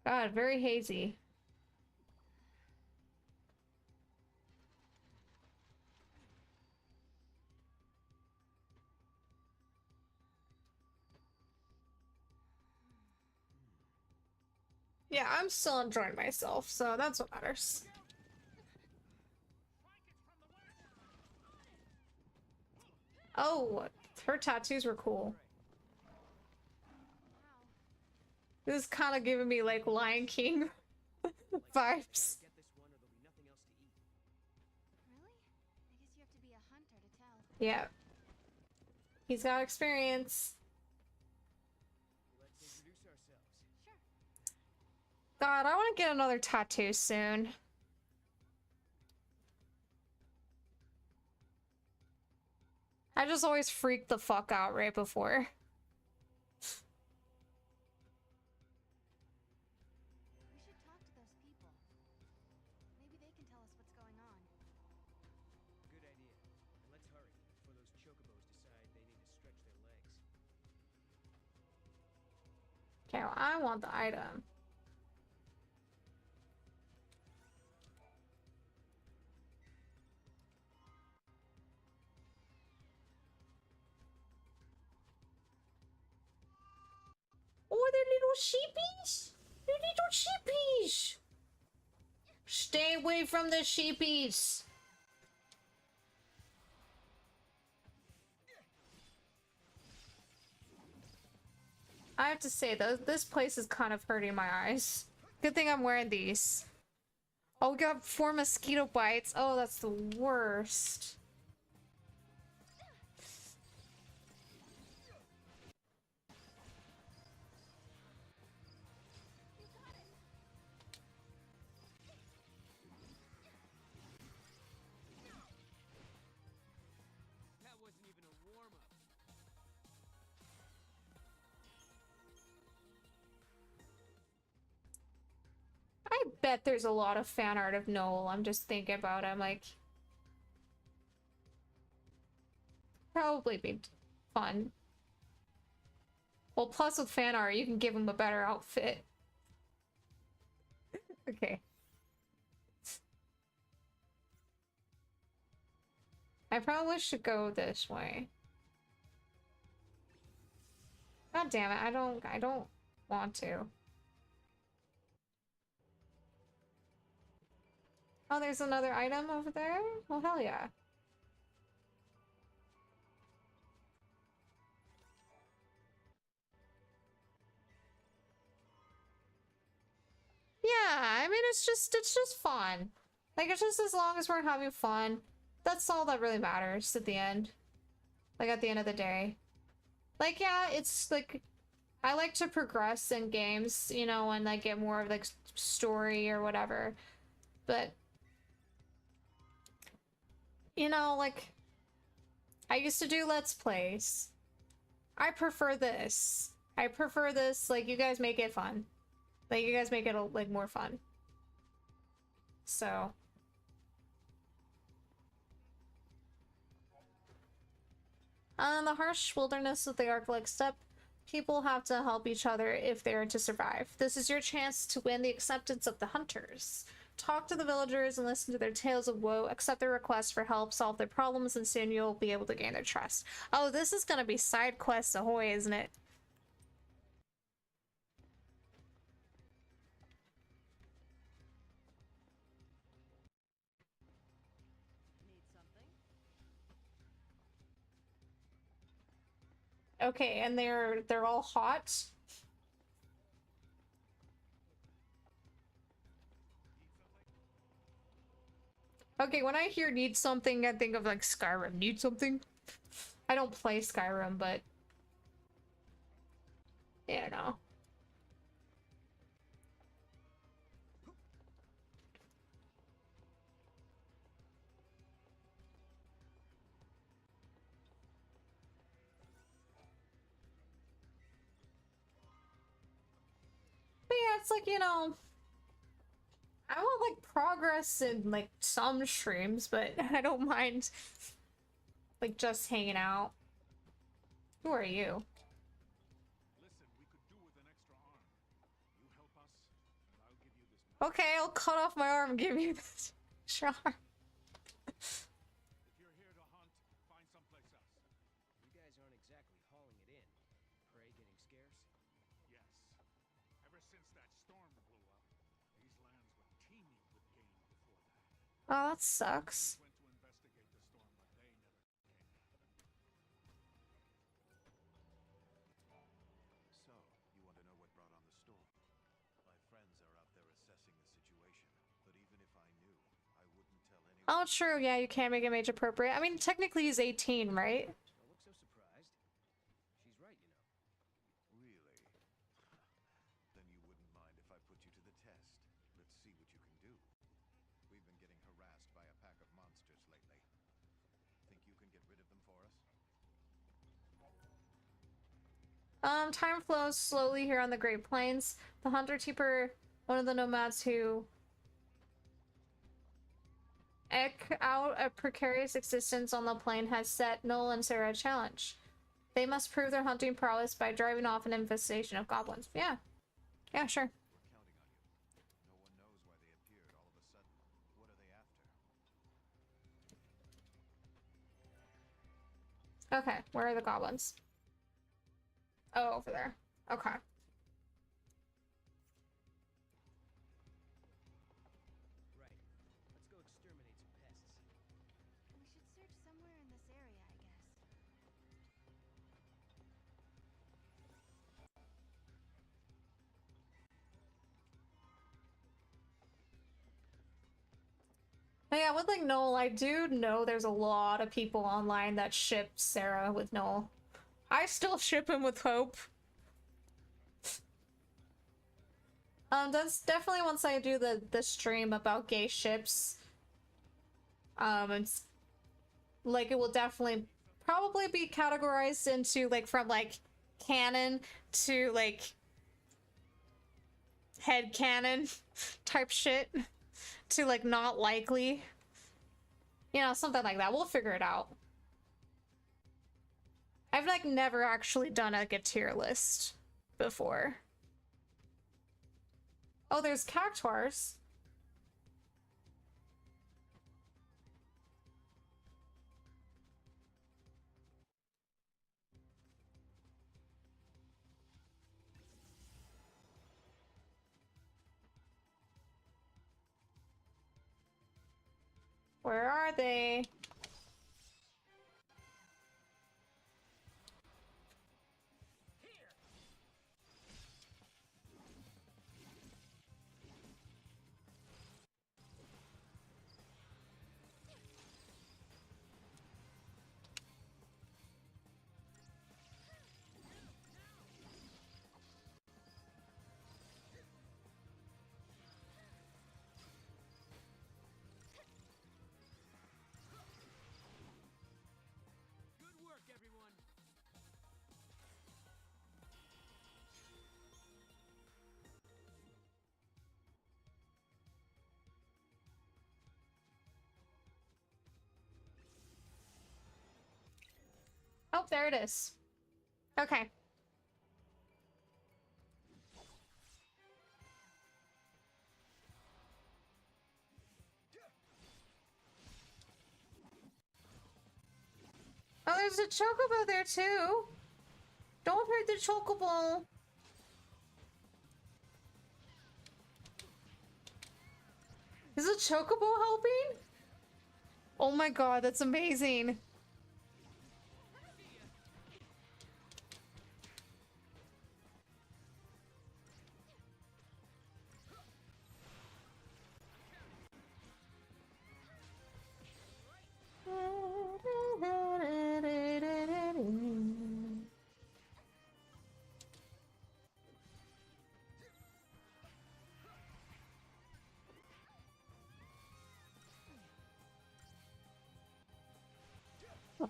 God, very hazy. Yeah, I'm still enjoying myself, so that's what matters. Oh, her tattoos were cool. This is kind of giving me like Lion King vibes. Get this one or there'll be nothing else to eat. Really? I guess you have to be a hunter to tell. Yeah. He's got experience. Let's introduce ourselves. Sure. God, I want to get another tattoo soon. I just always freak the fuck out right before. We should talk to those people. Maybe they can tell us what's going on. Good idea. And let's hurry before those chocobos decide they need to stretch their legs. Okay, well, I want the item. Oh, they're little sheepies! They're little sheepies! Stay away from the sheepies! I have to say, though, this place is kind of hurting my eyes. Good thing I'm wearing these. Oh, we got 4 mosquito bites. Oh, that's the worst. That wasn't even a warm-up. bet there's a lot of fan art of Noel. I'm just thinking about it. I'm like, probably be fun. Well, plus with fan art, you can give him a better outfit. Okay. I probably should go this way. God damn it, I don't want to. Oh, there's another item over there? Well, hell yeah. Yeah, I mean, it's just fun. Like, it's just as long as we're having fun, that's all that really matters at the end. Like, at the end of the day. Like, yeah, it's like, I like to progress in games, you know, and like get more of like story or whatever. But, you know, like, I used to do Let's Plays. I prefer this. I prefer this, like, you guys make it fun. Like, you guys make it, like, more fun. So. On the harsh wilderness of the Arctic steppe, people have to help each other if they are to survive. This is your chance to win the acceptance of the hunters. Talk to the villagers and listen to their tales of woe, accept their requests for help, solve their problems, and soon you'll be able to gain their trust. Oh, this is gonna be side quest ahoy, isn't it? Okay, and they're all hot. Okay, when I hear need something, I think of like Skyrim. Need something? I don't play Skyrim, but yeah, no. But yeah, it's like, you know, I want like progress in like some streams, but I don't mind like just hanging out. Who are you? Listen, we could do with an extra arm. You help us, and I'll give you this. Okay, I'll cut off my arm and give you this. Sure. If you're here to hunt, find someplace else. You guys aren't exactly hauling it in. Prey getting scarce? Yes. Ever since that storm blew up, these lands were teeming with game before that. Oh, that sucks. Went to investigate the storm, but they never came back. So, you want to know what brought on the storm? My friends are out there assessing the situation, but even if I knew, I wouldn't tell anyone. Oh, true. Yeah, you can't make him age appropriate. I mean, technically he's 18, right? Don't look so surprised. She's right, you know. Really? Then you wouldn't mind if I put you to the test. Let's see what you can do. We've been getting harassed by a pack of monsters lately. Think you can get rid of them for us? Time flows slowly here on the Great Plains. The hunter-keeper, one of the nomads who eke out a precarious existence on the plain, has set Noel and Sarah a challenge. They must prove their hunting prowess by driving off an infestation of goblins. Yeah. Yeah, sure. We're counting on you. No one knows why they appeared all of a sudden. What are they after? Okay, where are the goblins? Oh, over there. Okay. Right. Let's go exterminate some pests. We should search somewhere in this area, I guess. But yeah, with like Noel, I do know there's a lot of people online that ship Sarah with Noel. I still ship him with Hope. That's definitely once I do the stream about gay ships. It's like it will definitely probably be categorized into like from like canon to like headcanon type shit to like not likely. You know, something like that. We'll figure it out. I've like never actually done like a tier list before. Oh, there's cactuars. Where are they? Good work, everyone. Oh, there it is. Okay. Oh, there's a chocobo there too. Don't hurt the chocobo. Is the chocobo helping? Oh my god, that's amazing.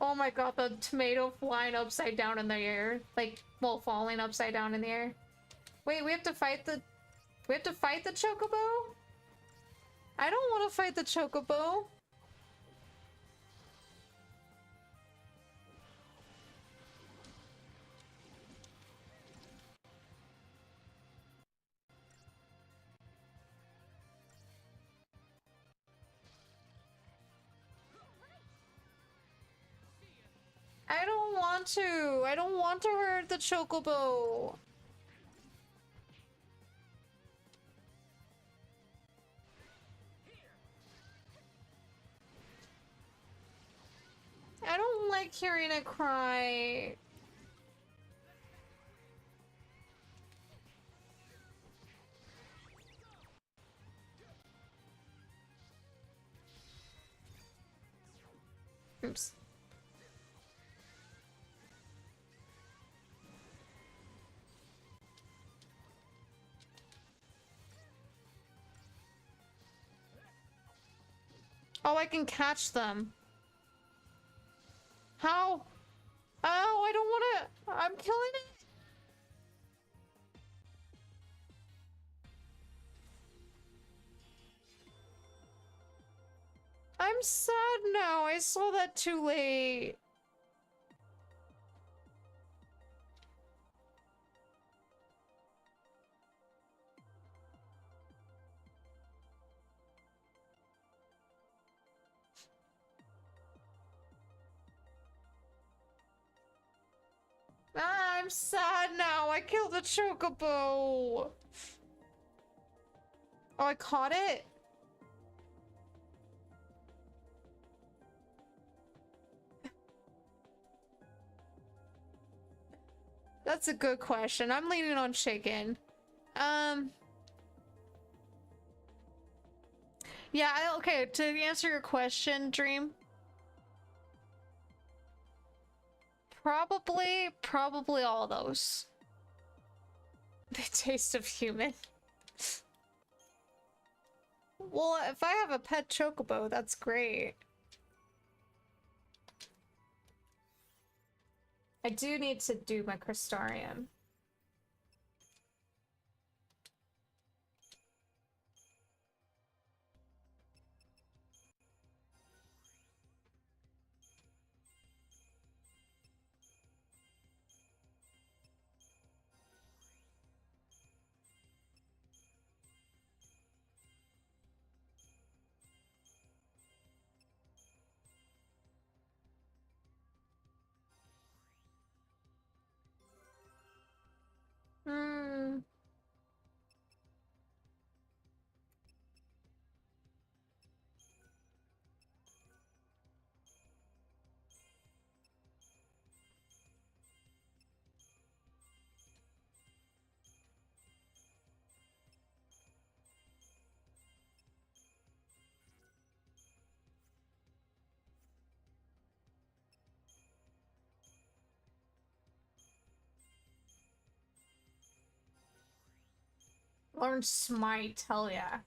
Oh my god, the tomato flying upside down in the air. Like, well, falling upside down in the air. Wait, we have to fight the... We have to fight the chocobo? I don't want to fight the chocobo. I don't want to. I don't want to hurt the chocobo. I don't like hearing it cry. Oops. Oh, I can catch them. How? Oh, I don't want to. I'm killing it. I'm sad now. I saw that too late. Ah, I'm sad now. I killed the chocobo. Oh, I caught it? That's a good question. I'm leaning on chicken. Yeah, okay, to answer your question, Dream. Probably all those. The taste of human. Well, if I have a pet chocobo, that's great. I do need to do my Crystarium. Learn Smite, hell yeah.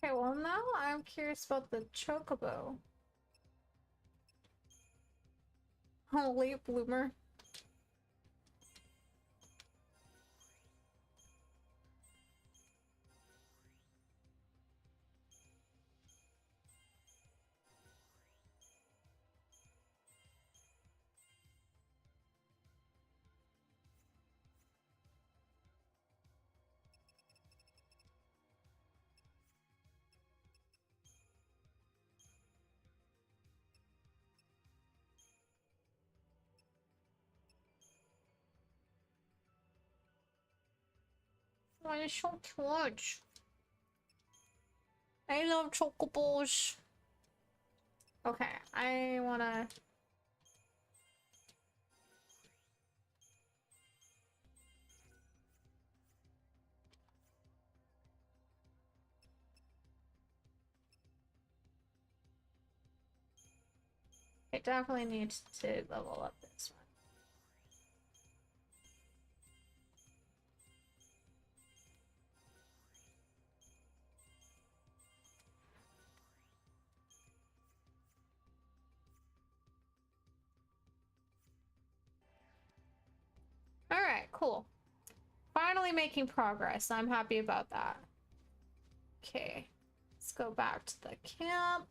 Okay, well now I'm curious about the chocobo. Oh, late bloomer. Oh, it's so cute. I love chocobos. Okay, I wanna... I definitely need to level up this one. Alright, cool. Finally making progress. I'm happy about that. Okay, let's go back to the camp.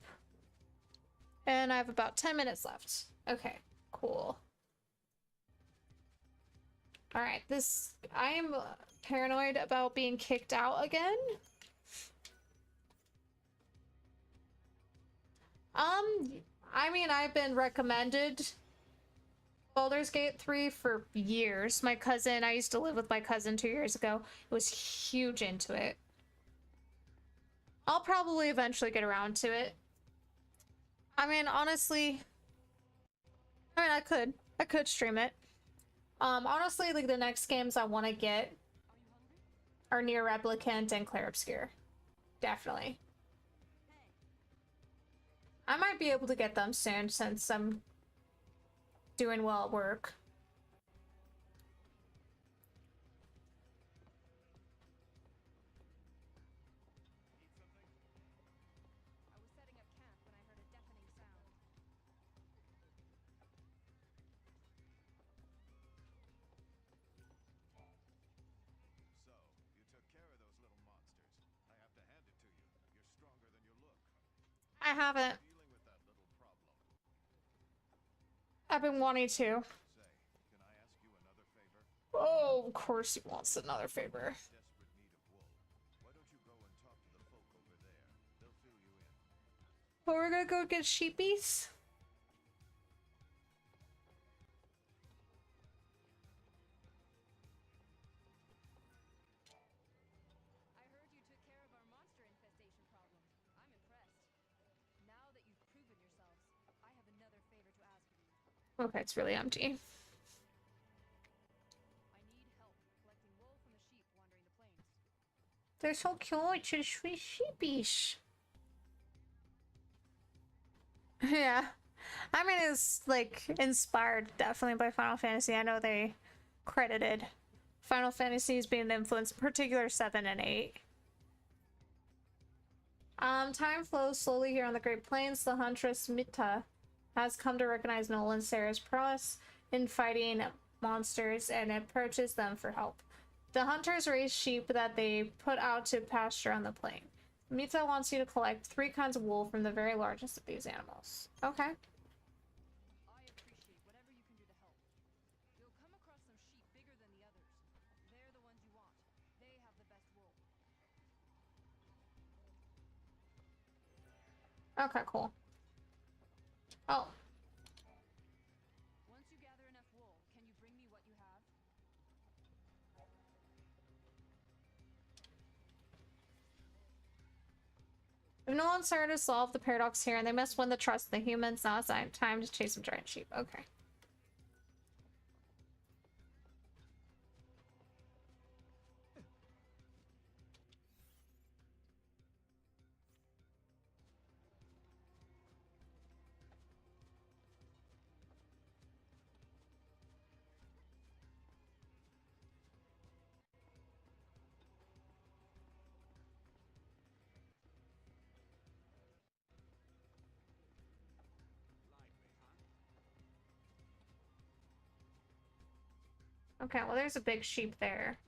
And I have about 10 minutes left. Okay, cool. Alright, this... I am paranoid about being kicked out again. I mean, I've been recommended Baldur's Gate 3 for years. My cousin, I used to live with my cousin 2 years ago, was huge into it. I'll probably eventually get around to it. I mean, honestly, I could stream it. Honestly, like the next games I want to get are Near Replicant and Clair Obscur. Definitely. I might be able to get them soon since I'm doing well at work. So, you took care of those little monsters. I have to hand it to you. You're stronger than you look. I haven't. Dealing with that little problem. I've been wanting to. Say, can I ask you another favor? Oh, of course he wants another favor. Desperate need of wool. Why don't you go and talk to the folk over there? They'll fill you in. But we're gonna go get sheepies. I heard you took care of our monster infestation problem. I'm impressed. Now that you've proven yourselves, I have another favor to ask of you. Okay, it's really empty. I need help collecting wool from the sheep wandering the plains. They're so cute, they're sweet sheepish. Yeah. I mean, it's like inspired definitely by Final Fantasy. I know they credited Final Fantasy as being an influence, in particular 7 and 8. Time flows slowly here on the Great Plains. The huntress Mita has come to recognize Nolan and Sarah's prowess in fighting monsters and approaches them for help. The hunters raise sheep that they put out to pasture on the plain. Mita wants you to collect 3 kinds of wool from the very largest of these animals. Okay. I appreciate whatever you can do to help. You'll come across some sheep bigger than the others. They're the ones you want. They have the best wool. Okay, cool. Oh. Once you gather enough wool, can you bring me what you have? If no one's here to solve the paradox here, and they must win the trust of the humans, now it's time to chase some giant sheep. Okay. Okay, well there's a big sheep there.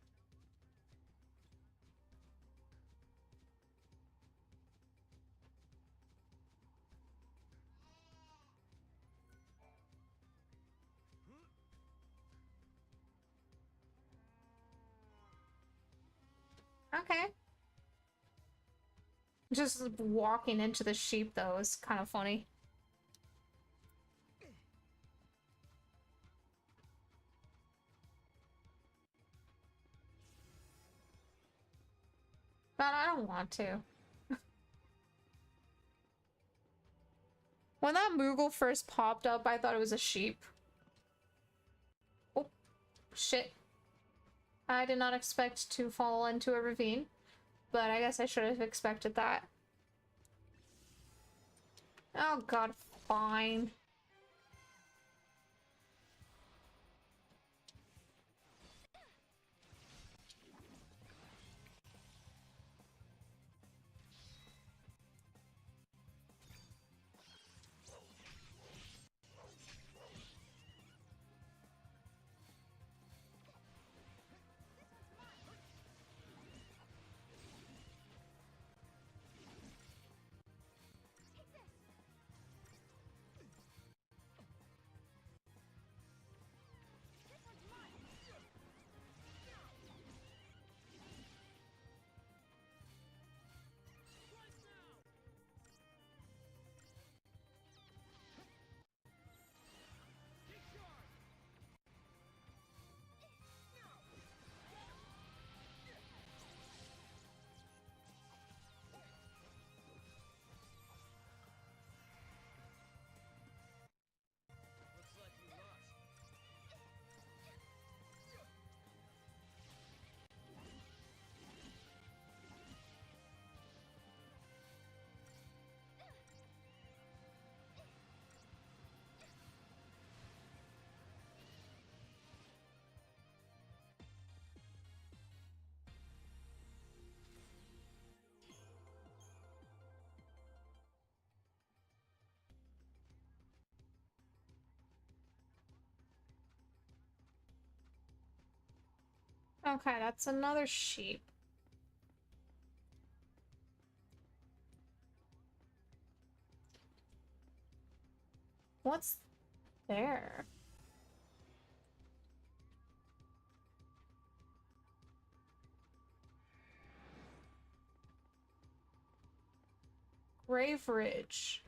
Okay. Just walking into the sheep though is kind of funny. But I don't want to. When that Moogle first popped up, I thought it was a sheep. Oh, shit. I did not expect to fall into a ravine, but I guess I should have expected that. Oh god, fine. Looks like you lost. Okay, that's another sheep. What's there? Grave Ridge.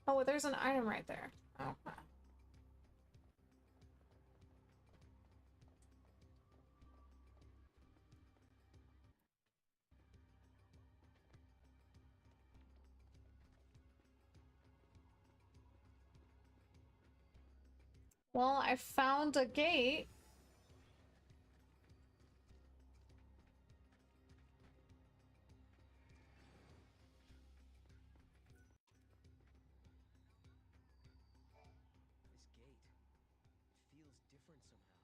Oh, there's an item right there. Okay. Well, I found a gate. This gate. It feels different somehow.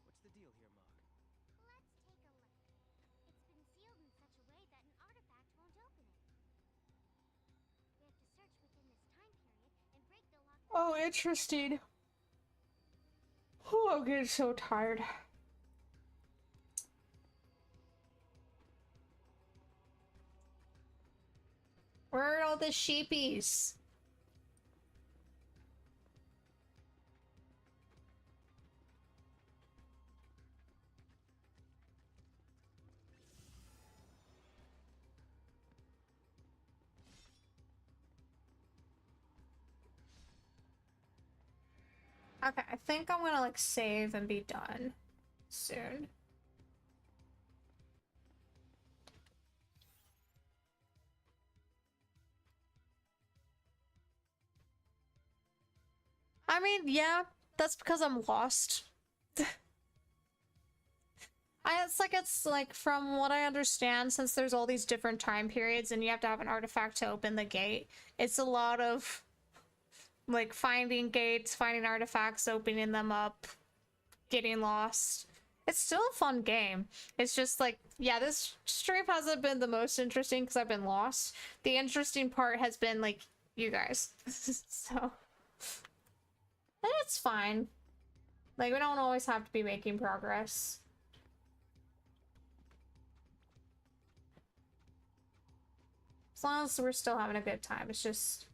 What's the deal here, Mog? Let's take a look. It's been sealed in such a way that an artifact won't open it. We have to search within this time period and break the lock. Oh, interesting. Oh, I'm getting so tired. Where are all the sheepies? Okay, I think I'm gonna like save and be done soon. I mean, yeah, that's because I'm lost. It's like from what I understand, since there's all these different time periods and you have to have an artifact to open the gate, it's a lot of like finding gates, finding artifacts, opening them up, getting lost. It's still a fun game. It's just like, yeah, this stream hasn't been the most interesting because I've been lost. The interesting part has been like you guys. So, and it's fine. Like, we don't always have to be making progress. As long as we're still having a good time. It's just...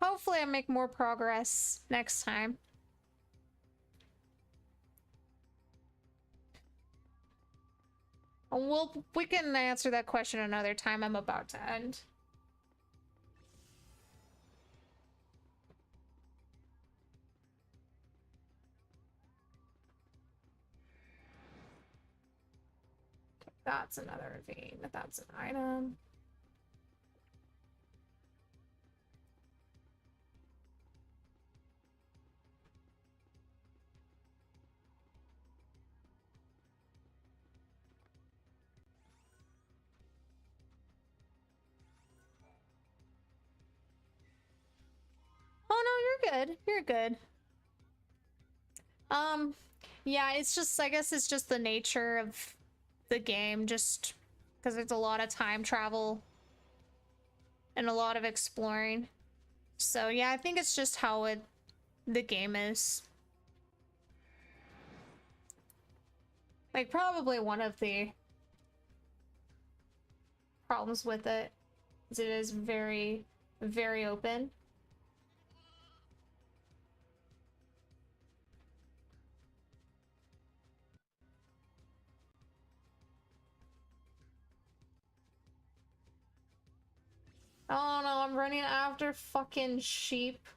Hopefully I make more progress next time. We can answer that question another time. I'm about to end. Okay, that's another vein. That's an item. Oh no, you're good. You're good. Yeah, it's just, I guess it's just the nature of the game, just because it's a lot of time travel and a lot of exploring. So yeah, I think it's just how the game is. Like, probably one of the problems with it is it is very, very open. Oh no, I'm running after fucking sheep.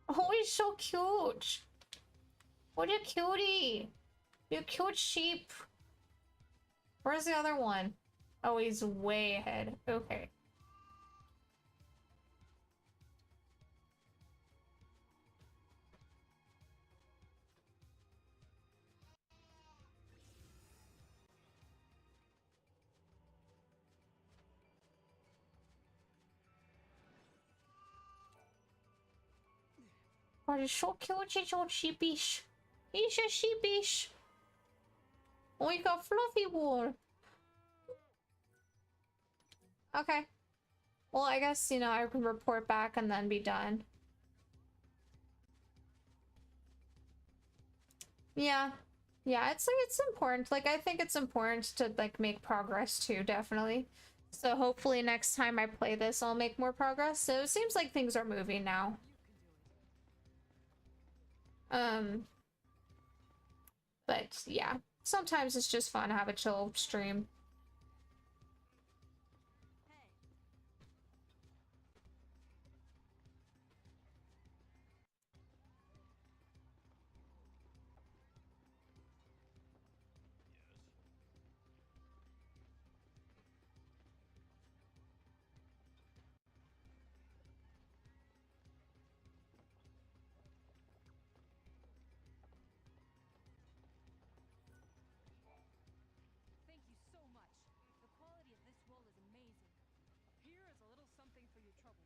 Oh, he's so cute. What a cutie. You cute sheep. Where's the other one? Oh, he's way ahead. Okay. Oh, he's so cute. He's so sheepish. He's so sheepish. Oh, you got fluffy wool. Okay. Well, I guess, you know, I can report back and then be done. Yeah. Yeah, it's like, it's important. Like, I think it's important to, like, make progress too, definitely. So hopefully next time I play this, I'll make more progress. So it seems like things are moving now. But yeah, sometimes it's just fun to have a chill stream. Thank you so much. The quality of this wool is amazing. Here is a little something for your trouble.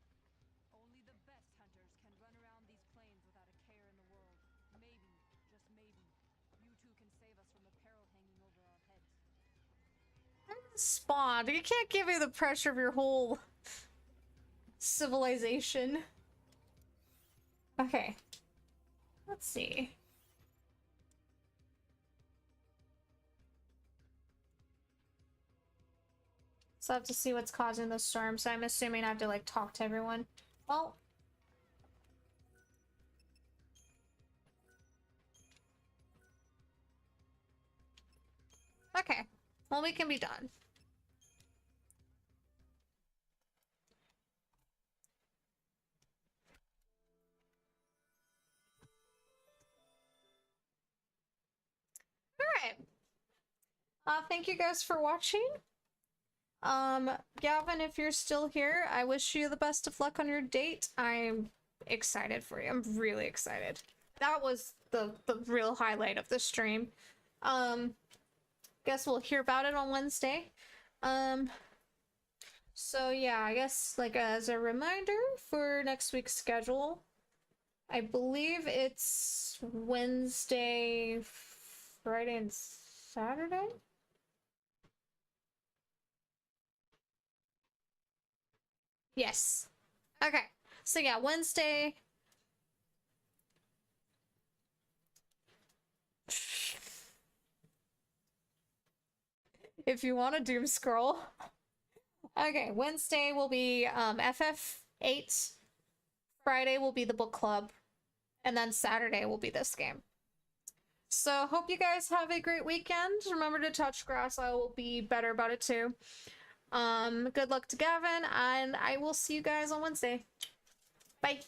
Only the best hunters can run around these plains without a care in the world. Maybe, just maybe, you two can save us from the peril hanging over our heads. Spawn, you can't give me the pressure of your whole civilization. Okay. Let's see. So I have to see what's causing the storm, so I'm assuming I have to like talk to everyone. Well, Okay. Well, we can be done. Alright. Thank you guys for watching. Gavin, if you're still here, I wish you the best of luck on your date. I'm excited for you. I'm really excited. That was the real highlight of the stream. Guess we'll hear about it on Wednesday. So yeah, I guess like as a reminder for next week's schedule, I believe it's Wednesday, Friday, and Saturday? Yes. Okay. So yeah, Wednesday. If you want to doom scroll. Okay, Wednesday will be FF8. Friday will be the book club. And then Saturday will be this game. So hope you guys have a great weekend. Remember to touch grass. I will be better about it too. Good luck to Gavin, and I will see you guys on Wednesday. Bye.